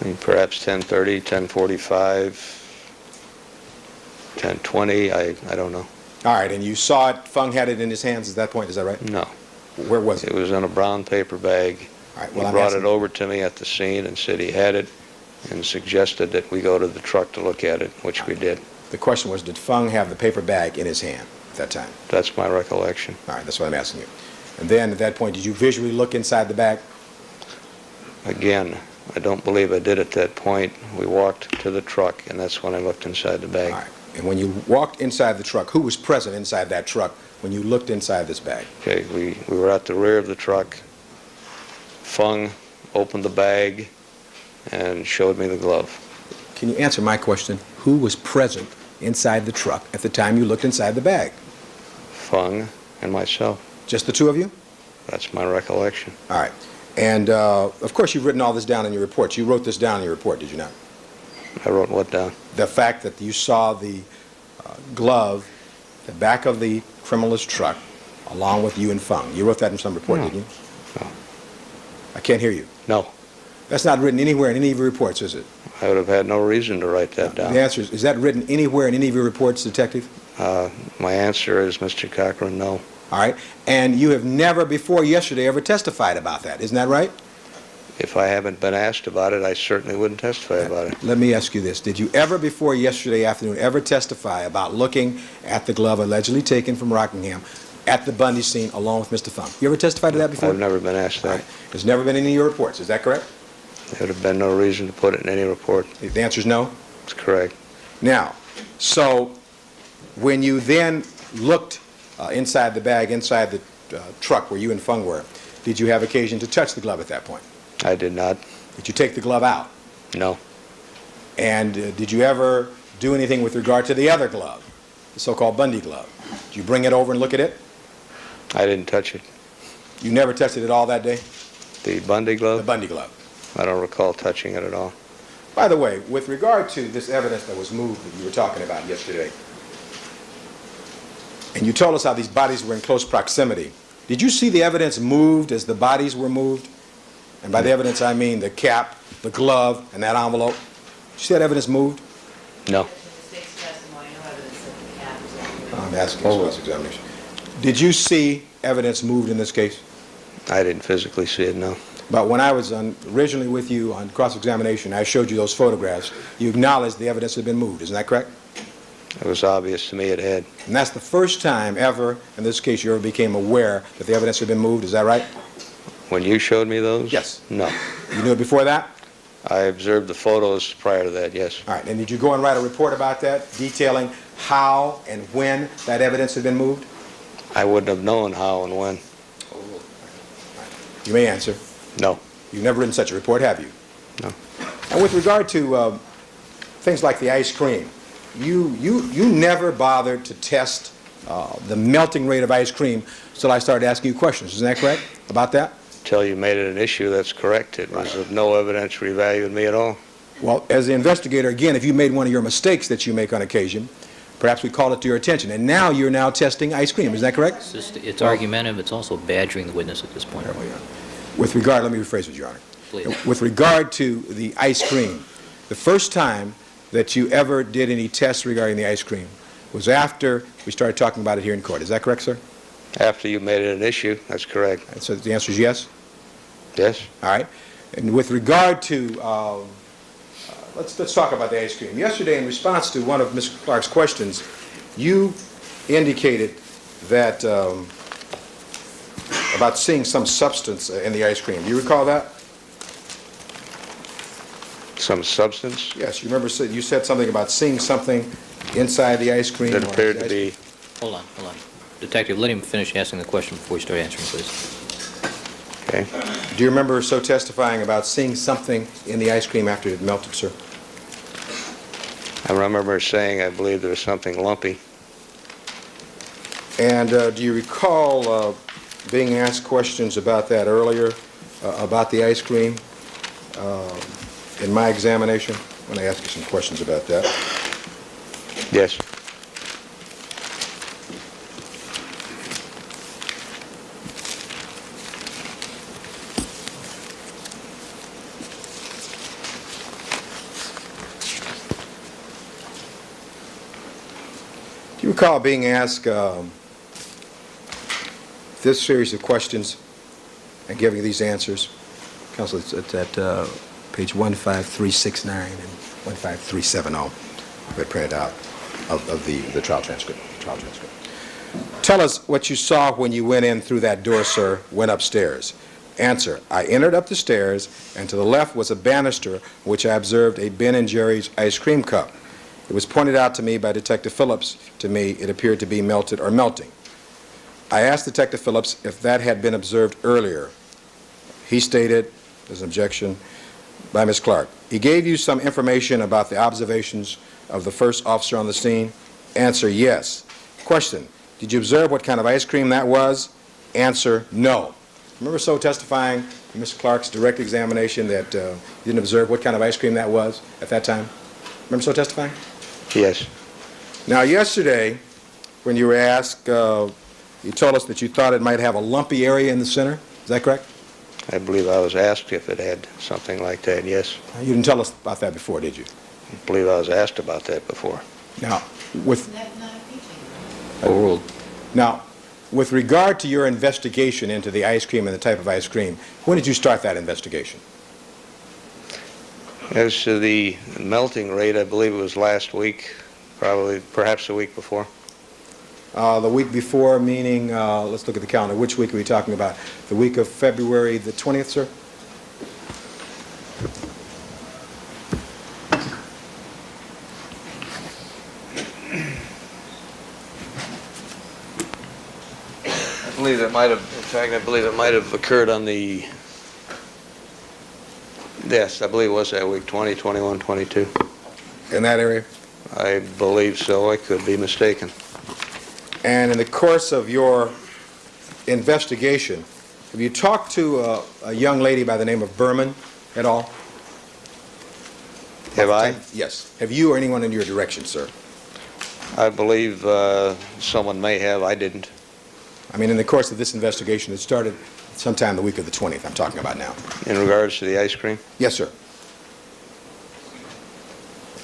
I mean, perhaps 10:30, 10:45, 10:20, I don't know. All right, and you saw it, Fung had it in his hands at that point, is that right? No. Where was it? It was in a brown paper bag. All right, He well, I'm brought asking- it over to me at the scene and said he had it and suggested that we go to the truck to look at it, which we did. The question was, did Fung have the paper bag in his hand at that time? That's my recollection. All right, that's what I'm asking you. And then at that point, did you visually look inside the bag? Again, I don't believe I did at that point. We walked to the truck, and that's when I looked inside the bag. All right. And when you walked inside the truck, who was present inside that truck when you looked inside this bag? Okay, we were at the rear of the truck. Fung opened the bag and showed me the glove. Can you answer my question? Who was present inside the truck at the time you looked inside the bag? Fung and myself. Just the two of you? That's my recollection. All right. And, of course, you've written all this down in your report. You wrote this down in your report, did you not? I wrote what down? The fact that you saw the glove, the back of the criminalist truck, along with you and Fung. You wrote that in some report, No. didn't you? No. I can't hear you. No. That's not written anywhere in any of your reports, is it? I would have had no reason to write that down. The answer is that written anywhere in any of your reports, Detective? My answer is, Mr. Cochran, no. All right. And you have never before yesterday ever testified about that. Isn't that right? If I haven't been asked about it, I certainly wouldn't testify about it. Let me ask you this. Did you ever before yesterday afternoon ever testify about looking at the glove allegedly taken from Rockingham at the Bundy scene along with Mr. Fung? You ever testified to that before? I've never been asked All that. right. There's never been any of your reports. Is that correct? There would have been no reason to put it in any report. The answer is no? That's correct. Now, so when you then looked inside the bag, inside the truck where you and Fung were, did you have occasion to touch the glove at that point? I did not. Did you take the glove out? No. And did you ever do anything with regard to the other glove, the so-called Bundy glove? Did you bring it over and look at it? I didn't touch it. You never touched it at all that day? The Bundy The glove? Bundy glove. I don't recall touching it at all. By the way, with regard to this evidence that was moved that you were talking about yesterday, and you told us how these bodies were in close proximity, did you see the evidence moved as the bodies were moved? And by the evidence, I mean the cap, the glove, and that envelope. Did you see that evidence moved? No. I'm asking this cross-examination. Did you see evidence moved in this case? I didn't physically see it, no. But when I was originally with you on cross-examination, I showed you those photographs. You acknowledged the evidence had been moved. Isn't that correct? It was obvious to me it had. And that's the first time ever, in this case, you ever became aware that the evidence had been moved. Is that right? When you showed me those? Yes. No. You knew it before that? I observed the photos prior to that, yes. All right. And did you go and write a report about that, detailing how and when that evidence had been moved? I wouldn't have known how and when. You may answer. No. You've never written such a report, have you? No. And with regard to things like the ice cream, you never bothered to test the melting rate of ice cream until I started asking you questions. Isn't that correct about that? Until you made it an issue, that's correct. It was of no evidentiary value to me at all. Well, as the investigator, again, if you made one of your mistakes that you make on occasion, perhaps we call it to your attention. And now you're now testing ice cream. Is that correct? It's argumentative, it's also badgering the witness at this point. With regard, let me rephrase it, Your Honor. Please. With regard to the ice cream, the first time that you ever did any tests regarding the ice cream was after we started talking about it here in court. Is that correct, sir? After you made it an issue, that's correct. And so the answer is yes? Yes? All right. And with regard to, let's talk about the ice cream. Yesterday, in response to one of Ms. Clark's questions, you indicated that about seeing some substance in the ice cream. Do you recall that? Some substance Yes. You remember you said something about seeing something inside the ice cream? that or appeared the to ice be... Hold on. Detective, let him finish asking the question before you start answering, please. Okay. Do you remember so testifying about seeing something in the ice cream after it melted, sir? I remember saying I believe there was something lumpy. And do you recall being asked questions about that earlier, about the ice cream, in my examination? When I asked you some questions about that. Yes. Do you recall being asked this series of questions and giving these answers? Counsel, it's at page 15369 and 15370. We printed out of the trial transcript. Tell us what you saw when you went in through that door, sir, went upstairs. Answer, I entered up the stairs, and to the left was a banister, which I observed a Ben & Jerry's ice cream cup. It was pointed out to me by Detective Phillips. To me, it appeared to be melted or melting. I asked Detective Phillips if that had been observed earlier. He stated, there's an objection by Ms. Clark. He gave you some information about the observations of the first officer on the scene? Answer, yes. Question, did you observe what kind of ice cream that was? Answer, no. Remember so testifying in Ms. Clark's direct examination that you didn't observe what kind of ice cream that was at that time? Remember so testifying? Yes. Now, yesterday, when you were asked, you told us that you thought it might have a lumpy area in the center. Is that correct? I believe I was asked if it had something like that, yes. You didn't tell us about that before, did you? I believe I was asked about that before. Now, with Overruled. now, with regard to your investigation into the ice cream and the type of ice cream, when did you start that investigation? As to the melting rate, I believe it was last week, perhaps the week before. The week before, meaning, let's look at the calendar. Which week are we talking about? The week of February the 20th, sir? I believe it might have, in fact, I believe it might have occurred on the, yes, I believe it was that week, 20, 21, 22. In that area? I believe so. I could be mistaken. And in the course of your investigation, have you talked to a young lady by the name of Berman at all? Have I? Yes. Have you or anyone in your direction, sir? I believe someone may have. I didn't. I mean, in the course of this investigation, it started sometime the week of the 20th, I'm talking about now. In regards to the ice cream? Yes, sir.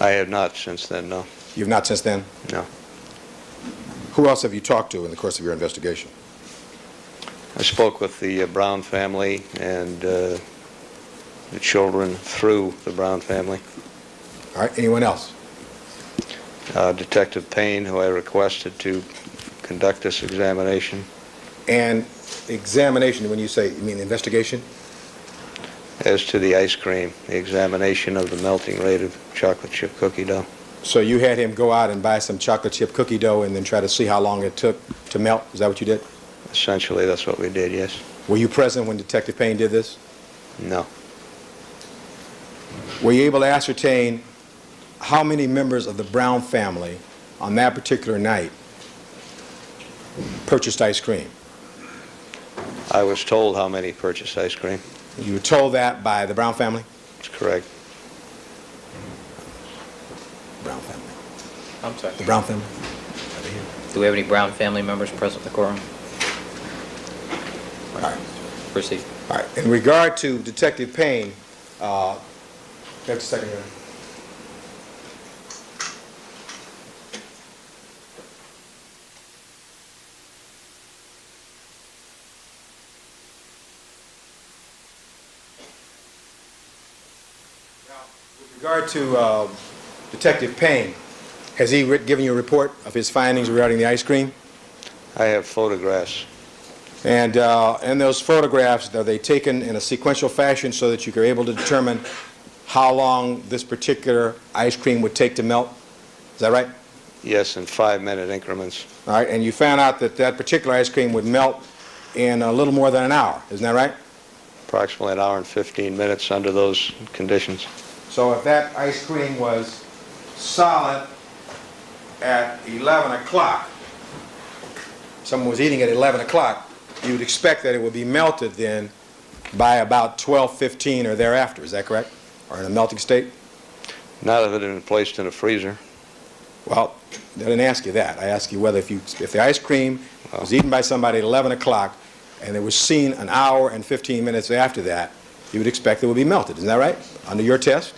I have not since then, no. You've not since then? No. Who else have you talked to in the course of your investigation? I spoke with the Brown family and the children through the Brown family. All right, anyone else? Detective Payne, who I requested to conduct this examination. And examination, when you say, you mean investigation? As to the ice cream, the examination of the melting rate of chocolate chip cookie dough. So you had him go out and buy some chocolate chip cookie dough and then try to see how long it took to melt? Is that what you did? Essentially, that's what we did, yes. Were you present when Detective Payne did this? No. Were you able to ascertain how many members of the Brown family on that particular night purchased ice cream? I was told how many purchased ice cream. You were told that by the Brown family? That's correct. Brown family. I'm sorry. The Brown family? Do we have any Brown family members present in the quorum? All right. Proceed. All right. In regard to Detective Payne, just a second here. With regard to Detective Payne, has he given you a report of his findings regarding the ice cream? I have photographs. And in those photographs, are they taken in a sequential fashion so that you are able to determine how long this particular ice cream would take to melt? Is that right? Yes, in 5-minute increments. All right, and you found out that that particular ice cream would melt in a little more than an hour, isn't that right? Approximately an hour and 15 minutes under those conditions. So if that ice cream was solid at 11 o'clock, someone was eating at 11 o'clock, you would expect that it would be melted then by about 12:15 or thereafter. Is that correct? Or in a melting state? Not if it had been placed in a freezer. Well, I didn't ask you that. I asked you whether if the ice cream was eaten by somebody at 11 o'clock and it was seen an hour and 15 minutes after that, you would expect it would be melted. Isn't that right? Under your test?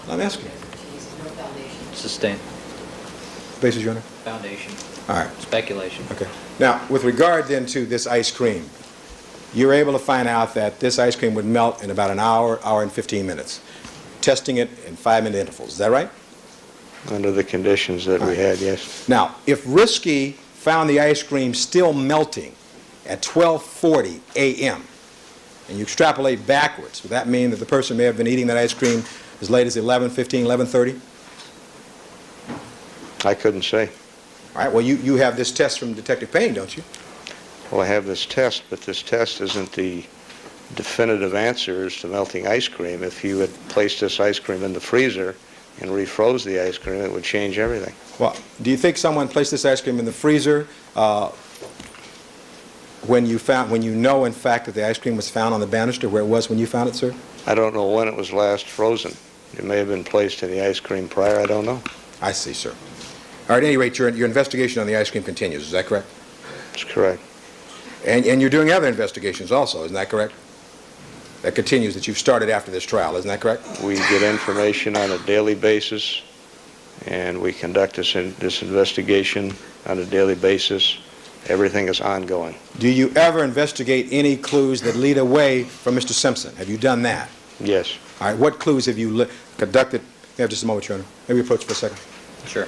I'm asking. Sustained. Basis, Your Honor? Foundation. All right. Speculation. Okay. Now, with regard then to this ice cream, you were able to find out that this ice cream would melt in about an hour, hour and 15 minutes, testing it in 5-minute intervals. Is that right? Under the conditions that we had, yes. Now, if Risky found the ice cream still melting at 12:40 a.m., and you extrapolate backwards, would that mean that the person may have been eating that ice cream as late as 11:15, 11:30? I couldn't say. All right, well, you have this test from Detective Payne, don't you? Well, I have this test, but this test isn't the definitive answer as to melting ice cream. If you had placed this ice cream in the freezer and refroze the ice cream, it would change everything. Well, do you think someone placed this ice cream in the freezer when you know, in fact, that the ice cream was found on the banister where it was when you found it, sir? I don't know when it was last frozen. It may have been placed in the ice cream prior. I don't know. I see, sir. All right, at any rate, your investigation on the ice cream continues. Is that correct? That's correct. And you're doing other investigations also, isn't that correct? That continues, that you've started after this trial, isn't that correct? We get information on a daily basis, and we conduct this investigation on a daily basis. Everything is ongoing. Do you ever investigate any clues that lead away from Mr. Simpson? Have you done that? Yes. All right, what clues have you conducted? We have just a moment, Your Honor. Maybe approach for a second. Sure.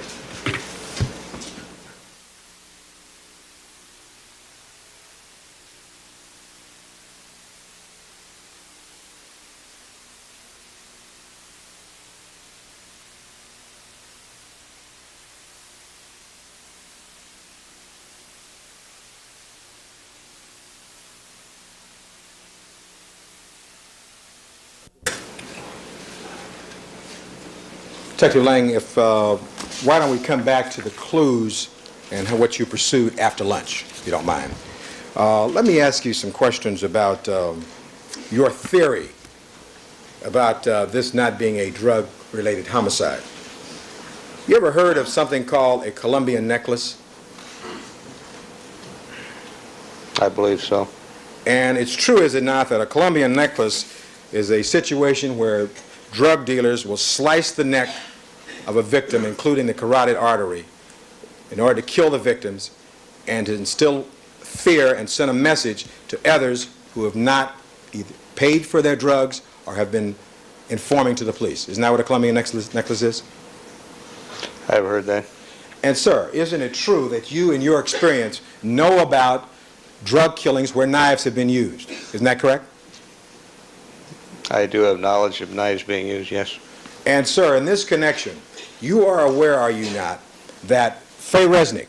Detective Lang, why don't we come back to the clues and what you pursued after lunch, if you don't mind. Let me ask you some questions about your theory about this not being a drug-related homicide. You ever heard of something called a Colombian necklace? I believe so. And it's true, is it not, that a Colombian necklace is a situation where drug dealers will slice the neck of a victim, including the carotid artery, in order to kill the victims and to instill fear and send a message to others who have not either paid for their drugs or have been informing to the police. Isn't that what a Colombian necklace is? I've heard that. And, sir, isn't it true that you, in your experience, know about drug killings where knives have been used? Isn't that correct? I do have knowledge of knives being used, yes. And, sir, in this connection, you are aware, are you not, that Faye Resnick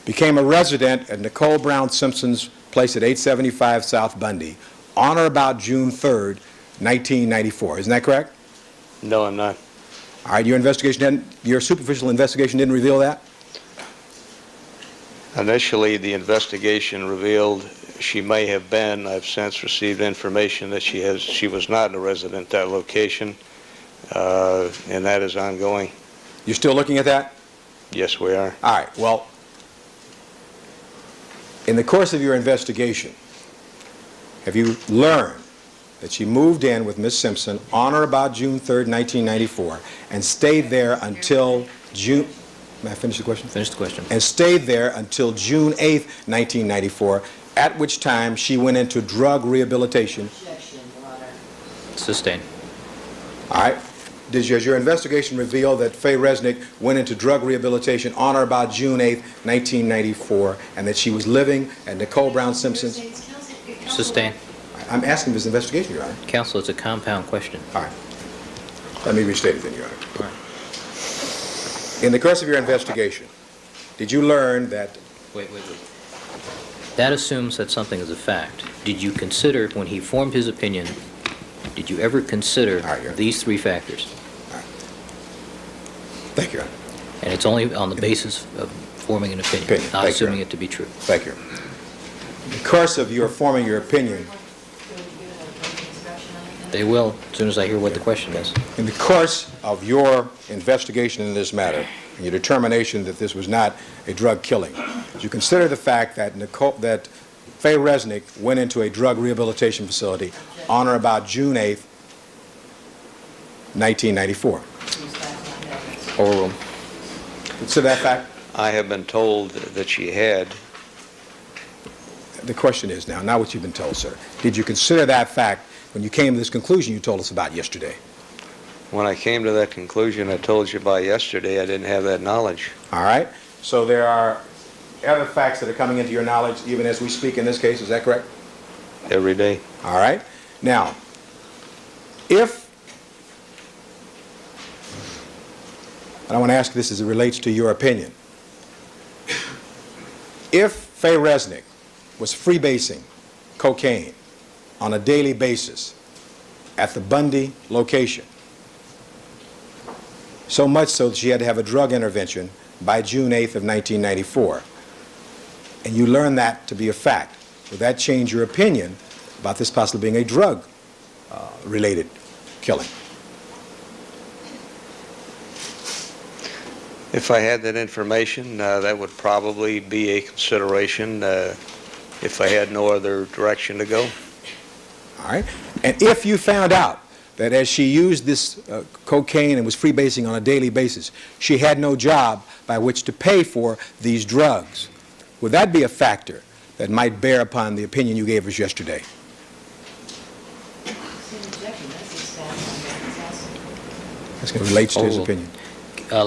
became a resident at Nicole Brown Simpson's place at 875 South Bundy on or about June 3rd, 1994. Isn't that correct? No, I'm not. All right, your superficial investigation didn't reveal that? Initially, the investigation revealed she may have been. I've since received information that she was not a resident at that location, and that is ongoing. You're still looking at that? Yes, we are. All right, well, in the course of your investigation, have you learned that she moved in with Miss Simpson on or about June 3rd, 1994, and stayed there until June... May I finish the question? Finish the question. And stayed there until June 8th, 1994, at which time she went into drug rehabilitation. Sustained. All right. Does your investigation reveal that Faye Resnick went into drug rehabilitation on or about June 8th, 1994, and that she was living at Nicole Brown Simpson's? Sustained. I'm asking this investigation, Your Honor. Counsel, it's a compound question. All right. Let me restate it then, Your Honor. All right. In the course of your investigation, did you learn that... Wait. That assumes that something is a fact. did you consider, when he formed his opinion, did you ever consider All right, Your Honor. these three factors? Thank you, Your Honor. And it's only on the basis of forming an opinion, Opinion. not Thank you, assuming Your it to be true. Thank you. In the course of your forming your opinion, They will, as soon as I hear what the question is. in the course of your investigation in this matter, and your determination that this was not a drug killing, did you consider the fact that Faye Resnick went into a drug rehabilitation facility on or about June 8th, 1994? Overruled. Consider that fact? I have been told that she had. The question is now, not what you've been told, sir. Did you consider that fact when you came to this conclusion you told us about yesterday? When I came to that conclusion I told you about yesterday, I didn't have that knowledge. All right? So there are other facts that are coming into your knowledge even as we speak in this case, is that correct? Every day. All right? Now, if, and I want to ask this as it relates to your opinion, if Faye Resnick was freebasing cocaine on a daily basis at the Bundy location, so much so that she had to have a drug intervention by June 8th of 1994, and you learned that to be a fact, would that change your opinion about this possibly being a drug-related killing? If I had that information, that would probably be a consideration if I had no other direction to go. All right? And if you found out that as she used this cocaine and was freebasing on a daily basis, she had no job by which to pay for these drugs, would that be a factor that might bear upon the opinion you gave us yesterday? That's going to relate to his Overruled. opinion.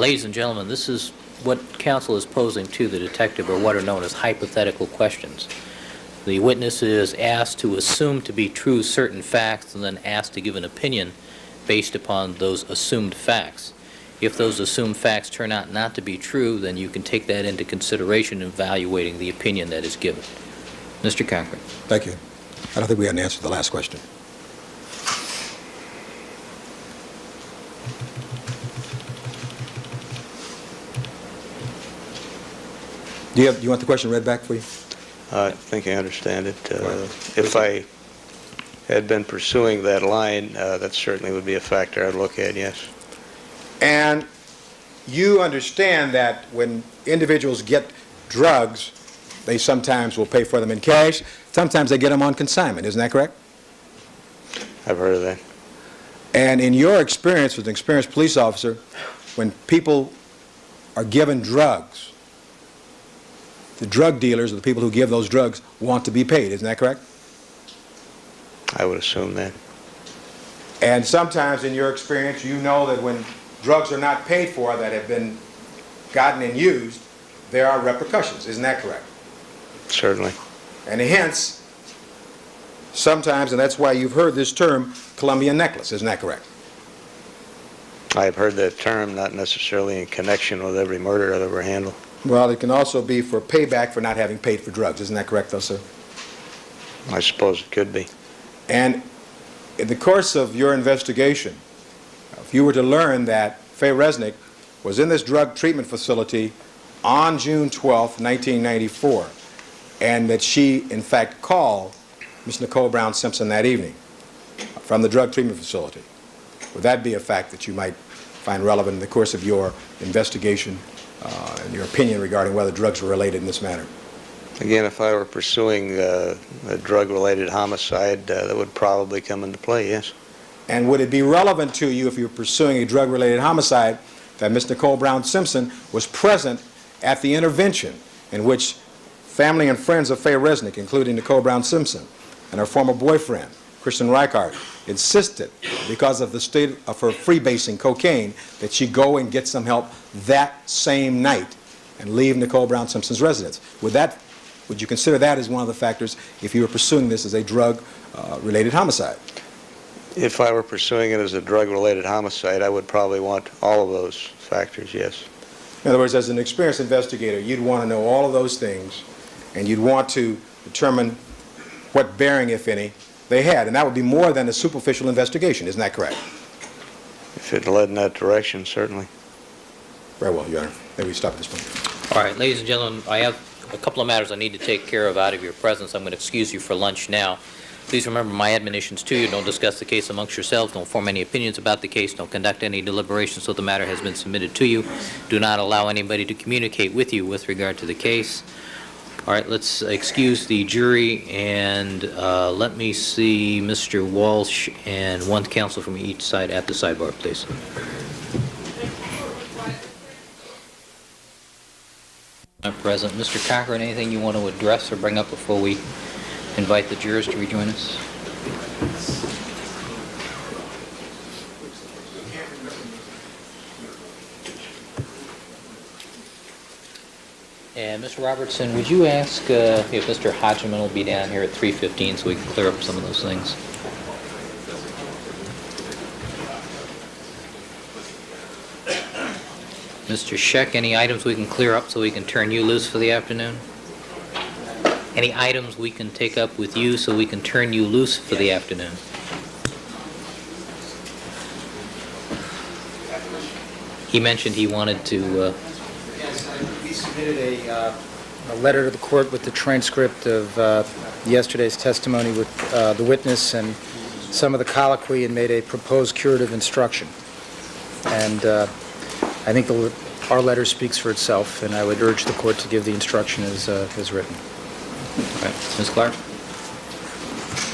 Ladies and gentlemen, this is what counsel is posing to the detective, or what are known as hypothetical questions. The witness is asked to assume to be true certain facts and then asked to give an opinion based upon those assumed facts. If those assumed facts turn out not to be true, then you can take that into consideration in evaluating the opinion that is given. Mr. Cochran. Thank you. I don't think we had an answer to the last question. Do you want the question read back for you? I think I understand it. If I had been pursuing that line, that certainly would be a factor I'd look at, yes. And you understand that when individuals get drugs, they sometimes will pay for them in cash, sometimes they get them on consignment, isn't that correct? I've heard of that. And in your experience as an experienced police officer, when people are given drugs, the drug dealers or the people who give those drugs want to be paid, isn't that correct? I would assume that. And sometimes in your experience, you know that when drugs are not paid for that have been gotten and used, there are repercussions, isn't that correct? Certainly. And hence, sometimes, and that's why you've heard this term, Colombian necklace, isn't that correct? I've heard that term, not necessarily in connection with every murder I've ever handled. Well, it can also be for payback for not having paid for drugs, isn't that correct, though, sir? I suppose it could be. And in the course of your investigation, if you were to learn that Faye Resnick was in this drug treatment facility on June 12th, 1994, and that she, in fact, called Ms. Nicole Brown Simpson that evening from the drug treatment facility, would that be a fact that you might find relevant in the course of your investigation and your opinion regarding whether drugs were related in this matter? Again, if I were pursuing a drug-related homicide, that would probably come into play, yes. And would it be relevant to you if you were pursuing a drug-related homicide that Ms. Nicole Brown Simpson was present at the intervention in which family and friends of Faye Resnick, including Nicole Brown Simpson and her former boyfriend, Christian Reichard, insisted, because of the state of her freebasing cocaine, that she go and get some help that same night and leave Nicole Brown Simpson's residence? Would you consider that as one of the factors if you were pursuing this as a drug-related homicide? If I were pursuing it as a drug-related homicide, I would probably want all of those factors, yes. In other words, as an experienced investigator, you'd want to know all of those things, and you'd want to determine what bearing, if any, they had. And that would be more than a superficial investigation. Isn't that correct? If it led in that direction, certainly. Very well, Your Honor. Maybe we stop at this point. All right, ladies and gentlemen, I have a couple of matters I need to take care of out of your presence. I'm going to excuse you for lunch now. Please remember my admonitions to you. Don't discuss the case amongst yourselves. Don't form any opinions about the case. Don't conduct any deliberations until the matter has been submitted to you. Do not allow anybody to communicate with you with regard to the case. All right, let's excuse the jury, and let me see Mr. Walsh and one counsel from each side at the sidebar, please. Not present. Mr. Cochran, anything you want to address or bring up before we invite the jurors to rejoin us? And Mr. Robertson, would you ask if Mr. Hodgman will be down here at 3:15 so we can clear up some of those things? Mr. Scheck, any items we can clear up so we can turn you loose for the afternoon? Any items we can take up with you so we can turn you loose for the afternoon? He mentioned he wanted to... We submitted a letter to the court with the transcript of yesterday's testimony with the witness and some of the colloquy, and made a proposed curative instruction. And I think our letter speaks for itself, and I would urge the court to give the instruction as written. Okay. Ms. Clark?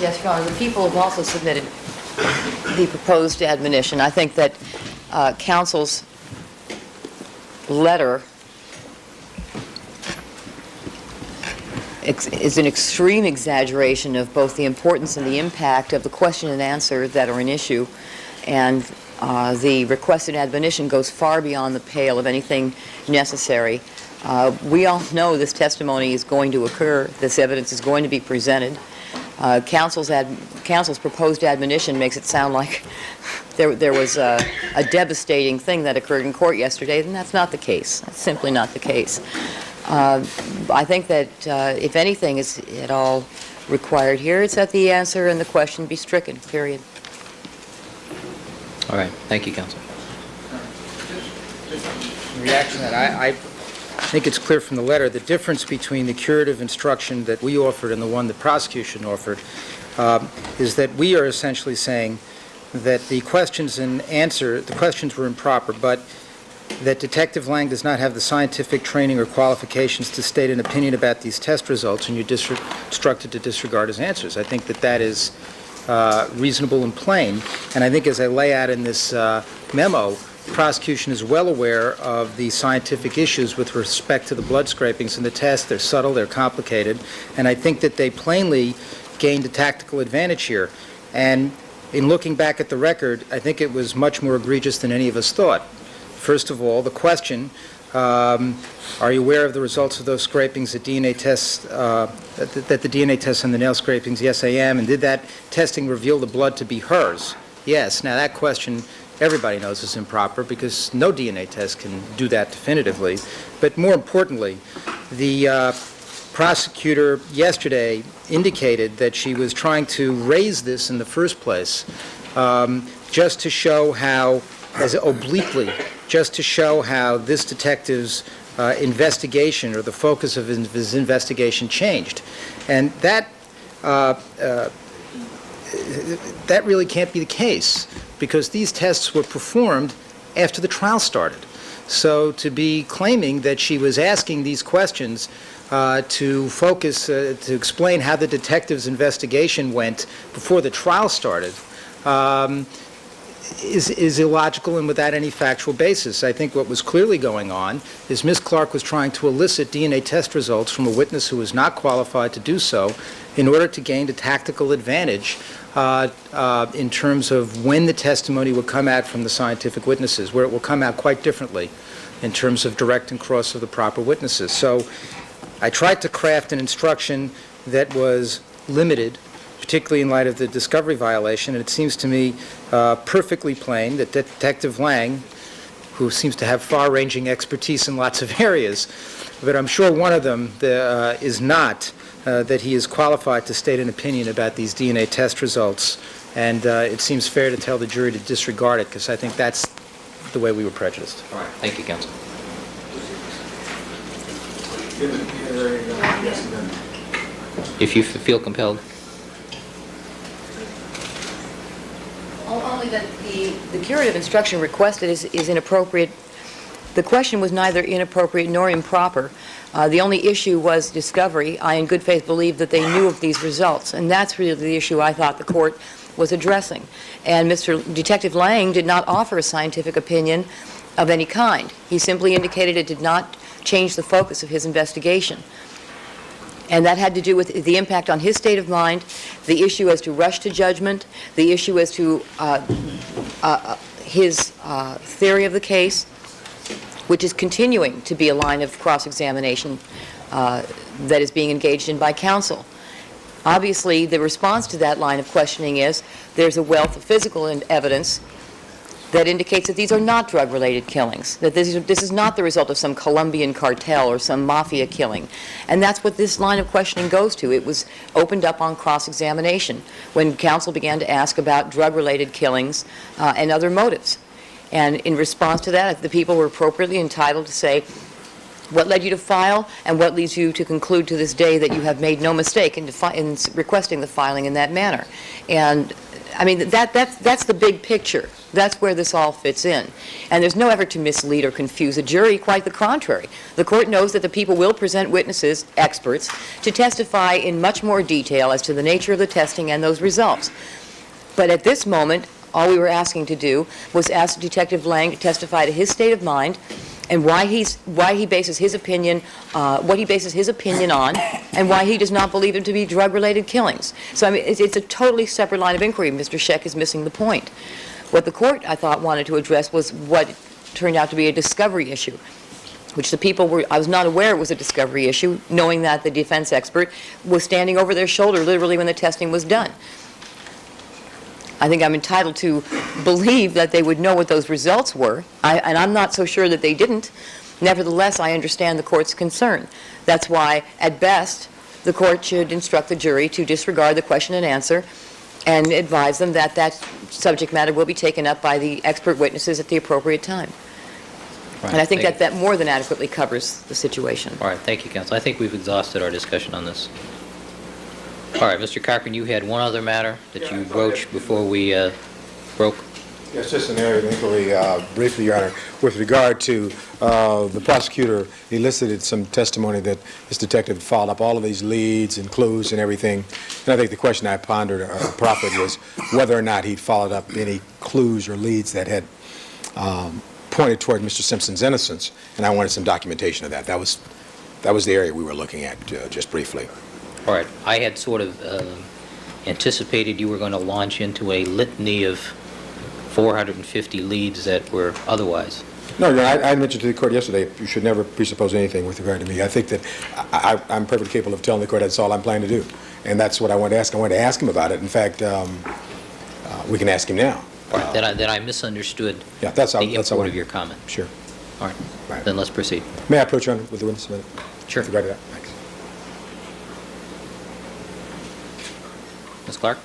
Yes, Your Honor, the people have also submitted the proposed admonition. I think that counsel's letter is an extreme exaggeration of both the importance and the impact of the question and answer that are an issue, and the requested admonition goes far beyond the pale of anything necessary. We all know this testimony is going to occur. This evidence is going to be presented. Counsel's proposed admonition makes it sound like there was a devastating thing that occurred in court yesterday, and that's not the case. That's simply not the case. I think that if anything is at all required here, it's that the answer and the question be stricken, period. All right. Thank you, counsel. In reaction to that, I think it's clear from the letter the difference between the curative instruction that we offered and the one the prosecution offered is that we are essentially saying that the questions were improper, but that Detective Lang does not have the scientific training or qualifications to state an opinion about these test results, and you're instructed to disregard his answers. I think that is reasonable and plain, and I think as I lay out in this memo, the prosecution is well aware of the scientific issues with respect to the blood scrapings and the test. They're subtle, they're complicated, and I think that they plainly gained a tactical advantage here. And in looking back at the record, I think it was much more egregious than any of us thought. First of all, the question, are you aware of the results of those scrapings, the DNA tests, that the DNA tests on the nail scrapings? Yes, I am. And did that testing reveal the blood to be hers? Yes. Now, that question everybody knows is improper because no DNA test can do that definitively. But more importantly, the prosecutor yesterday indicated that she was trying to raise this in the first place just to show how, as obliquely, just to show how this detective's investigation or the focus of his investigation changed. And that really can't be the case because these tests were performed after the trial started. So to be claiming that she was asking these questions to focus, to explain how the detective's investigation went before the trial started is illogical and without any factual basis. I think what was clearly going on is Ms. Clark was trying to elicit DNA test results from a witness who was not qualified to do so in order to gain a tactical advantage in terms of when the testimony would come out from the scientific witnesses, where it will come out quite differently in terms of direct and cross of the proper witnesses. So I tried to craft an instruction that was limited, particularly in light of the discovery violation, and it seems to me perfectly plain that Detective Lang, who seems to have far-ranging expertise in lots of areas, but I'm sure one of them is not that he is qualified to state an opinion about these DNA test results, and it seems fair to tell the jury to disregard it, because I think that's the way we were prejudiced. All right. Thank you, counsel. If you feel compelled. Only that the curative instruction requested is inappropriate. The question was neither inappropriate nor improper. The only issue was discovery. I, in good faith, believe that they knew of these results, and that's really the issue I thought the court was addressing. And Mr. Detective Lang did not offer a scientific opinion of any kind. He simply indicated it did not change the focus of his investigation. And that had to do with the impact on his state of mind, the issue as to rush to judgment, the issue as to his theory of the case, which is continuing to be a line of cross-examination that is being engaged in by counsel. Obviously, the response to that line of questioning is there's a wealth of physical evidence that indicates that these are not drug-related killings, that this is not the result of some Colombian cartel or some mafia killing. And that's what this line of questioning goes to. It was opened up on cross-examination when counsel began to ask about drug-related killings and other motives. And in response to that, the people were appropriately entitled to say what led you to file and what leads you to conclude to this day that you have made no mistake in requesting the filing in that manner. And I mean, that's the big picture. That's where this all fits in. And there's no effort to mislead or confuse a jury, quite the contrary. The court knows that the people will present witnesses, experts, to testify in much more detail as to the nature of the testing and those results. But at this moment, all we were asking to do was ask Detective Lang to testify to his state of mind and why he bases his opinion, what he bases his opinion on, and why he does not believe it to be drug-related killings. So I mean, it's a totally separate line of inquiry. Mr. Scheck is missing the point. What the court, I thought, wanted to address was what turned out to be a discovery issue, which the people were, I was not aware it was a discovery issue, knowing that the defense expert was standing over their shoulder literally when the testing was done. I think I'm entitled to believe that they would know what those results were, and I'm not so sure that they didn't. Nevertheless, I understand the court's concern. That's why, at best, the court should instruct the jury to disregard the question and answer and advise them that that subject matter will be taken up by the expert witnesses at the appropriate time. Right, And I think thank that more than adequately covers the situation. All right, thank you, counsel. I think we've exhausted our discussion on this. All right, Mr. Cochran, you had one other matter that you broached before we broke. Yes, just an area of inquiry, briefly, Your Honor. With regard to the prosecutor elicited some testimony that this detective had followed up all of these leads and clues and everything. And I think the question I pondered or proffered was whether or not he'd followed up any clues or leads that had pointed toward Mr. Simpson's innocence, and I wanted some documentation of that. That was the area we were looking at, just briefly. All right, I had sort of anticipated you were going to launch into a litany of 450 leads that were otherwise. No, Your Honor, I mentioned to the court yesterday, you should never presuppose anything with regard to me. I think that I'm perfectly capable of telling the court that's all I'm planning to do. And that's what I wanted to ask. I wanted to ask him about it. In fact, we can ask him now. All right, then I misunderstood Yeah, that's how the import I of your comment. Sure. All right, Right. then let's proceed. May I approach, Your Honor, with the witness a minute? Sure. With regard to that? Thanks. Ms. Clark?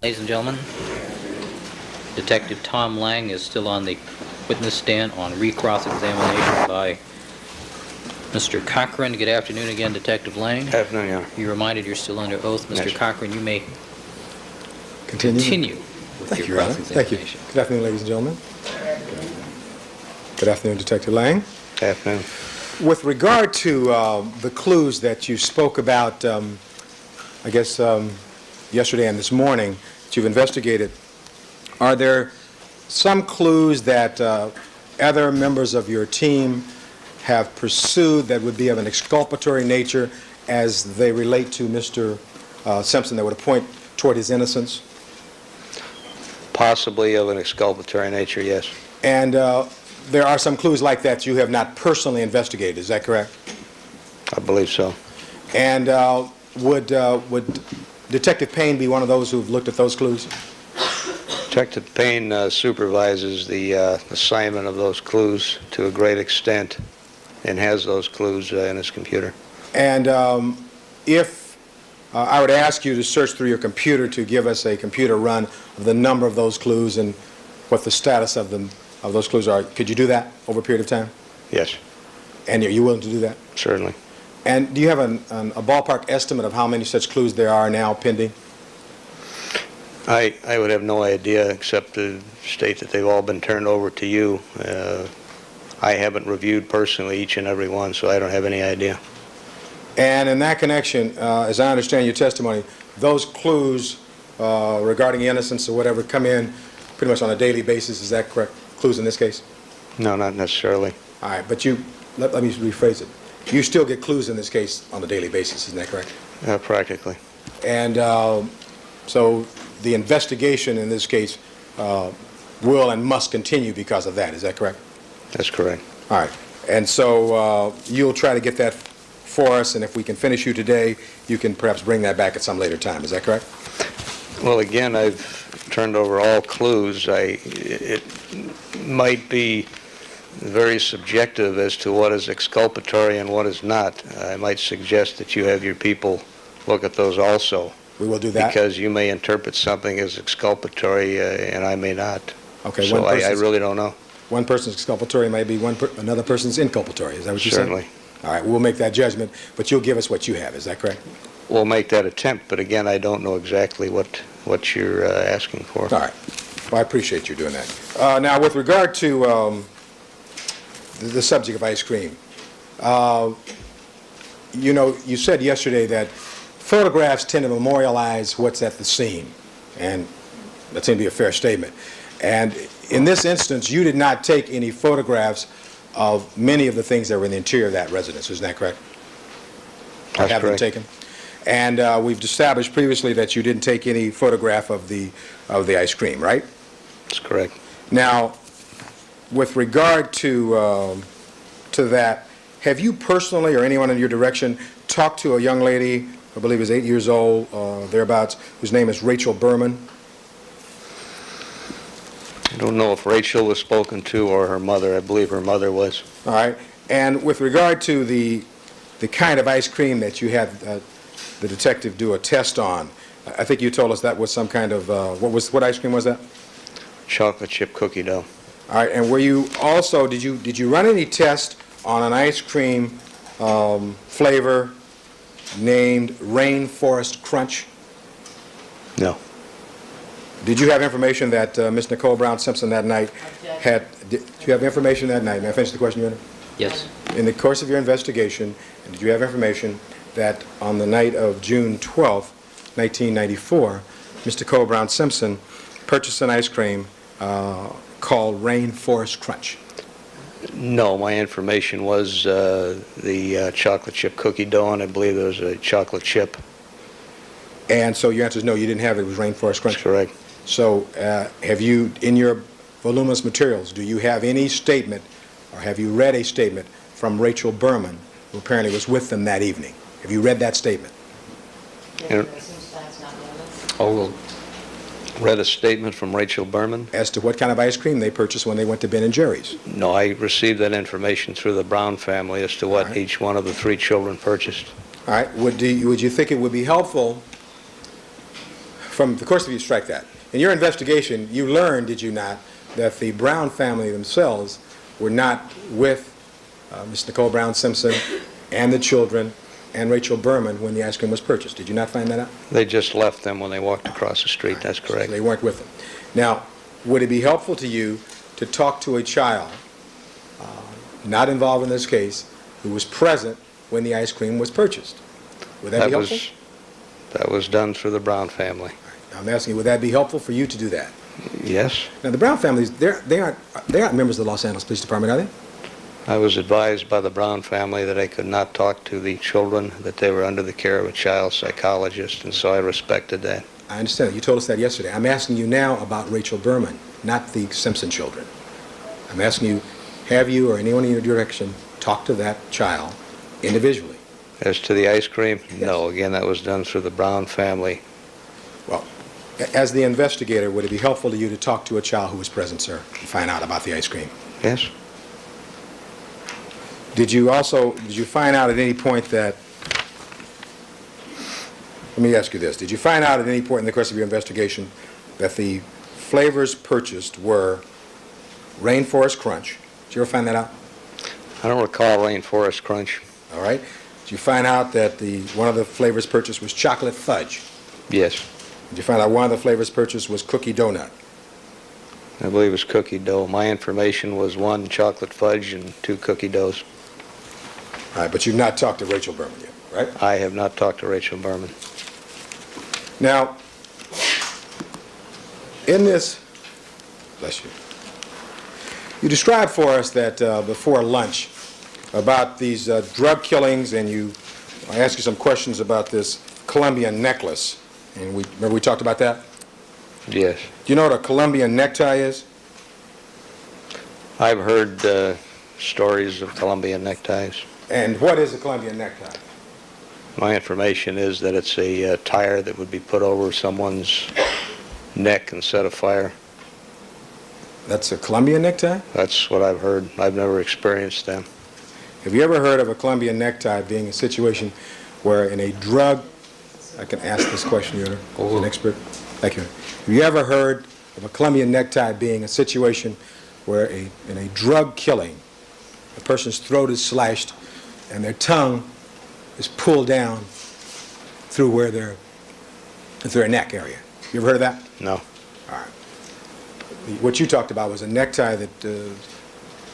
Ladies and gentlemen, Detective Tom Lang is still on the witness stand on recross-examination by Mr. Cochran. Good afternoon again, Detective Lang. Good afternoon, Your Honor. You're reminded you're still under oath. Mr. Yes. Cochran, you may Continue. with Thank you, your Your Honor. Thank you. cross-examination. Good afternoon, ladies and gentlemen. Good afternoon, Detective Lang. Good afternoon. With regard to the clues that you spoke about, I guess, yesterday and this morning that you've investigated, are there some clues that other members of your team have pursued that would be of an exculpatory nature as they relate to Mr. Simpson that would point toward his innocence? Possibly of an exculpatory nature, yes. And there are some clues like that you have not personally investigated, is that correct? I believe so. And would Detective Payne be one of those who've looked at those clues? Detective Payne supervises the assignment of those clues to a great extent and has those clues in his computer. And if I were to ask you to search through your computer to give us a computer run of the number of those clues and what the status of those clues are, could you do that over a period of time? Yes, And are you willing to do that? certainly. And do you have a ballpark estimate of how many such clues there are now pending? I would have no idea except to state that they've all been turned over to you. I haven't reviewed personally each and every one, so I don't have any idea. And in that connection, as I understand your testimony, those clues regarding innocence or whatever come in pretty much on a daily basis, is that correct? Clues in this case? No, not necessarily. All right, but let me rephrase it. You still get clues in this case on a daily basis, isn't that correct? Practically. And so the investigation in this case will and must continue because of that, is that correct? That's correct. All right, and so you'll try to get that for us, and if we can finish you today, you can perhaps bring that back at some later time, is that correct? Well, again, I've turned over all clues. It might be very subjective as to what is exculpatory and what is not. I might suggest that you have your people look at those also. We will do that. Because you may interpret something as exculpatory and I may not. Okay, So I really don't know. one person's exculpatory may be another person's inculpatory, is that what you're saying? Certainly. All right, we'll make that judgment, but you'll give us what you have, is that correct? We'll make that attempt, but again, I don't know exactly what you're asking for. All right. Well, I appreciate you doing that. Now, with regard to the subject of ice cream, you said yesterday that photographs tend to memorialize what's at the scene, and that seemed to be a fair statement. And in this instance, you did not take any photographs of many of the things that were in the interior of that residence, isn't that correct? Or That's have them correct. taken? And we've established previously that you didn't take any photograph of the ice cream, right? That's correct. Now, with regard to that, have you personally or anyone in your direction talked to a young lady, I believe is 8 years old, thereabouts, whose name is Rachel Berman? I don't know if Rachel was spoken to or her mother. I believe her mother was. All right. And with regard to the kind of ice cream that you had the detective do a test on, I think you told us that was some kind of, what ice cream was that? Chocolate chip cookie dough. All right, and were you also, did you run any test on an ice cream flavor named Rainforest Crunch? No. Did you have information that Miss Nicole Brown Simpson that night had, did you have information that night? May I finish the question, Your Honor? Yes. In the course of your investigation, did you have information that on the night of June 12th, 1994, Ms. Nicole Brown Simpson purchased an ice cream called Rainforest Crunch? No, my information was the chocolate chip cookie dough, and I believe there was a chocolate chip. And so your answer is no, you didn't have it, it was Rainforest Crunch? That's correct. So have you, in your voluminous materials, do you have any statement, or have you read a statement from Rachel Berman, who apparently was with them that evening? Have you read that statement? And- Oh, well, Read a statement from Rachel Berman? As to what kind of ice cream they purchased when they went to Ben & Jerry's? No, I received that information through the Brown family as to what All right. each one of the three children purchased. All right, would you think it would be helpful from the course of you strike that. In your investigation, you learned, did you not, that the Brown family themselves were not with Ms. Nicole Brown Simpson and the children and Rachel Berman when the ice cream was purchased. Did you not find that out? They just left them when they walked across the street. That's correct. So they weren't with them. Now, would it be helpful to you to talk to a child not involved in this case who was present when the ice cream was purchased? Would that be helpful? That was done for the Brown family. I'm asking you, would that be helpful for you to do that? Yes. Now, the Brown families, they aren't members of the Los Angeles Police Department, are they? I was advised by the Brown family that I could not talk to the children, that they were under the care of a child psychologist, and so I respected that. I understand. You told us that yesterday. I'm asking you now about Rachel Berman, not the Simpson children. I'm asking you, have you or anyone in your direction talked to that child individually? As to the ice cream, Yes. no. Again, that was done for the Brown family. Well, as the investigator, would it be helpful to you to talk to a child who was present, sir, and find out about the ice cream? Yes. Did you find out at any point that, let me ask you this, did you find out at any point in the course of your investigation that the flavors purchased were Rainforest Crunch? Did you ever find that out? I don't recall Rainforest Crunch. All right. Did you find out that one of the flavors purchased was chocolate fudge? Yes. Did you find out one of the flavors purchased was cookie donut? I believe it was cookie dough. My information was 1 chocolate fudge and 2 cookie doughs. All right, but you've not talked to Rachel Berman yet, right? I have not talked to Rachel Berman. Now, in this, bless you, you described for us that before lunch about these drug killings, and I asked you some questions about this Colombian necklace, and remember we talked about that? Yes. Do you know what a Colombian necktie is? I've heard stories of Colombian neckties. And what is a Colombian necktie? My information is that it's a tire that would be put over someone's neck and set afire. That's a Colombian necktie? That's what I've heard. I've never experienced them. Have you ever heard of a Colombian necktie being a situation where in a drug, I can ask this question, Your Honor, as an expert? Thank you. Have you ever heard of a Colombian necktie being a situation where in a drug killing, a person's throat is slashed and their tongue is pulled down through their neck area? You ever heard of that? No. All right. What you talked about was a necktie that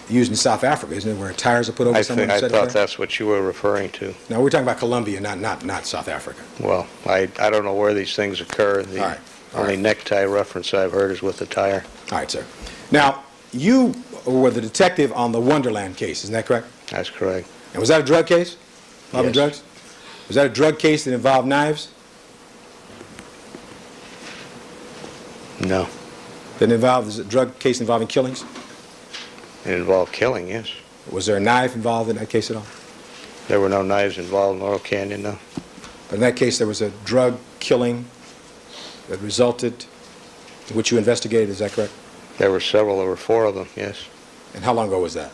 used in South Africa, isn't it, where tires are put over someone? I thought that's what you were referring to. No, we're talking about Colombia, not South Africa. Well, I don't know where these things occur. The All right. only necktie reference I've heard is with the tire. All right, sir. Now, you were the detective on the Wonderland case, isn't that correct? That's correct. And was that a drug case involving Yes. drugs? Was that a drug case that involved knives? No. Was it a drug case involving killings? It involved killing, yes. Was there a knife involved in that case at all? There were no knives involved in Laurel Canyon, no. But in that case, there was a drug killing that resulted, which you investigated, is that correct? There were several. There were 4 of them, yes. And how long ago was that?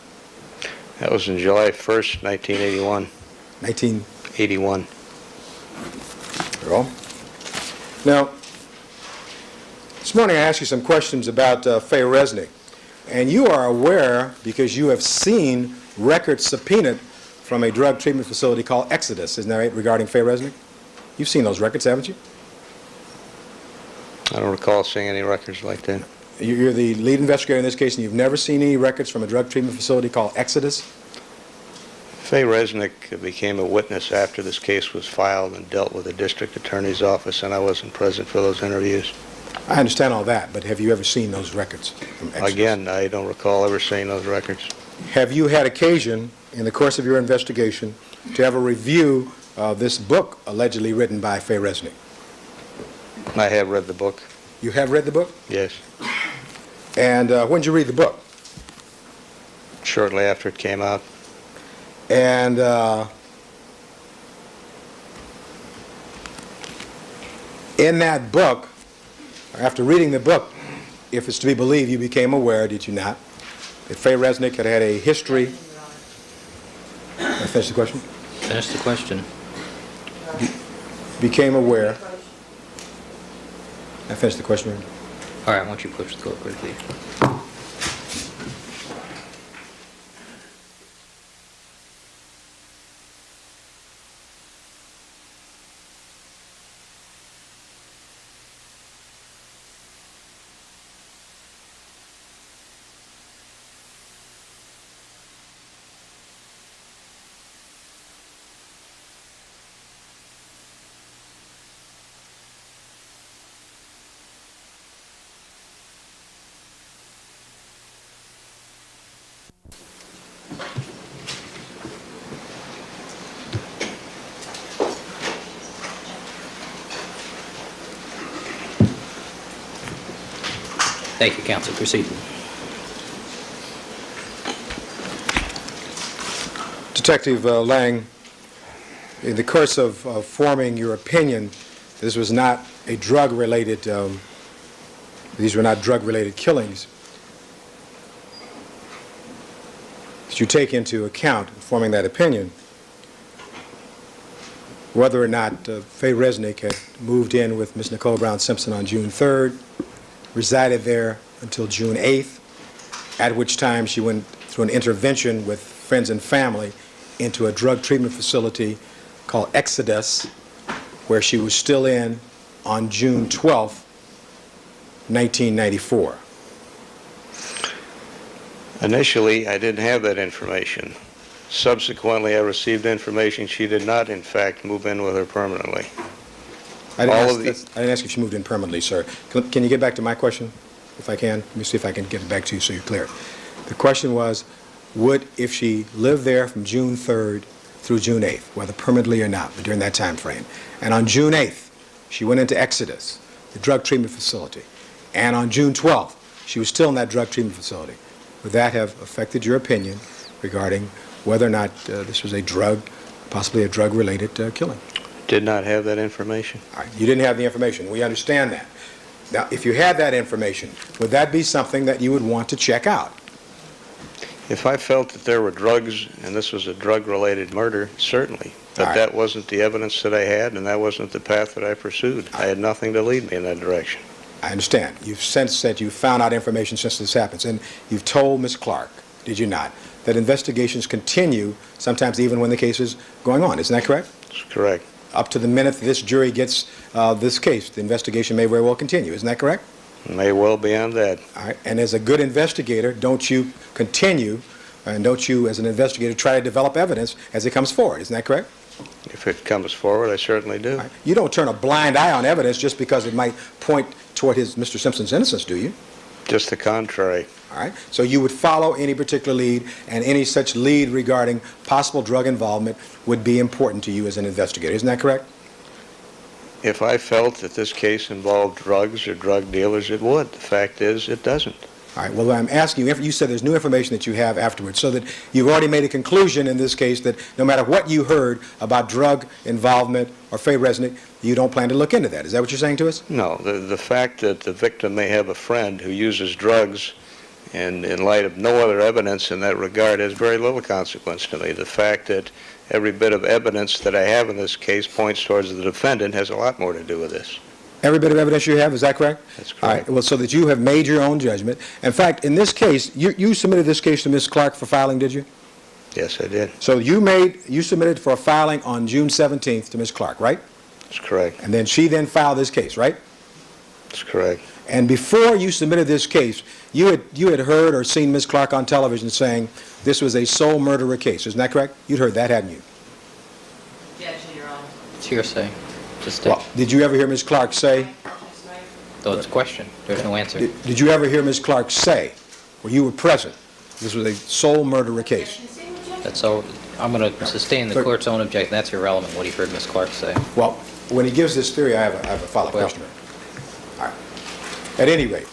That was in July 1st, 1981. 81. Well, now, this morning I asked you some questions about Faye Resnick, and you are aware, because you have seen records subpoenaed from a drug treatment facility called Exodus, isn't that right, regarding Faye Resnick? You've seen those records, haven't you? I don't recall seeing any records like that. You're the lead investigator in this case, and you've never seen any records from a drug treatment facility called Exodus? Faye Resnick became a witness after this case was filed and dealt with the district attorney's office, and I wasn't present for those interviews. I understand all that, but have you ever seen those records from Exodus? Again, I don't recall ever seeing those records. Have you had occasion, in the course of your investigation, to have a review of this book allegedly written by Faye Resnick? I have read the book. You have read the book? Yes. And when did you read the book? Shortly after it came out. And in that book, after reading the book, if it's to be believed, you became aware, did you not, that Faye Resnick had had a history. Can I finish the question? Finish the question. Became aware I finished the question. All right, why don't you push the clerk, please? Thank you, counsel. Proceed. Detective Lang, in the course of forming your opinion, this was not a drug-related, these were not drug-related killings. Did you take into account in forming that opinion whether or not Faye Resnick had moved in with Ms. Nicole Brown Simpson on June 3rd, resided there until June 8th, at which time she went through an intervention with friends and family into a drug treatment facility called Exodus, where she was still in on June 12th, 1994. Initially, I didn't have that information. Subsequently, I received information she did not, in fact, move in with her permanently. I didn't ask if she moved in permanently, sir. Can you get back to my question, if I can? Let me see if I can get it back to you so you're clear. The question was, would, if she lived there from June 3rd through June 8th, whether permanently or not, but during that time frame, and on June 8th, she went into Exodus, the drug treatment facility, and on June 12th, she was still in that drug treatment facility, would that have affected your opinion regarding whether or not this was a drug, possibly a drug-related killing? Did not have that information. All right. You didn't have the information. We understand that. Now, if you had that information, would that be something that you would want to check out? If I felt that there were drugs and this was a drug-related murder, certainly. But All right. that wasn't the evidence that I had, and that wasn't the path that I pursued. I had nothing to lead me in that direction. I understand. You've since said you found out information since this happens, and you've told Ms. Clark, did you not, that investigations continue, sometimes even when the case is going on. Isn't that correct? That's correct. Up to the minute this jury gets this case, the investigation may very well continue. Isn't that correct? May well beyond that. All right. And as a good investigator, don't you continue, and don't you, as an investigator, try to develop evidence as it comes forward? Isn't that correct? If it comes forward, I certainly do. All right. You don't turn a blind eye on evidence just because it might point toward Mr. Simpson's innocence, do you? Just the contrary. All right. So you would follow any particular lead, and any such lead regarding possible drug involvement would be important to you as an investigator. Isn't that correct? If I felt that this case involved drugs or drug dealers, it would. The fact is, it doesn't. All right. Well, I'm asking you, you said there's new information that you have afterwards, so that you've already made a conclusion in this case that no matter what you heard about drug involvement or Faye Resnick, you don't plan to look into that. Is that what you're saying to us? No. The fact that the victim may have a friend who uses drugs, and in light of no other evidence in that regard, has very little consequence to me. The fact that every bit of evidence that I have in this case points towards the defendant has a lot more to do with this. Every bit of evidence you have, is that correct? That's correct. All right. Well, so that you have made your own judgment. In fact, in this case, you submitted this case to Ms. Clark for filing, did you? Yes, I did. So you submitted for a filing on June 17th to Ms. Clark, right? That's correct. And then she then filed this case, right? That's correct. And before you submitted this case, you had heard or seen Ms. Clark on television saying this was a sole murderer case. Isn't that correct? You'd heard that, hadn't you? Objection, Your Honor. It's hearsay. Just Well, did you ever hear Ms. Clark say? though it's a question. There's no answer. Did you ever hear Ms. Clark say, or you were present, this was a sole murderer case? That's all. I'm going to sustain the Clerk. court's own objection. That's irrelevant, what he heard Ms. Clark say. Well, when he gives this theory, I have a follow-up Well. question. All right. At any rate,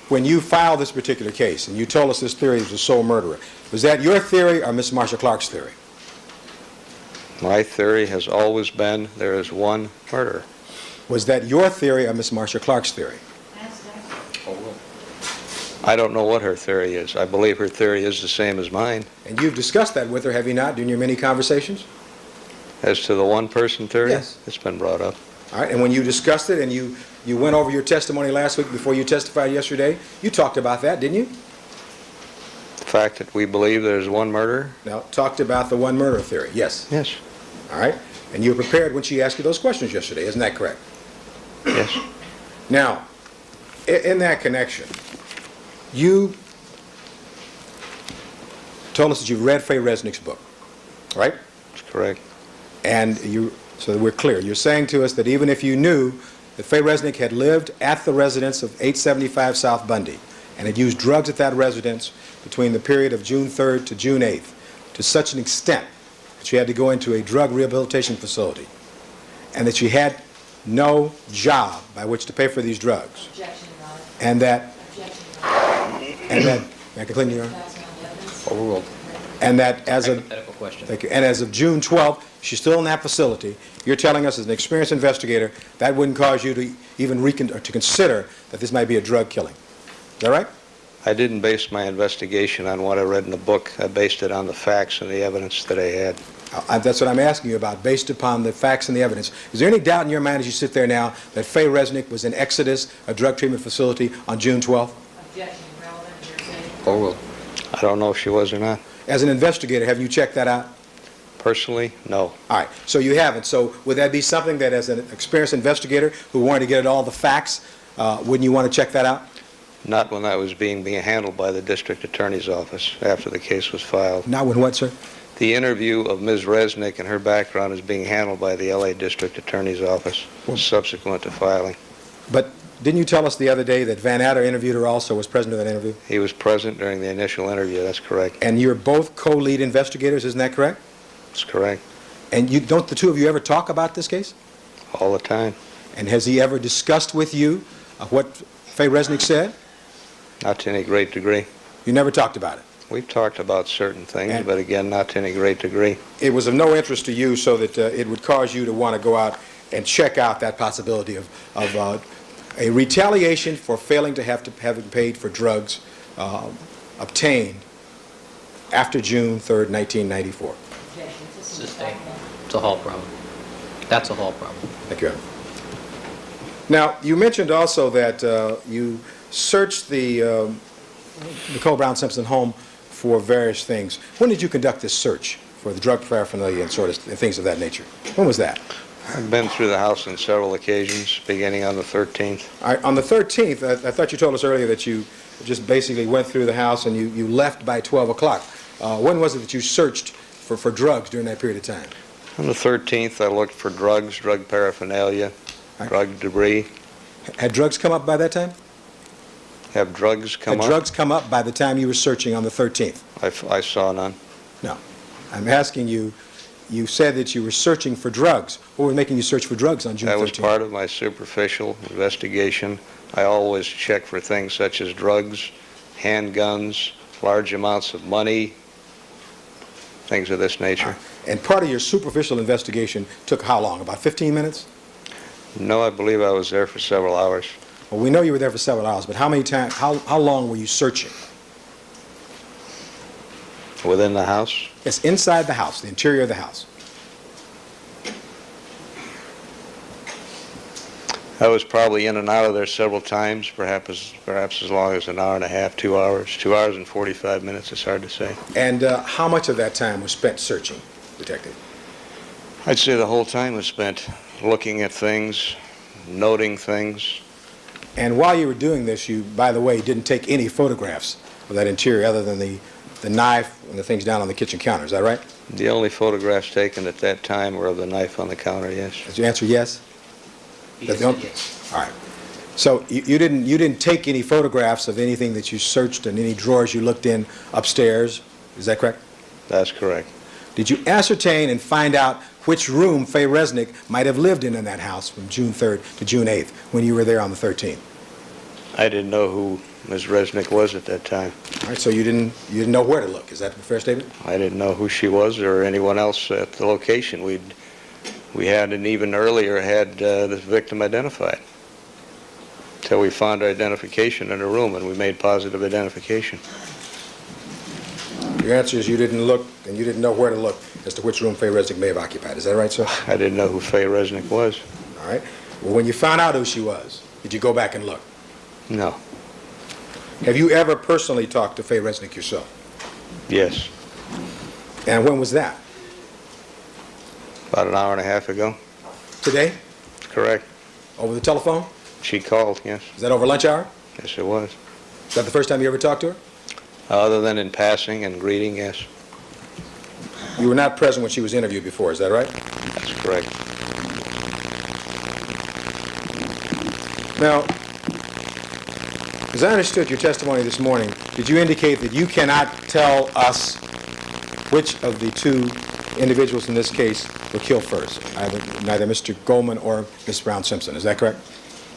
when you filed this particular case, and you told us this theory was a sole murderer, was that your theory or Ms. Marsha Clark's theory? My theory has always been there is one murderer. Was that your theory or Ms. Marsha Clark's theory? I don't know what her theory is. I believe her theory is the same as mine. And you've discussed that with her, have you not, during your many conversations? As to the one-person theory? Yes. It's been brought up. All right, and when you discussed it and you went over your testimony last week before you testified yesterday, you talked about that, didn't you? The fact that we believe there's one murder? Now, talked about the one murder theory, yes. Yes. All right, and you were prepared when she asked you those questions yesterday, isn't that correct? Yes. Now, in that connection, you told us that you read Faye Resnick's book, right? That's correct. And so that we're clear, you're saying to us that even if you knew that Faye Resnick had lived at the residence of 875 South Bundy and had used drugs at that residence between the period of June 3rd to June 8th to such an extent that she had to go into a drug rehabilitation facility and that she had no job by which to pay for these drugs, Objection, Your Honor. and that, Objection, Your Honor. may I conclude, Your Honor? That's not the evidence. Overruled. And that as of, Hypothetical question. thank you, and as of June 12th, she's still in that facility. You're telling us as an experienced investigator that wouldn't cause you to even or to consider that this might be a drug killing. Is that right? I didn't base my investigation on what I read in the book. I based it on the facts and the evidence that I had. That's what I'm asking you about, based upon the facts and the evidence. Is there any doubt in your mind as you sit there now that Faye Resnick was in Exodus, a drug treatment facility, on June 12th? Objection, relevant, hearsay. Overruled. I don't know if she was or not. As an investigator, have you checked that out? Personally, no. All right, so you haven't. So would that be something that, as an experienced investigator who wanted to get at all the facts, wouldn't you want to check that out? Not when that was being handled by the district attorney's office after the case was filed. Not when what, sir? The interview of Ms. Resnick and her background is being handled by the L.A. District Attorney's Office subsequent to filing. But didn't you tell us the other day that Van Adder interviewed her also, was present at that interview? He was present during the initial interview, that's correct. And you're both co-lead investigators, isn't that correct? That's correct. And don't the two of you ever talk about this case? All the time. And has he ever discussed with you what Faye Resnick said? Not to any great degree. You never talked about it? We've talked about certain things, And- but again, not to any great degree. It was of no interest to you so that it would cause you to want to go out and check out that possibility of a retaliation for failing to have paid for drugs obtained after June 3rd, 1994. Objection, this is Sustained. It's a Hall problem. That's a Hall problem. Thank you. Now, you mentioned also that you searched the Nicole Brown Simpson home for various things. When did you conduct this search for the drug paraphernalia and sort of things of that nature? When was that? I've been through the house on several occasions, beginning on the 13th. All right, on the 13th, I thought you told us earlier that you just basically went through the house and you left by 12 o'clock. When was it that you searched for drugs during that period of time? On the 13th, I looked for drugs, drug paraphernalia, drug debris. Had drugs come up by that time? Have drugs come Had up? drugs come up by the time you were searching on the 13th? I saw none. No. I'm asking you, you said that you were searching for drugs. What was making you search for drugs on June 13th? That was part of my superficial investigation. I always check for things such as drugs, handguns, large amounts of money, things of this nature. And part of your superficial investigation took how long? About 15 minutes? No, I believe I was there for several hours. Well, we know you were there for several hours, but how long were you searching? Within the house? Yes, inside the house, the interior of the house. I was probably in and out of there several times, perhaps as long as an hour and a half, 2 hours. 2 hours and 45 minutes, it's hard to say. And how much of that time was spent searching, Detective? I'd say the whole time was spent looking at things, noting things. And while you were doing this, you, by the way, didn't take any photographs of that interior other than the knife and the things down on the kitchen counter. Is that right? The only photographs taken at that time were of the knife on the counter, yes. Is your answer yes? Yes, That's the yes. All right. So you didn't take any photographs of anything that you searched and any drawers you looked in upstairs. Is that correct? That's correct. Did you ascertain and find out which room Faye Resnick might have lived in that house from June 3rd to June 8th when you were there on the 13th? I didn't know who Ms. Resnick was at that time. All right, so you didn't know where to look. Is that a fair statement? I didn't know who she was or anyone else at the location. We hadn't even earlier had the victim identified until we found her identification in her room, and we made positive identification. Your answer is you didn't look and you didn't know where to look as to which room Faye Resnick may have occupied. Is that right, sir? I didn't know who Faye Resnick was. All All right. Well, when you found out who she was, did you go back and look? No. Have you ever personally talked to Faye Resnick yourself? Yes. And when was that? About an hour and a half ago. Today? Correct. Over the telephone? She called, yes. Is that over lunch hour? Yes, it was. Is that the first time you ever talked to her? Other than in passing and greeting, yes. You were not present when she was interviewed before, is that right? That's correct. Now, as I understood your testimony this morning, did you indicate that you cannot tell us which of the two individuals in this case were killed first, neither Mr. Goldman or Ms. Brown Simpson? Is that correct?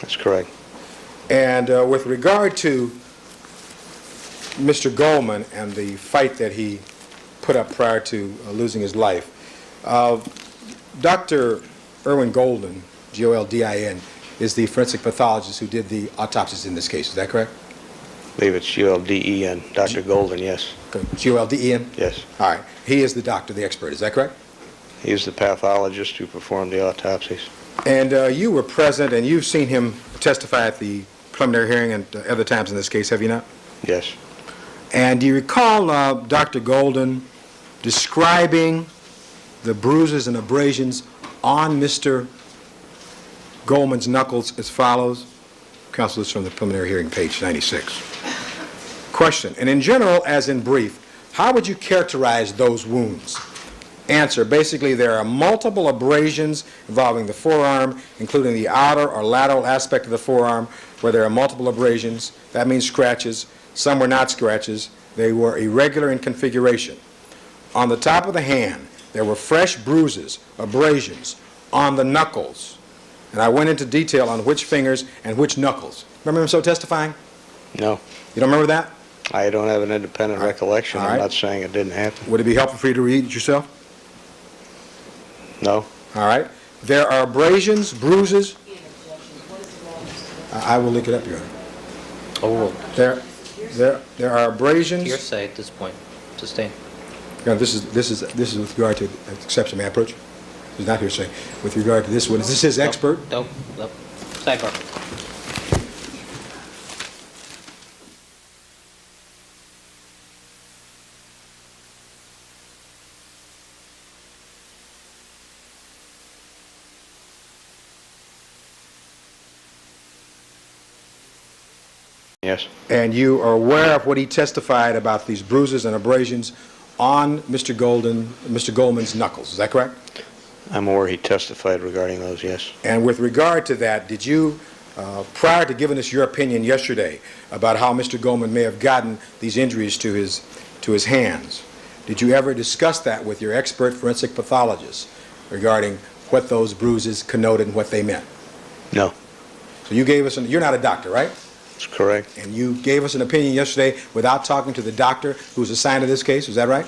That's correct. And with regard to Mr. Goldman and the fight that he put up prior to losing his life, Dr. Erwin Goldman, Goldin, is the forensic pathologist who did the autopsies in this case. Is that correct? I believe it's Ulden, Dr. Golden, yes. Goldin? Yes. All right. He is the doctor, the expert. Is that correct? He's the pathologist who performed the autopsies. And you were present, and you've seen him testify at the preliminary hearing and other times in this case, have you not? Yes. And do you recall Dr. Golden describing the bruises and abrasions on Mr. Goldman's knuckles as follows? Counsel, is from the preliminary hearing, page 96. Question, and in general, as in brief, how would you characterize those wounds? Answer, basically there are multiple abrasions involving the forearm, including the outer or lateral aspect of the forearm, where there are multiple abrasions. That means scratches. Some were not scratches. They were irregular in configuration. On the top of the hand, there were fresh bruises, abrasions, on the knuckles. And I went into detail on which fingers and which knuckles. Remember him so testifying? No. You don't remember that? I don't have an independent recollection. All I'm right. not saying it didn't happen. Would it be helpful for you to read it yourself? No. All right. There are abrasions, bruises. I will look it up here. Oh, There are abrasions. hearsay at this point. Sustain. Yeah, this is with regard to exception. May I approach? It's not hearsay. With regard to this one, is this his expert? Nope. Sidebar. Yes. And you are aware of what he testified about these bruises and abrasions on Mr. Goldman's knuckles. Is that correct? I'm aware he testified regarding those, yes. And with regard to that, did you, prior to giving us your opinion yesterday about how Mr. Goldman may have gotten these injuries to his hands, did you ever discuss that with your expert forensic pathologist regarding what those bruises connoted and what they meant? No. So you gave us, you're not a doctor, right? That's correct. And you gave us an opinion yesterday without talking to the doctor who's assigned to this case, is that right?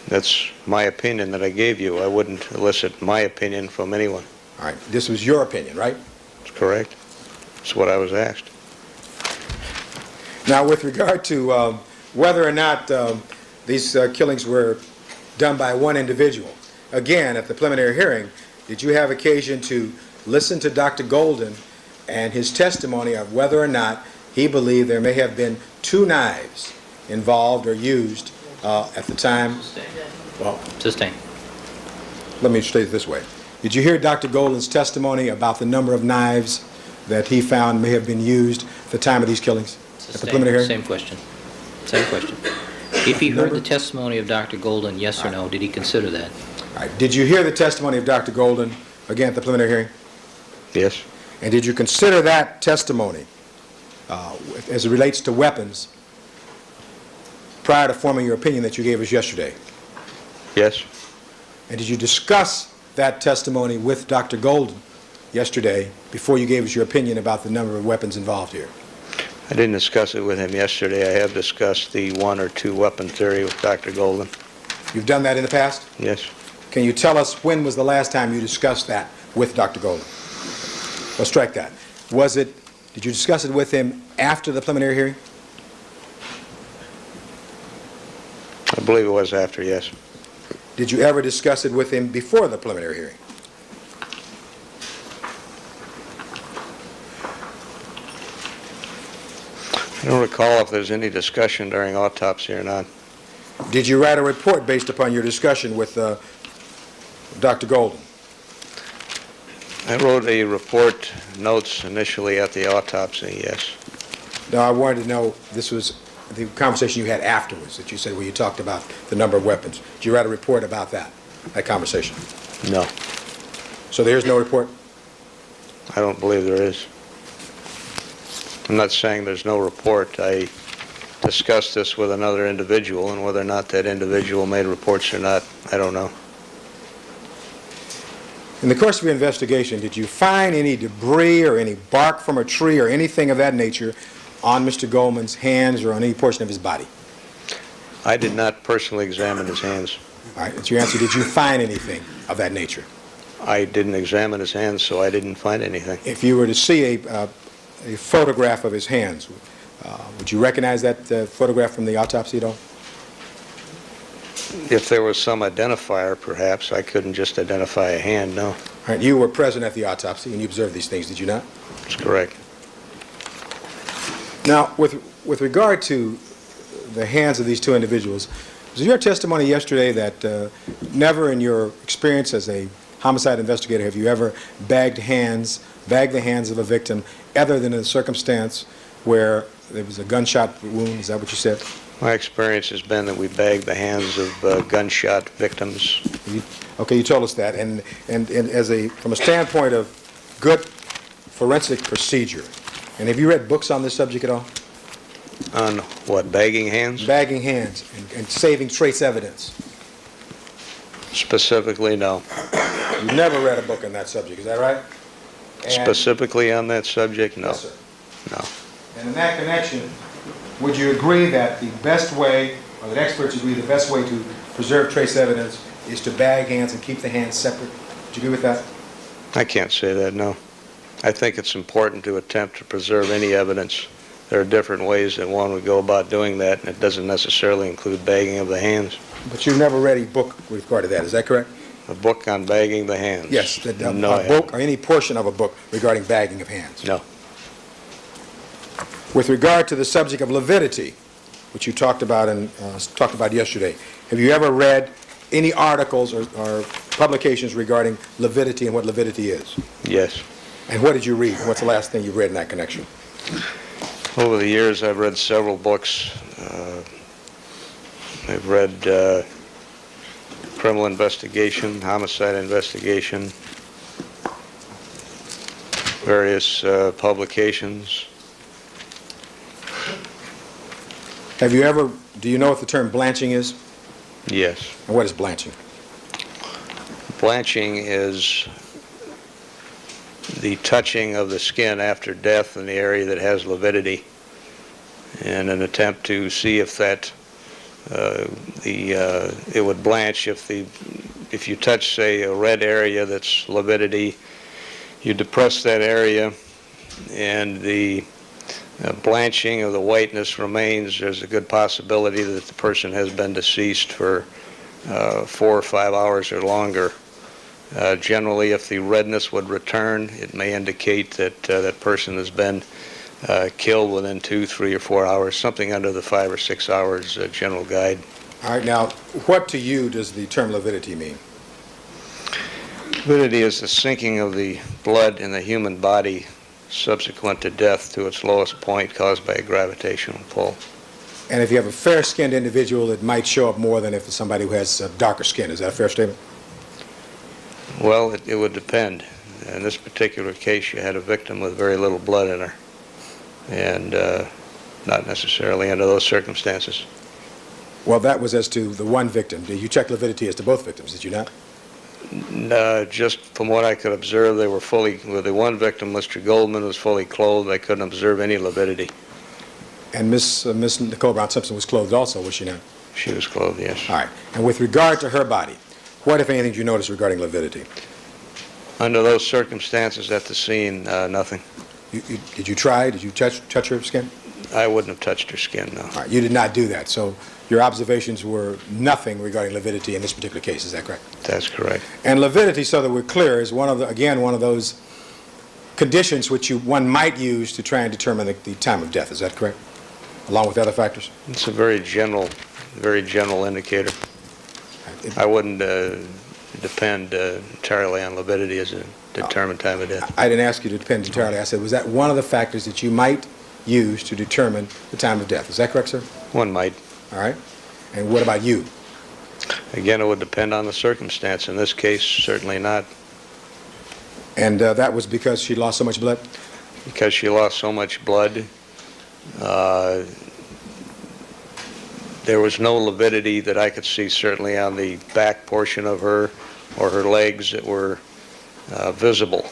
That's my opinion that I gave you. I wouldn't elicit my opinion from anyone. All right, this was your opinion, right? That's correct. That's what I was asked. Now, with regard to whether or not these killings were done by one individual, again, at the preliminary hearing, did you have occasion to listen to Dr. Golden and his testimony of whether or not he believed there may have been two knives involved or used at the time? Well, Sustain. let me state it this way. Did you hear Dr. Golden's testimony about the number of knives that he found may have been used at the time of these killings? At the preliminary hearing? Same question. Same question. If he heard the testimony of Dr. Golden, yes or no, did he consider that? All right. Did you hear the testimony of Dr. Golden, again, at the preliminary hearing? Yes. And did you consider that testimony as it relates to weapons prior to forming your opinion that you gave us yesterday? Yes. And did you discuss that testimony with Dr. Golden yesterday before you gave us your opinion about the number of weapons involved here? I didn't discuss it with him yesterday. I have discussed the one or two weapon theory with Dr. Golden. You've done that in the past? Yes. Can you tell us when was the last time you discussed that with Dr. Golden? Well, strike that. Did you discuss it with him after the preliminary hearing? I believe it was after, yes. Did you ever discuss it with him before the preliminary hearing? I don't recall if there's any discussion during autopsy or not. Did you write a report based upon your discussion with Dr. Golden? I wrote a report, notes initially at the autopsy, yes. No, I wanted to know, this was the conversation you had afterwards, that you said where you talked about the number of weapons. Did you write a report about that conversation? No, So there's no report? I don't believe there is. I'm not saying there's no report. I discussed this with another individual, and whether or not that individual made reports or not, I don't know. In the course of your investigation, did you find any debris or any bark from a tree or anything of that nature on Mr. Goldman's hands or on any portion of his body? I did not personally examine his hands. All right, that's your answer. Did you find anything of that nature? I didn't examine his hands, so I didn't find anything. If you were to see a photograph of his hands, would you recognize that photograph from the autopsy at all? If there was some identifier, perhaps, I couldn't just identify a hand, no. All right, you were present at the autopsy and you observed these things, did you not? That's correct. Now, with regard to the hands of these two individuals, was it your testimony yesterday that never in your experience as a homicide investigator have you ever bagged the hands of a victim other than in a circumstance where there was a gunshot wound? Is that what you said? My experience has been that we bag the hands of gunshot victims. Okay, you told us that, and from a standpoint of good forensic procedure, and have you read books on this subject at all? On what, bagging hands? Bagging hands and saving trace evidence. Specifically, no. You've never read a book on that subject, is that right? And- Specifically on that subject, no. Yes, sir. No. And in that connection, would you agree that the best way, or that experts agree the best way to preserve trace evidence is to bag hands and keep the hands separate? Would you agree with that? I can't say that, no. I think it's important to attempt to preserve any evidence. There are different ways that one would go about doing that, and it doesn't necessarily include bagging of the hands. But you've never read a book with regard to that, is that correct? A book on bagging the hands? Yes, No, I a book or any portion of a book regarding bagging of hands. No. With regard to the subject of lividity, which you talked about yesterday, have you ever read any articles or publications regarding lividity and what lividity is? Yes. And what did you read? What's the last thing you read in that connection? Over the years, I've read several books. I've read criminal investigation, homicide investigation, various publications. Do you know what the term blanching is? Yes. And what is blanching? Blanching is the touching of the skin after death in the area that has lividity, in an attempt to see if that it would blanch if you touch, say, a red area that's lividity, you depress that area, and the blanching of the whiteness remains. There's a good possibility that the person has been deceased for 4 or 5 hours or longer. Generally, if the redness would return, it may indicate that that person has been killed within 2, 3, or 4 hours, something under the 5 or 6 hours general guide. All right, now, what to you does the term lividity mean? Lividity is the sinking of the blood in the human body subsequent to death to its lowest point caused by a gravitational pull. And if you have a fair-skinned individual, it might show up more than if it's somebody who has darker skin. Is that a fair statement? Well, it would depend. In this particular case, you had a victim with very little blood in her, and not necessarily under those circumstances. Well, that was as to the one victim. Did you check lividity as to both victims, did you not? Just from what I could observe, they were fully, with the one victim, Mr. Goldman, was fully clothed. I couldn't observe any lividity. And Miss Nicole Brown Simpson was clothed also, was she not? She was clothed, yes. All right. And with regard to her body, what, if anything, did you notice regarding lividity? Under those circumstances at the scene, nothing. Did you try? Did you touch her skin? I wouldn't have touched her skin, no. All right. You did not do that. So your observations were nothing regarding lividity in this particular case. Is that correct? That's correct. And lividity, so that we're clear, is one of those conditions which one might use to try and determine the time of death. Is that correct? along with other factors? It's a very general indicator. I wouldn't depend entirely on lividity as a determined time of death. I didn't ask you to depend entirely. I said, was that one of the factors that you might use to determine the time of death? Is that correct, sir? One might. All right. And what about you? Again, it would depend on the circumstance. In this case, certainly not. And that was because she lost so much blood? Because she lost so much blood, there was no lividity that I could see, certainly on the back portion of her or her legs that were visible.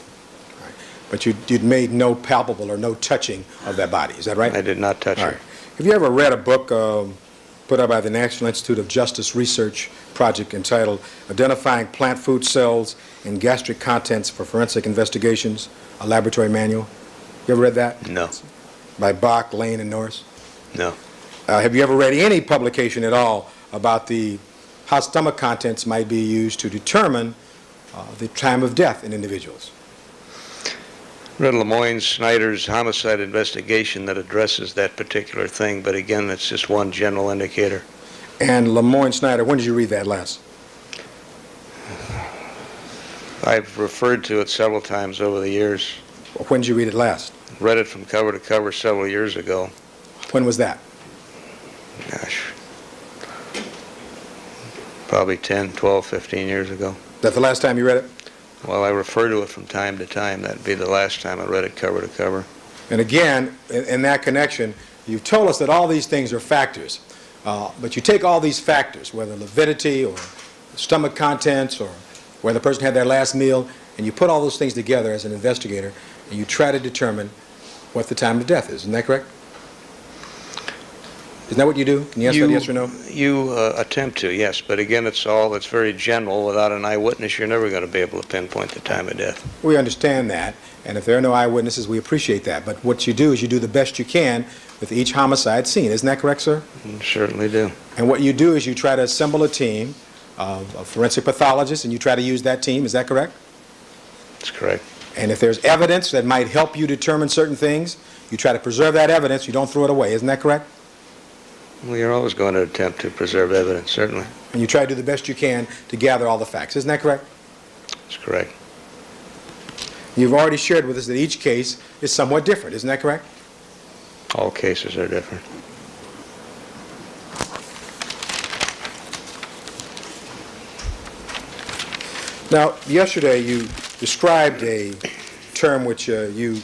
But you'd made no palpable or no touching of that body. Is that right? I did not touch All her. right. Have you ever read a book put out by the National Institute of Justice Research Project entitled Identifying Plant Food Cells and Gastric Contents for Forensic Investigations, a Laboratory Manual? You ever read that? No. By Bach, Lane, and Norris? No. Have you ever read any publication at all about how stomach contents might be used to determine the time of death in individuals? Read Lemoyne Snyder's homicide investigation that addresses that particular thing, but again, it's just one general indicator. And Lemoyne Snyder, when did you read that last? I've referred to it several times over the years. When did you read it last? Read it from cover to cover several years ago. When was that? Gosh. Probably 10, 12, 15 years ago. Is that the last time you read it? Well, I refer to it from time to time. That'd be the last time I read it cover to cover. And again, in that connection, you've told us that all these things are factors. But you take all these factors, whether lividity or stomach contents or whether the person had their last meal, and you put all those things together as an investigator, and you try to determine what the time of death is. Isn't that correct? Isn't that what you do? Can you answer that yes or no? You attempt to, yes. But again, it's very general. Without an eyewitness, you're never going to be able to pinpoint the time of death. We understand that, and if there are no eyewitnesses, we appreciate that. But what you do is you do the best you can with each homicide scene. Isn't that correct, sir? You certainly do. And what you do is you try to assemble a team of forensic pathologists, and you try to use that team. Is that correct? That's correct. And if there's evidence that might help you determine certain things, you try to preserve that evidence. You don't throw it away. Isn't that correct? Well, you're always going to attempt to preserve evidence, certainly. And you try to do the best you can to gather all the facts. Isn't that correct? That's correct. You've already shared with us that each case is somewhat different. Isn't that correct? All cases are different. Now, yesterday you described a term which you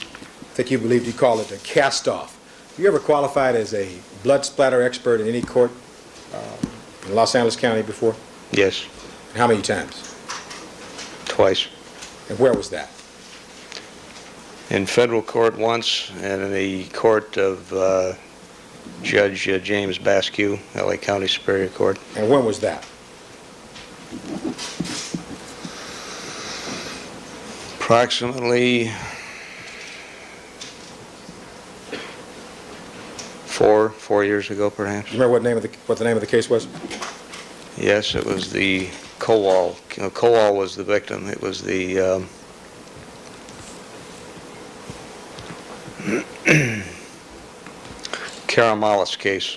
believed you call it a cast-off. Have you ever qualified as a blood splatter expert in any court in Los Angeles County before? Yes. How many times? Twice. And where was that? In federal court once, and in the court of Judge James Basque, LA County Superior Court. And when was that? Approximately 4 years ago, perhaps. Do you remember what the name of the case was? Yes, it was the Kowal. Kowal was the victim. It was the Karamalis case.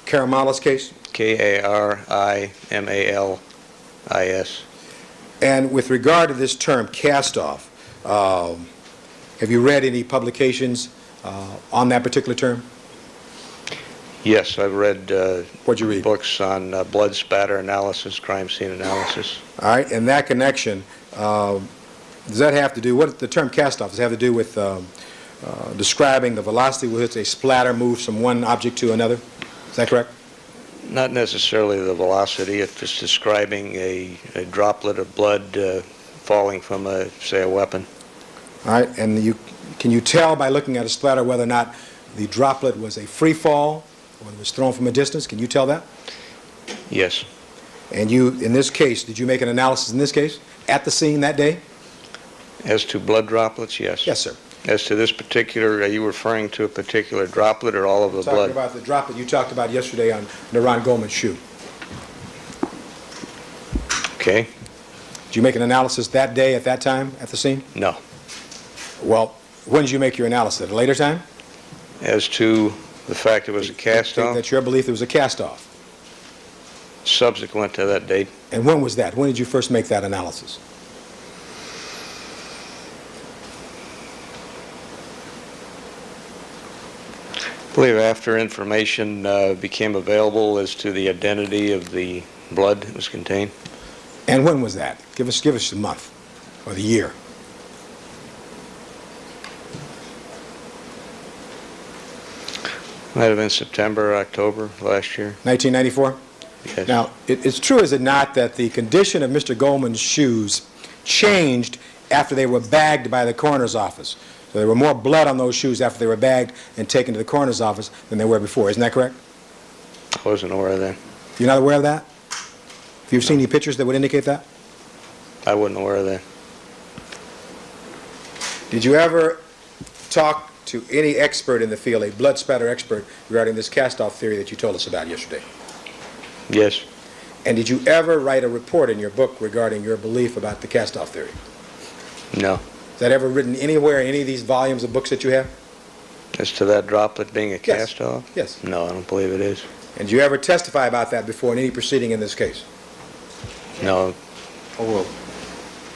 Karamalis case? K-A-R-I-M-A-L-I-S. And with regard to this term, cast-off, have you read any publications on that particular term? Yes, I've read What'd you read? books on blood spatter analysis, crime scene analysis. All right, in that connection, does that have to do, what the term cast-off, does it have to do with describing the velocity with which a splatter moves from one object to another? Is that correct? Not necessarily the velocity, it's just describing a droplet of blood falling from, say, a weapon. All right, and can you tell by looking at a splatter whether or not the droplet was a free fall or it was thrown from a distance? Can you tell that? Yes. And you, in this case, did you make an analysis in this case at the scene that day? As to blood droplets, yes. Yes, sir. As to this particular, are you referring to a particular droplet or all of the Talking blood? about the droplet you talked about yesterday on Ronald Goldman's shoe. Okay. Did you make an analysis that day at that time at the scene? No. Well, when did you make your analysis? At a later time? As to The fact it was a cast-off, That's your belief it was a cast-off. subsequent to that date, And when was that? When did you first make that analysis? I believe after information became available as to the identity of the blood that was contained. And when was that? Give us the month or the year. Might have been September, October last year. 1994? Yes. Now, it's true, is it not, that the condition of Mr. Goldman's shoes changed after they were bagged by the coroner's office? So there were more blood on those shoes after they were bagged and taken to the coroner's office than there were before. Isn't that correct? I wasn't aware of that. You're not aware of that? Have you seen any pictures that would indicate that? I wasn't aware of that. Did you ever talk to any expert in the field, a blood spatter expert, regarding this cast-off theory that you told us about yesterday? Yes. And did you ever write a report in your book regarding your belief about the cast-off theory? No. Is that ever written anywhere in any of these volumes of books that you have? As to that droplet being a Yes. cast-off? Yes. No, I don't believe it is. And did you ever testify about that before in any proceeding in this case? No, Oh,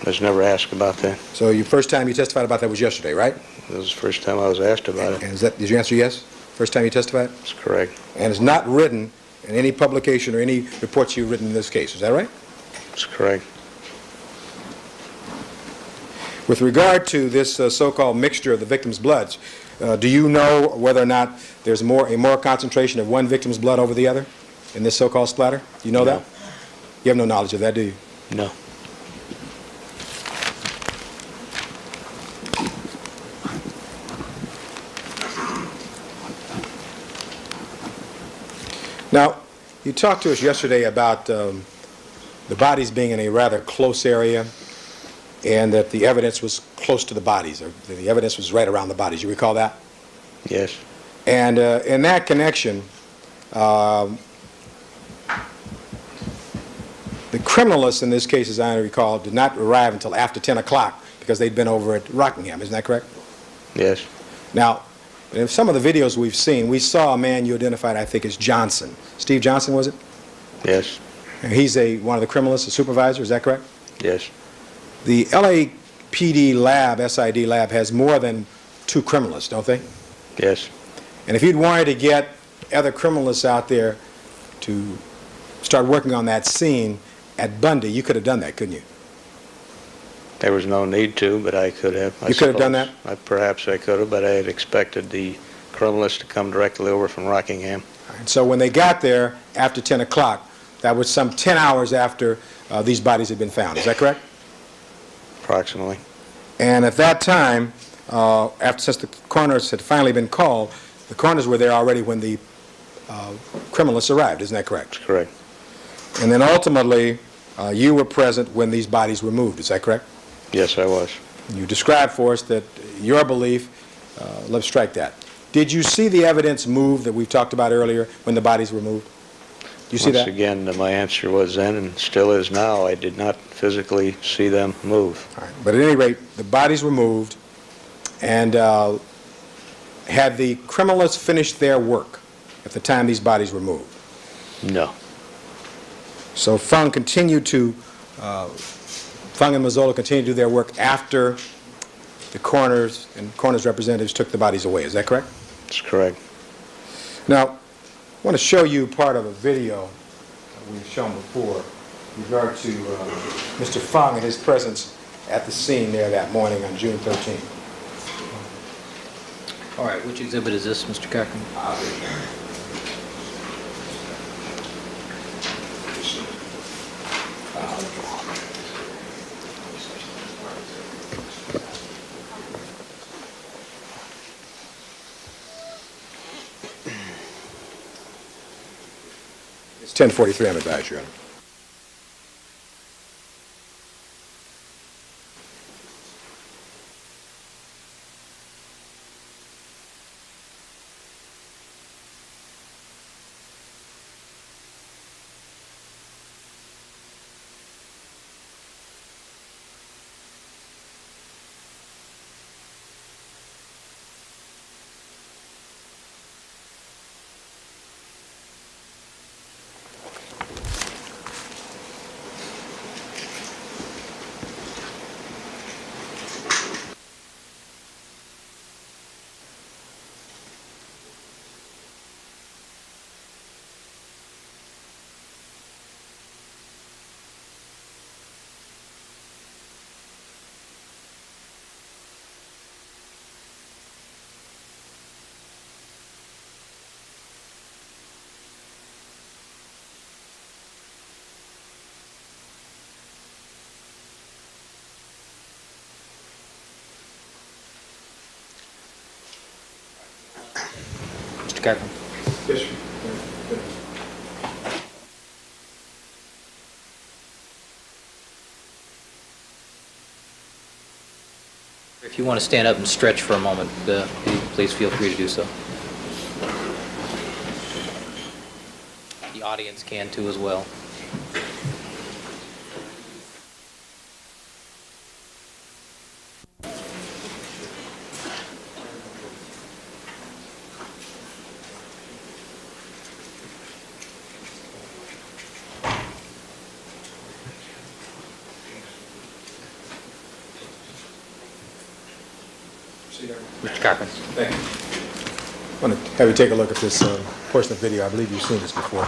I was never asked about that. so your first time you testified about that was yesterday, right? This was the first time I was asked about it. And did you answer yes? First time you testified? That's correct. And it's not written in any publication or any reports you've written in this case, is that right? That's correct. With regard to this so-called mixture of the victim's bloods, do you know whether or not there's a more concentration of one victim's blood over the other in this so-called splatter? Do you know No. that? You have no knowledge of that, do you? No. Now, you talked to us yesterday about the bodies being in a rather close area and that the evidence was close to the bodies, or the evidence was right around the bodies. You recall that? Yes. And in that connection, the criminalists in this case, as I recall, did not arrive until after 10 o'clock because they'd been over at Rockingham. Isn't that correct? Yes. Now, in some of the videos we've seen, we saw a man you identified, I think, as Johnson. Steve Johnson, was it? Yes. And he's one of the criminalists, a supervisor. Is that correct? Yes. The LAPD lab, SID lab, has more than 2 criminalists, don't they? Yes. And if you'd wanted to get other criminalists out there to start working on that scene at Bundy, you could have done that, couldn't you? There was no need to, but I could have. You could have done that? Perhaps I could have, but I had expected the criminalists to come directly over from Rockingham. And so when they got there after 10 o'clock, that was some 10 hours after these bodies had been found. Is that correct? Approximately. And at that time, since the coroners had finally been called, the coroners were there already when the criminalists arrived. Isn't that correct? That's correct. And then ultimately, you were present when these bodies were moved. Is that correct? Yes, I was. You described for us that your belief, let's strike that. Did you see the evidence move that we've talked about earlier when the bodies were moved? Do you see that? Once again, my answer was then and still is now, I did not physically see them move. All right. But at any rate, the bodies were moved, and had the criminalists finished their work at the time these bodies were moved? No. So Fung and Mazzola continued to do their work after the coroners and coroners representatives took the bodies away. Is that correct? That's correct. Now, I want to show you part of a video that we've shown before with regard to Mr. Fung and his presence at the scene there that morning on June 13th. All right, which exhibit is this, Mr. Cochran? It's 10:43, I'm advised, Your Honor. Mr. Carpenter? Yes, sir. If you want to stand up and stretch for a moment, please feel free to do so. The audience can too as well. Mr. Carpenter? Thank you. I want to have you take a look at this portion of the video. I believe you've seen this before.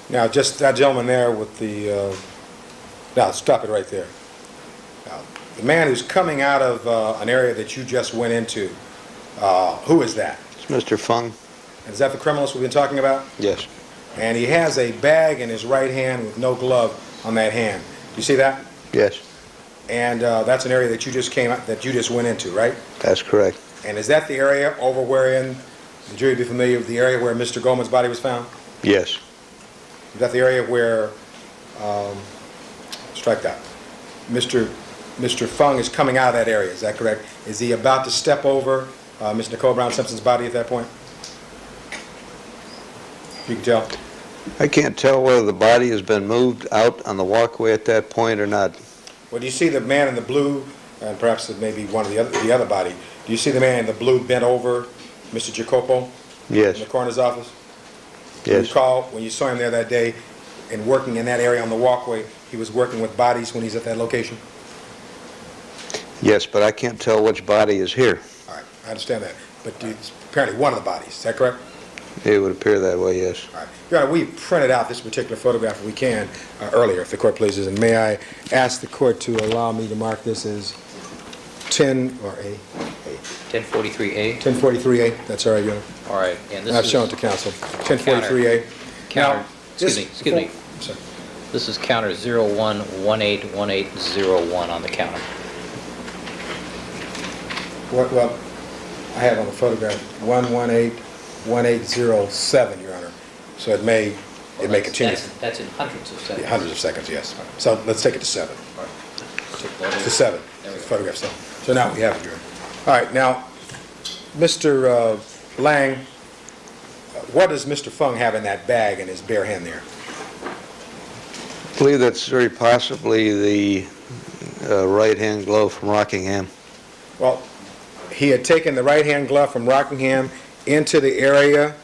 Now, just that gentleman there with the, now, stop it right there. Now, the man who's coming out of an area that you just went into, who is that? It's Mr. Fung? Is that the criminalist we've been talking about? Yes. And he has a bag in his right hand with no glove on that hand. Do you see that? Yes, And that's an area that you just came out, that you just went into, right? that's correct. And is that the area over wherein, the jury be familiar with the area where Mr. Goldman's body was found? Yes, Is that the area where, strike that, Mr. Fung is coming out of that area, is that correct? Is he about to step over Ms. Nicole Brown Simpson's body at that point? You can tell? I can't tell whether the body has been moved out on the walkway at that point or not. Well, do you see the man in the blue, and perhaps it may be one of the other body, do you see the man in the blue bent over Mr. Jacopo in Yes, the coroner's office? Do you yes, recall when you saw him there that day and working in that area on the walkway, he was working with bodies when he's at that location? yes, but I can't tell which body is here. All right, I understand that. But it's apparently one of the bodies, is that correct? It would appear that way, yes. All right. Your Honor, we printed out this particular photograph if we can earlier, if the court pleases, and may I ask the court to allow me to mark this as 10 or A? 1043A. 1043A, that's all right, Your Honor. All right, and this I've is shown it to counsel. 1043A. counter. Now, Excuse me. I'm sorry. This is counter 01181801 on the counter. Well, I have on the photograph 1181807, Your Honor. So it may continue. That's in hundreds of seconds. Hundreds of seconds, yes. So let's take it to 7. To 7. There we go. Photograph 7. So now we have it, Your Honor. All right, now, Mr. Lang, what does Mr. Fung have in that bag in his bare hand there? I believe that's very possibly the right-hand glove from Rockingham. Well, he had taken the right-hand glove from Rockingham into the area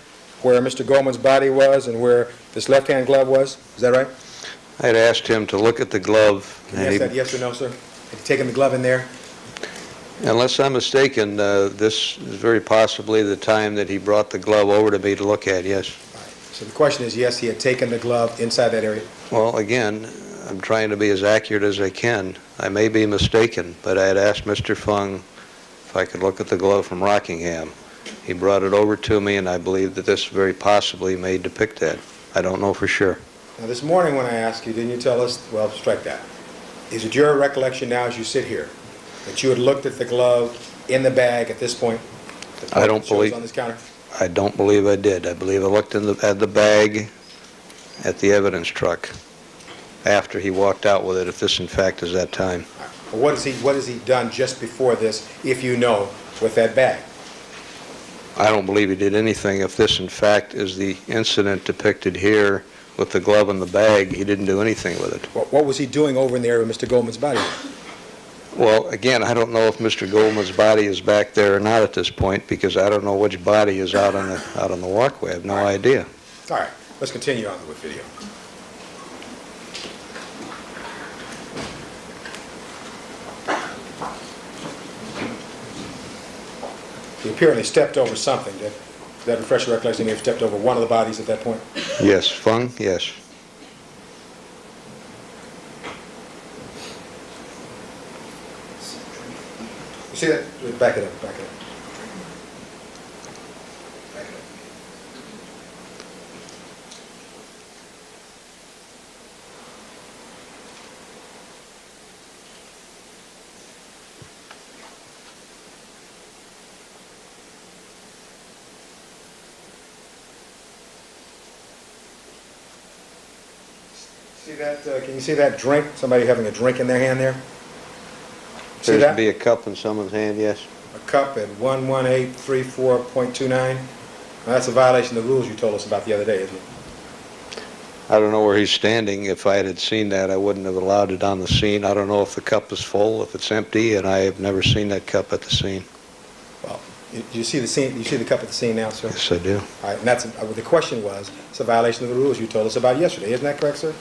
where Mr. Goldman's body was and where this left-hand glove was. Is that right? I had asked him to look at the glove, Can you and answer that yes or no, sir? Had he taken the glove in there? unless I'm mistaken, this is very possibly the time that he brought the glove over to me to look at, yes. All right. So the question is, yes, he had taken the glove inside that area? Well, again, I'm trying to be as accurate as I can. I may be mistaken, but I had asked Mr. Fung if I could look at the glove from Rockingham. He brought it over to me, and I believe that this very possibly may depict that. I don't know for sure. Now, this morning when I asked you, didn't you tell us, well, strike that. Is it your recollection now as you sit here that you had looked at the glove in the bag at this point? I don't that shows believe- on this counter? I don't believe I did. I believe I looked at the bag at the evidence truck after he walked out with it, if this in fact is that time. All right. Well, what has he done just before this, if you know, with that bag? I don't believe he did anything. If this in fact is the incident depicted here with the glove in the bag, he didn't do anything with it. What was he doing over in the area where Mr. Goldman's body was? Well, again, I don't know if Mr. Goldman's body is back there or not at this point, because I don't know which body is out on the walkway. I have no idea. All right, let's continue on with video. He apparently stepped over something. Did that refresh your recollection? He may have stepped over one of the bodies at that point? Yes, Fung? Yes. You see that? Back it up, back it up. Back it up. See that, can you see that drink? Somebody having a drink in their hand there? See Appears to that? be a cup in someone's hand, yes. A cup at 11834.29. That's a violation of the rules you told us about the other day, isn't it? I don't know where he's standing. If I had seen that, I wouldn't have allowed it on the scene. I don't know if the cup is full, if it's empty, and I have never seen that cup at the scene. Well, you see the scene, you see the cup at the scene now, sir? Yes, I do. All right, and that's, the question was, it's a violation of the rules you told us about yesterday. Isn't that correct, sir?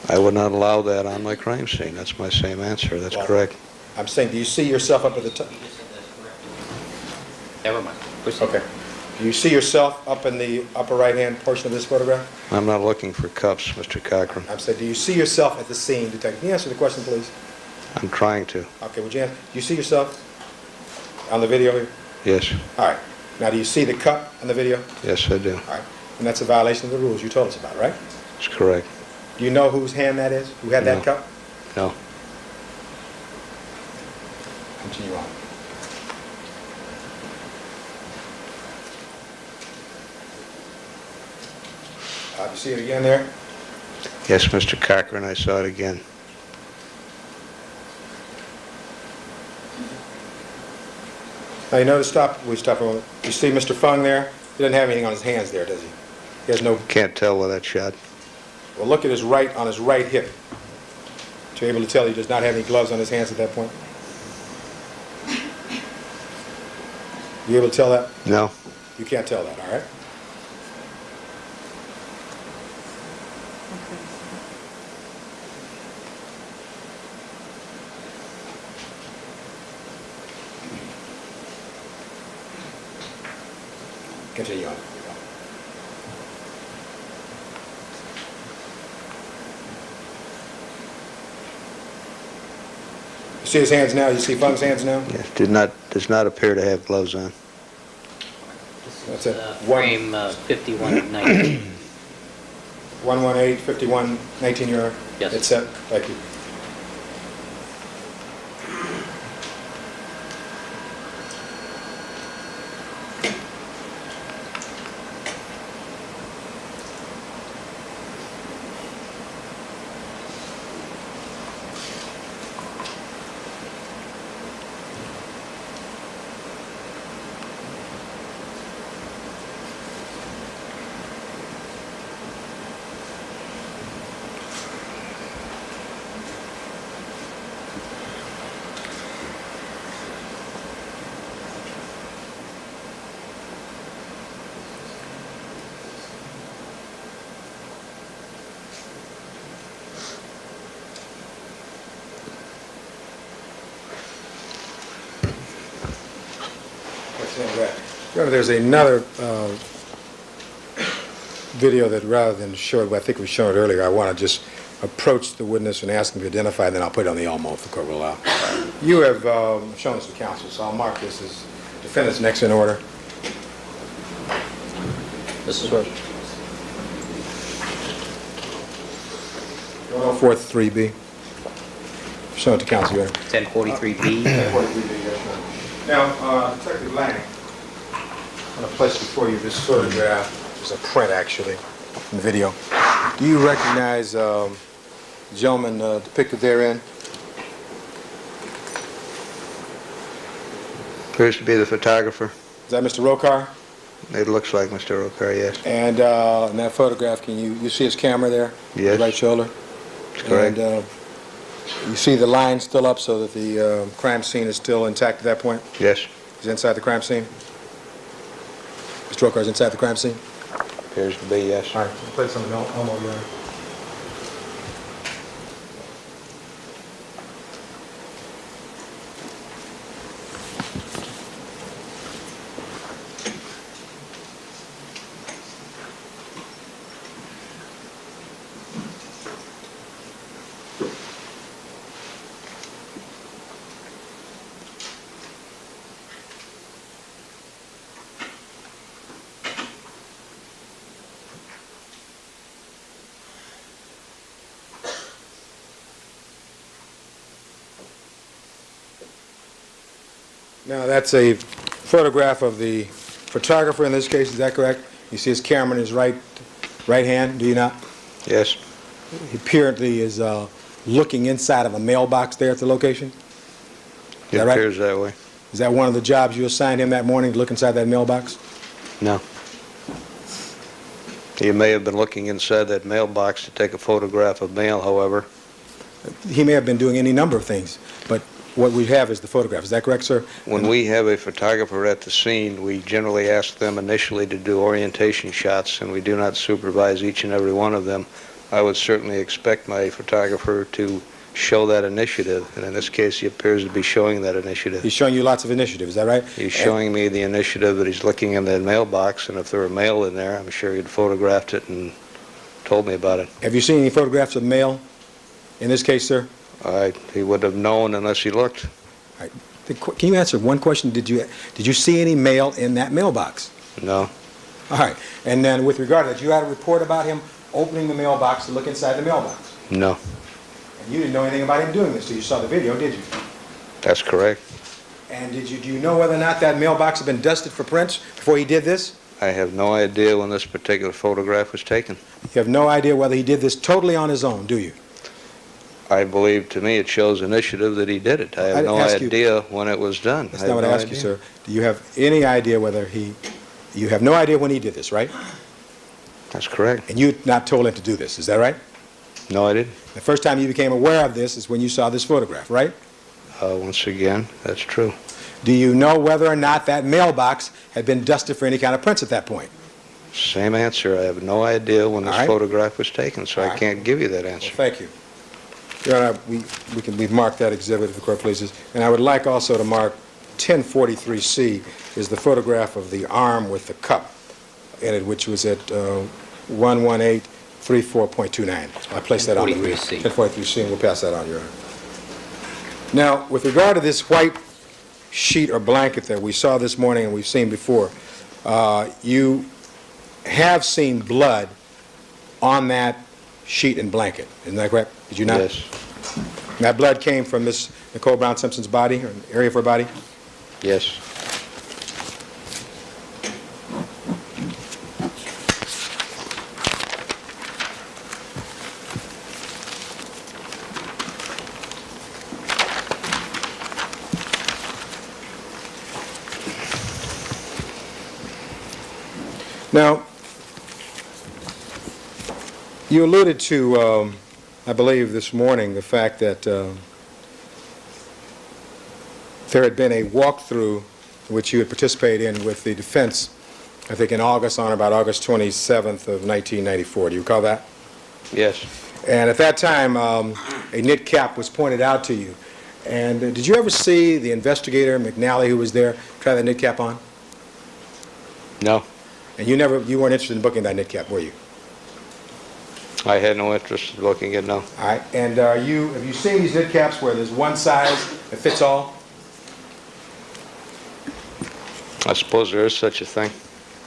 I would not allow that on my crime scene. That's my same answer. That's Well, correct. I'm saying, do you see yourself up at the top? Never mind. Proceed. Okay. Do you see yourself up in the upper right-hand portion of this photograph? I'm not looking for cups, Mr. Cochran. I'm saying, do you see yourself at the scene, Detective? Can you answer the question, please? I'm trying to. Okay, would you answer? Do you see yourself on the video here? Yes. All right. Now, do you see the cup on the video? Yes, I do. All right. And that's a violation of the rules you told us about, right? That's correct. Do you know whose hand that is? Who had No. that cup? No. Continue on. You see it again there? Yes, Mr. Cochran, I saw it again. Now, you notice, we stop for a moment. You see Mr. Fung there? He doesn't have anything on his hands there, does he? He has no, Can't tell with that shot. well, look at his right, on his right hip. So you're able to tell he does not have any gloves on his hands at that point? You able to tell that? No. You can't tell that, all right? Continue on. You see his hands now? You see Fung's hands now? Yes, does not appear to have gloves on. That's it. Frame 5119. 118, 51, 19, you're... Yes. It's set. Thank you. There's another video that rather than show it, I think we showed it earlier, I want to just approach the witness and ask him to identify, and then I'll put it on the Elmo if the court will allow. You have shown us to counsel, so I'll mark this as defendant's next in order. This is what? 104-3B. Shown it to counsel here. 1043B. Now, Detective Lang, I'm going to place before you this photograph. It's a print, actually, from the video. Do you recognize the gentleman depicted therein? Appears to be the photographer. Is that Mr. Rokar? It looks like Mr. Rokar, yes. And in that photograph, can you see his camera there? Yes. His right shoulder? That's correct. And you see the line still up so that the crime scene is still intact at that point? Yes. He's inside the crime scene? Mr. Rokar's inside the crime scene? Appears to be, yes. All right, place on the Elmo here. Now, that's a photograph of the photographer in this case, is that correct? You see his camera in his right hand, do you not? Yes. he apparently is looking inside of a mailbox there at the location? It that right? appears that way. Is that one of the jobs you assigned him that morning, to look inside that mailbox? No. He may have been looking inside that mailbox to take a photograph of mail, however. He may have been doing any number of things, but what we have is the photograph. Is that correct, sir? When we have a photographer at the scene, we generally ask them initially to do orientation shots, and we do not supervise each and every one of them. I would certainly expect my photographer to show that initiative, and in this case, he appears to be showing that initiative. He's showing you lots of initiative. Is that right? He's showing me the initiative that he's looking in that mailbox, and if there were mail in there, I'm sure he'd photographed it and told me about it. Have you seen any photographs of mail in this case, sir? He would have known unless he looked. Can you answer one question? Did you see any mail in that mailbox? No. All right. And then with regard to that, you had a report about him opening the mailbox to look inside the mailbox. No. And you didn't know anything about him doing this, so you saw the video, did you? That's correct. And do you know whether or not that mailbox had been dusted for prints before he did this? I have no idea when this particular photograph was taken. You have no idea whether he did this totally on his own, do you? I believe, to me, it shows initiative that he did it. I have no idea when it was done. That's not what I asked you, sir. Do you have any idea whether you have no idea when he did this, right? That's correct. And you not told him to do this, is that right? No, I didn't. The first time you became aware of this is when you saw this photograph, right? Once again, that's true. Do you know whether or not that mailbox had been dusted for any kind of prints at that point? Same answer. I have no idea when this photograph was taken, so I can't give you that answer. Well, thank you. Your Honor, we've marked that exhibit, if the court pleases. And I would like also to mark 1043C is the photograph of the arm with the cup in it, which was at 11834.29. I placed that on the 1043C. 1043C, and we'll pass that on, Your Honor. Now, with regard to this white sheet or blanket that we saw this morning and we've seen before, you have seen blood on that sheet and blanket. Isn't that correct? Did you not? Yes. And that blood came from Miss Nicole Brown Simpson's body, or an area of her body? Yes. Now, you alluded to, I believe this morning, the fact that there had been a walkthrough which you had participated in with the defense, I think in August, on about August 27th of 1994. Do you recall that? Yes. And at that time, a knit cap was pointed out to you. And did you ever see the investigator, McNally, who was there, try that knit cap on? No. And you weren't interested in booking that knit cap, were you? I had no interest in looking at no. All right. And have you seen these knit caps where there's one size that fits all? I suppose there is such a thing.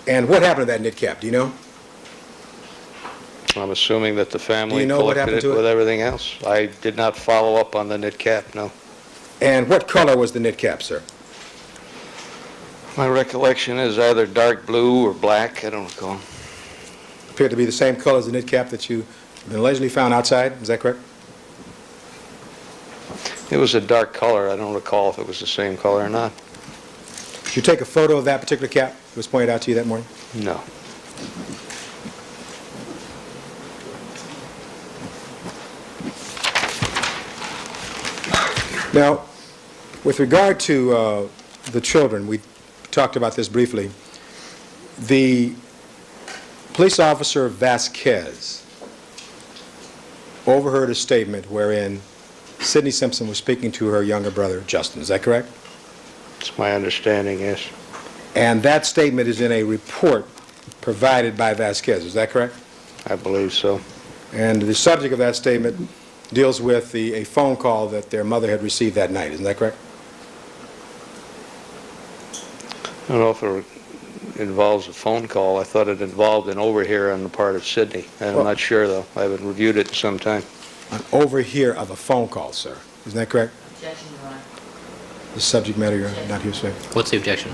And what happened to that knit cap? Do you know? I'm assuming that the family Do you know what collected happened to it it? with everything else. I did not follow up on the knit cap, no. And what color was the knit cap, sir? My recollection is either dark blue or black. I don't recall. Appeared to be the same color as the knit cap that you allegedly found outside. Is that correct? It was a dark color. I don't recall if it was the same color or not. Did you take a photo of that particular cap that was pointed out to you that morning? No. Now, with regard to the children, we talked about this briefly. The police officer Vasquez overheard a statement wherein Sidney Simpson was speaking to her younger brother, Justin. Is that correct? It's my understanding, yes. And that statement is in a report provided by Vasquez. Is that correct? I believe so. And the subject of that statement deals with a phone call that their mother had received that night. Isn't that correct? I don't know if it involves a phone call. I thought it involved an overhear on the part of Sidney. I'm not sure, though. I haven't reviewed it in some time. An overhear of a phone call, sir. Isn't that correct? Objection, Your Honor. The subject matter you're not here, sir. What's the objection?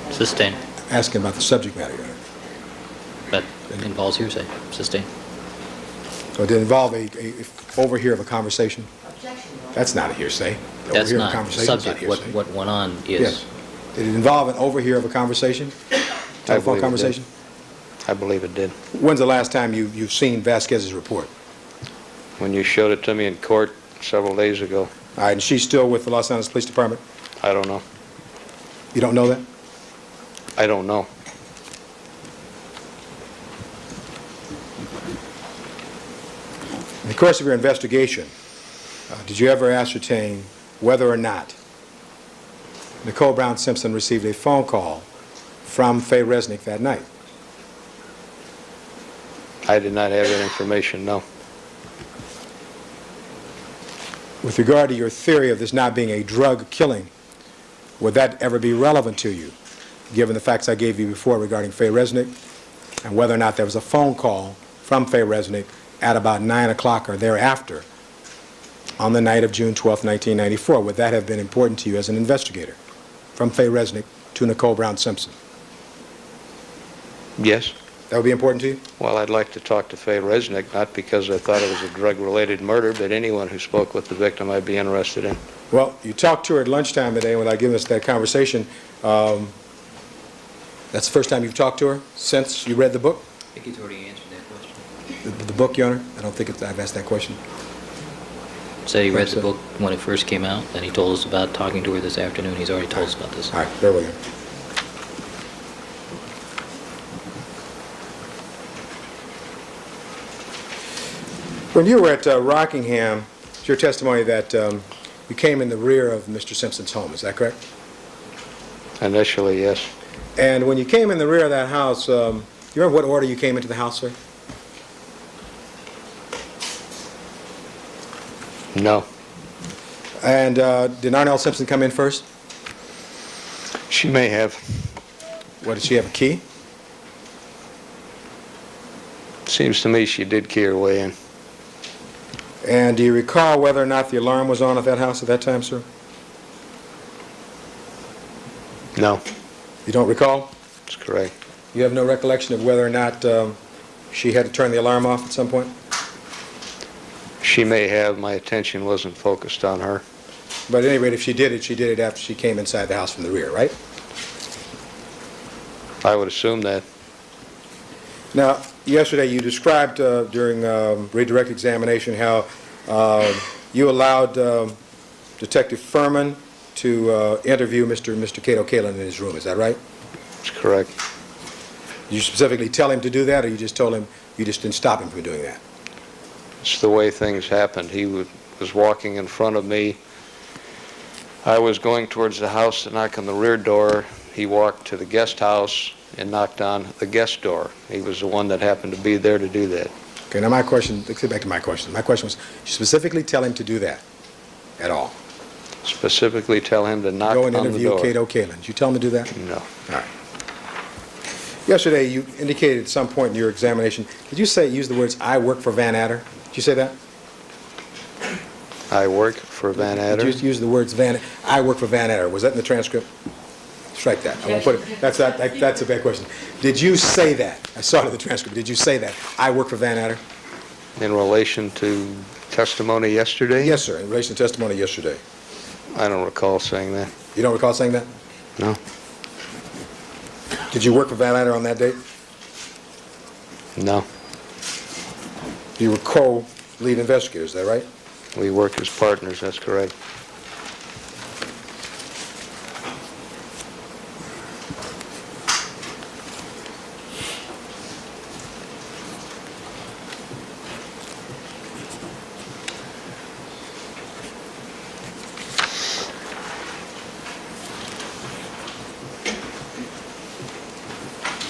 Sustained. Asking about the subject matter, Your Honor. That involves hearsay. Sustain. Or did it involve a overhear of a conversation? Objection, Your Honor. That's not a hearsay. The That's overhear of a not the conversation is not subject. What hearsay. what went on is... Yes. Did it involve an overhear of a conversation? Telephone believe it conversation? I believe it did. When's the last time you've seen Vasquez's report? When you showed it to me in court several days ago, All right, and she's still with the Los Angeles Police Department? I don't know. You don't know that? I don't know. In the course of your investigation, did you ever ascertain whether or not Nicole Brown Simpson received a phone call from Faye Resnick that night? I did not have that information, no. With regard to your theory of this not being a drug killing, would that ever be relevant to you, given the facts I gave you before regarding Faye Resnick, and whether or not there was a phone call from Faye Resnick at about 9 o'clock or thereafter on the night of June 12, 1994? Would that have been important to you as an investigator, from Faye Resnick to Nicole Brown Simpson? Yes? That would be important to you? Well, I'd like to talk to Faye Resnick, not because I thought it was a drug-related murder, but anyone who spoke with the victim I'd be interested in. Well, you talked to her at lunchtime today without giving us that conversation. That's the first time you've talked to her since you read the book? I think he's already answered that question. The book, Your Honor? I don't think I've asked that question. Said he read the So- book when it first came out, and he told us about talking to her this afternoon. He's already told us about this. All right, there we go. When you were at Rockingham, it's your testimony that you came in the rear of Mr. Simpson's home, is that correct? Initially, yes. And when you came in the rear of that house, you remember what order you came into the house, sir? No. And did Arnell Simpson come in first? She may have. What, did she have a key? Seems to me she did key her way in. And do you recall whether or not the alarm was on at that house at that time, sir? No, You don't recall? that's correct. You have no recollection of whether or not she had to turn the alarm off at some point? She may have. My attention wasn't focused on her. But at any rate, if she did it after she came inside the house from the rear, right? I would assume that. Now, yesterday you described during redirect examination how you allowed Detective Furman to interview Mr. Cato Kalin in his room. Is that right? That's correct. Did you specifically tell him to do that, or you just told him, you just didn't stop him from doing that? It's the way things happened. He was walking in front of me. I was going towards the house to knock on the rear door. He walked to the guest house and knocked on the guest door. He was the one that happened to be there to do that. Okay, now my question, let's get back to my question. My question was, did you specifically tell him to do that at all? Specifically tell him to knock Go on and the interview door. Cato Kalin. Did you tell him to do that? No. All right. Yesterday, you indicated at some point in your examination, did you use the words, "I work for Van Adder"? Did you say that? I work for Van Adder. Did you use the words, "I work for Van Adder"? Was that in the transcript? Strike that. I won't put it. That's a bad question. Did you say that? I saw it in the transcript. Did you say that? "I work for Van Adder"? In relation to testimony yesterday? Yes, sir, in relation to testimony yesterday. I don't recall saying that. You don't recall saying that? No. Did you work for Van Adder on that date? No. You were co-lead investigators, is that right? We work as partners, that's correct.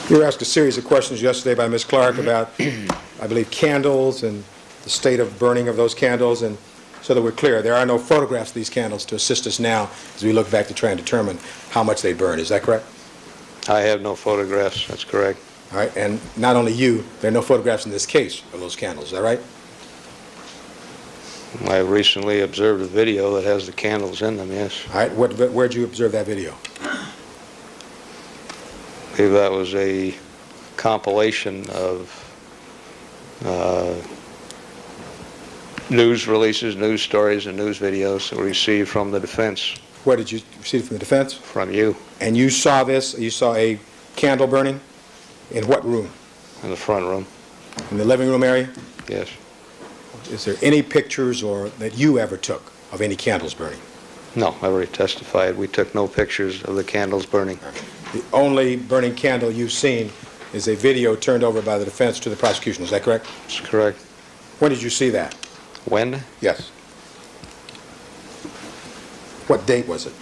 You were asked a series of questions yesterday by Ms. Clark about, I believe, candles and the state of burning of those candles. And so that we're clear, there are no photographs of these candles to assist us now as we look back to try and determine how much they burn. Is that correct? I have no photographs, that's correct. All right. And not only you, there are no photographs in this case of those candles. Is that right? I recently observed a video that has the candles in them, yes. All right. Where did you observe that video? I believe that was a compilation of news releases, news stories, and news videos that were received from the defense, Where did you receive it from the defense? from you, And you saw this, you saw a candle burning? In what room? in the front room. In the living room area? Yes. Is there any pictures or that you ever took of any candles burning? No, I already testified. We took no pictures of the candles burning. The only burning candle you've seen is a video turned over by the defense to the prosecution. Is that correct? That's correct. When did you see that? When? Yes. What date was it?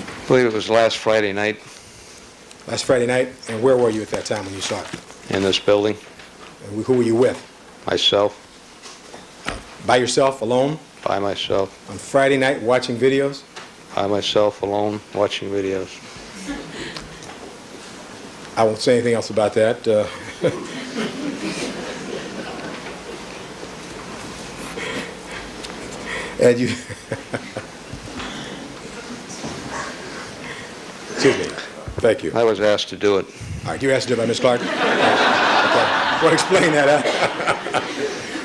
I believe it was last Friday night Last Friday night? And where were you at that time when you saw it? in this building. And who were you with? Myself, By yourself, alone? by myself, On Friday night, watching videos? by myself, alone, watching videos. I won't say anything else about that. And you... Excuse me. Thank you. I was asked to do it. All right, you asked to do it by Ms. Clark? Okay. Well, explain that, huh?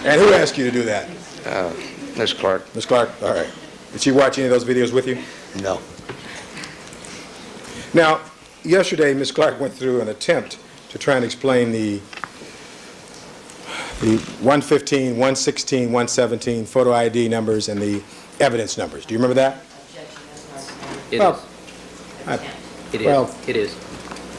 And who asked you to do that? Ms. Clark? Ms. Clark? All right. Did she watch any of those videos with you? No. Now, yesterday, Ms. Clark went through an attempt to try and explain the 115, 116, 117 photo ID numbers and the evidence numbers. Do you remember that? It Well, is. It well- is. It is.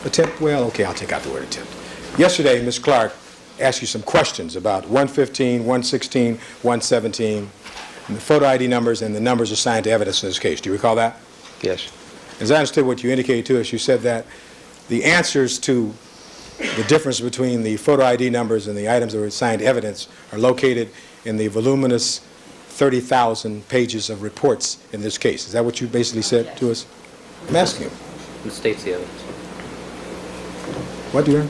Attempt? Well, okay, I'll take out the word attempt. Yesterday, Ms. Clark asked you some questions about 115, 116, 117, and the photo ID numbers and the numbers assigned to evidence in this case. Do you recall that? Yes. As I understood what you indicated to us, you said that the answers to the difference between the photo ID numbers and the items that were assigned to evidence are located in the voluminous 30,000 pages of reports in this case. Is that what you basically said to us? I'm asking you. It states the evidence. What, dear?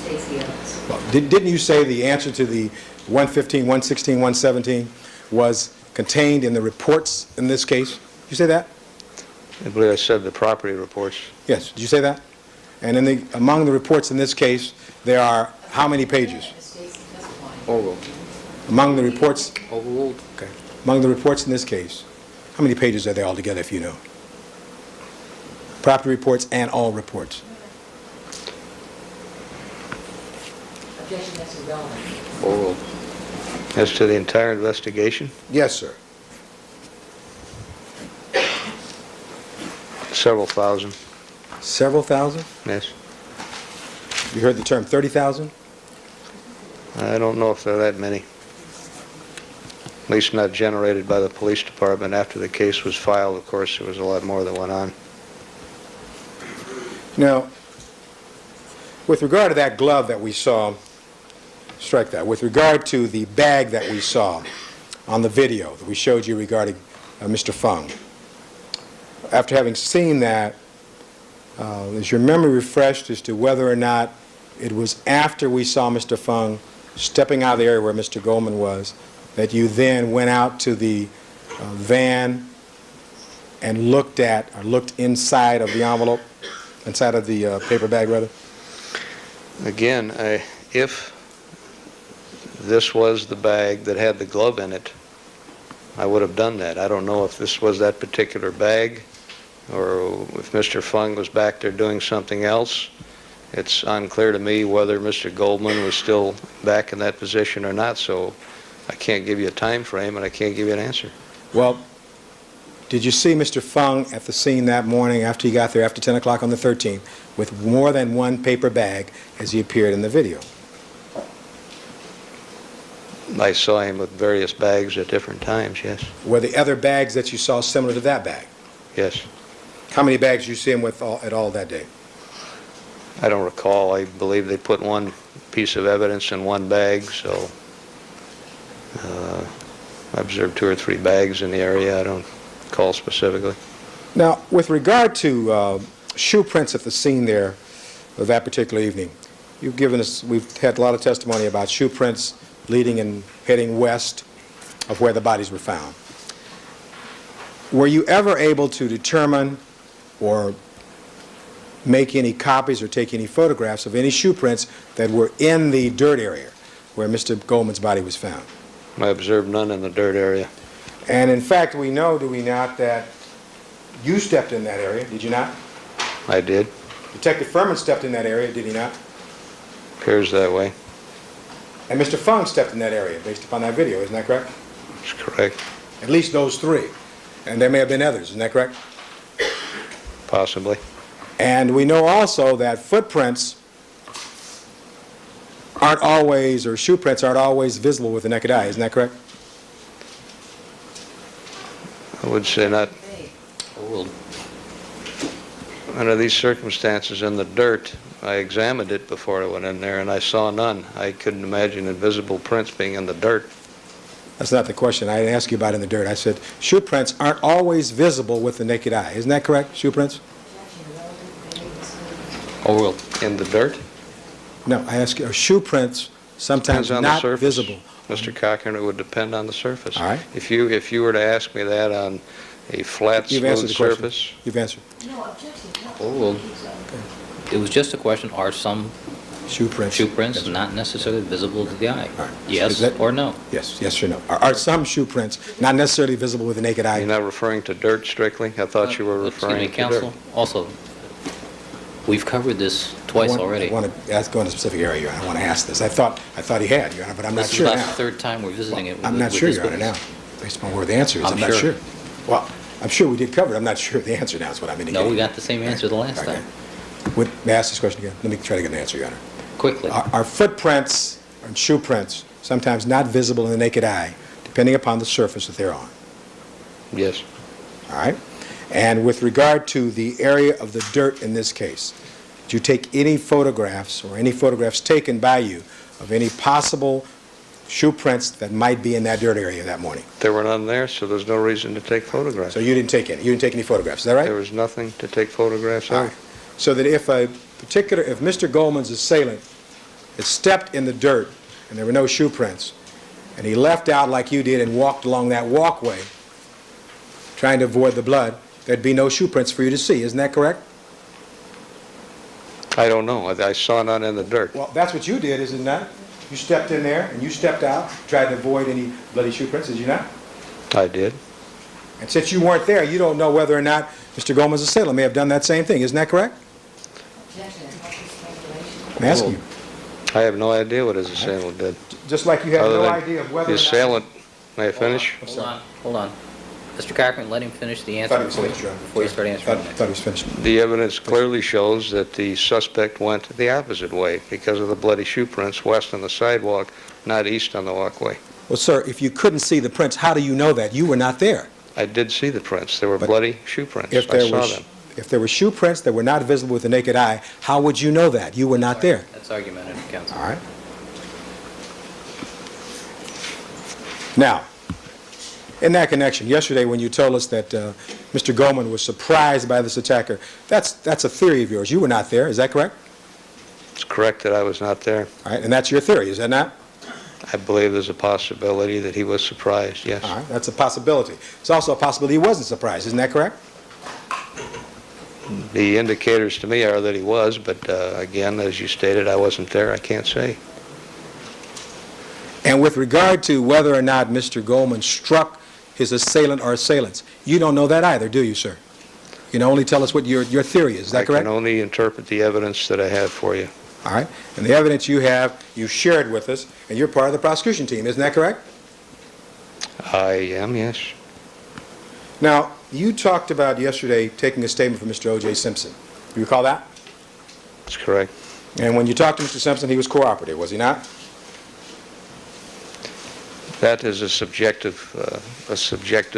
States the evidence. Well, didn't you say the answer to the 115, 116, 117 was contained in the reports in this case? Did you say that? I believe I said the property reports. Yes. Did you say that? And among the reports in this case, there are how many pages? It states the testifying. Overruled. Among the reports, Overruled. okay. Among the reports in this case, how many pages are there altogether, if you know? Property reports and all reports. Objection, that's irrelevant. Overruled. As to the entire investigation, Yes, sir. several thousand. Several thousand? Yes. You heard the term 30,000? I don't know if there are that many. At least not generated by the police department. After the case was filed, of course, there was a lot more that went on. Now, with regard to that glove that we saw, strike that. With regard to the bag that we saw on the video that we showed you regarding Mr. Fung, after having seen that, is your memory refreshed as to whether or not it was after we saw Mr. Fung stepping out of the area where Mr. Goldman was that you then went out to the van and looked inside of the envelope, inside of the paper bag, rather? Again, if this was the bag that had the glove in it, I would have done that. I don't know if this was that particular bag or if Mr. Fung was back there doing something else. It's unclear to me whether Mr. Goldman was still back in that position or not, so I can't give you a time frame and I can't give you an answer. Well, did you see Mr. Fung at the scene that morning after he got there after 10 o'clock on the 13th with more than one paper bag as he appeared in the video? I saw him with various bags at different times, yes. Were the other bags that you saw similar to that bag? Yes. How many bags did you see him with at all that day? I don't recall. I believe they put one piece of evidence in one bag, so I observed 2 or 3 bags in the area. I don't recall specifically. Now, with regard to shoe prints at the scene there of that particular evening, we've had a lot of testimony about shoe prints leading and heading west of where the bodies were found. Were you ever able to determine or make any copies or take any photographs of any shoe prints that were in the dirt area where Mr. Goldman's body was found? I observed none in the dirt area. And in fact, we know, do we not, that you stepped in that area, did you not? I did. Detective Furman stepped in that area, did he not? Appears that way. And Mr. Fung stepped in that area, based upon that video, isn't that correct? That's correct. At least those three. And there may have been others, isn't that correct? Possibly. And we know also that footprints aren't always, or shoe prints aren't always visible with the naked eye, isn't that correct? I would say not. Overruled. Under these circumstances in the dirt, I examined it before I went in there, and I saw none. I couldn't imagine invisible prints being in the dirt. That's not the question. I didn't ask you about in the dirt. I said shoe prints aren't always visible with the naked eye. Isn't that correct, shoe prints? Overruled. In the dirt? No, I ask you, are shoe prints sometimes Depends on the not surface. visible? Mr. Cochran, it would depend on the surface. All right. If you were to ask me that on a flat, You've smooth answered the question. surface, You've answered. No objection. Overruled. It was just a question, are some Shoe prints. shoe prints not necessarily visible to the eye? All right. Yes Is that- or no? Yes, yes or no? Are some shoe prints not necessarily visible with the naked eye? you're not referring to dirt strictly? I thought you were referring to Excuse me, dirt. counsel. Also, we've covered this twice already. I want to go into a specific area, Your Honor. I want to ask this. I thought he had, Your Honor, but I'm not This is sure about now. the third time we're visiting it with I'm not with sure, this Your Honor, now. witness. Based upon where the answer is, I'm I'm not sure. sure. Well, I'm sure we did cover it. I'm not sure of the answer now is what I'm indicating. No, we got the same answer the last Okay. time. May I ask this question again? Let me try to get an answer, Your Honor. Quickly. Are footprints and shoe prints sometimes not visible in the naked eye, depending upon the surface that they're on? Yes. All right? And with regard to the area of the dirt in this case, did you take any photographs or any photographs taken by you of any possible shoe prints that might be in that dirt area that morning? There were none there, so there's no reason to take photographs. So you didn't take any? You didn't take any photographs, is that right? There was nothing to take photographs All of. right. So that if Mr. Goldman's assailant had stepped in the dirt and there were no shoe prints, and he left out like you did and walked along that walkway trying to avoid the blood, there'd be no shoe prints for you to see. Isn't that correct? I don't know. I saw none in the dirt. Well, that's what you did, is it not? You stepped in there and you stepped out, tried to avoid any bloody shoe prints, did you not? I did. And since you weren't there, you don't know whether or not Mr. Goldman's assailant may have done that same thing. Isn't that correct? Objection. I'm asking you. I have no idea what his assailant did. Just like you have Other no than idea of whether the or not... assailant, may I finish? Hold on. Mr. Cochran, let him finish the answer Thought he was finished, Your Honor. before you start answering. Thought he was finished. The evidence clearly shows that the suspect went the opposite way because of the bloody shoe prints west on the sidewalk, not east on the walkway. Well, sir, if you couldn't see the prints, how do you know that? You were not there. I did see the prints. There were But bloody shoe prints. If I there saw was, them. if there were shoe prints that were not visible with the naked eye, how would you know that? You were not there. That's argumentative, counsel. All right. Now, in that connection, yesterday when you told us that Mr. Goldman was surprised by this attacker, that's a theory of yours. You were not there. Is that correct? It's correct that I was not there. All right. And that's your theory, is that not? I believe there's a possibility that he was surprised, yes. All right. That's a possibility. It's also a possibility he wasn't surprised. Isn't that correct? The indicators to me are that he was, but again, as you stated, I wasn't there. I can't say. And with regard to whether or not Mr. Goldman struck his assailant or assailants, you don't know that either, do you, sir? You can only tell us what your theory is. Is that I correct? can only interpret the evidence that I have for you. All right. And the evidence you have, you shared with us, and you're part of the prosecution team. Isn't that correct? I am, yes. Now, you talked about yesterday taking a statement from Mr. O.J. Simpson. You recall that? That's correct. And when you talked to Mr. Simpson, he was cooperative, was he not? That is a subjective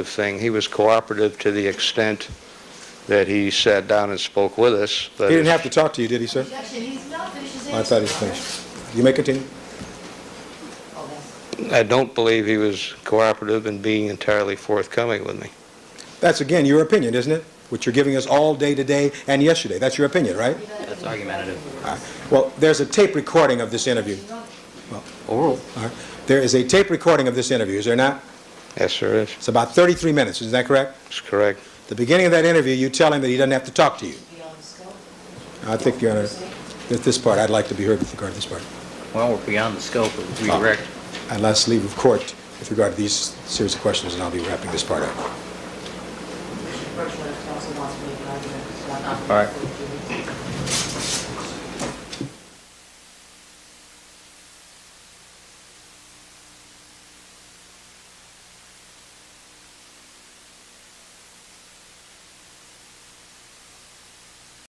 thing. He was cooperative to the extent that he sat down and spoke with us. But He didn't have to talk to you, did he, sir? Objection. He's not finished his I answer. thought he was finished. You may continue. Oh, that's... I don't believe he was cooperative in being entirely forthcoming with me. That's, again, your opinion, isn't it? Which you're giving us all day today and yesterday. That's your opinion, right? That's argumentative. All right. Well, there's a tape recording of this interview. Overruled. All right. There is a tape recording of this interview, is there not? Yes, there is. It's about 33 minutes, is that correct? That's correct. The beginning of that interview, you tell him that he doesn't have to talk to you. I think, Your Honor, that this part, I'd like to be heard with regard to this part. Well, we're beyond the scope of redirect. I'd like to leave of court with regard to these series of questions, and I'll be wrapping this part up. Virtually, counsel wants to make an argument. All right.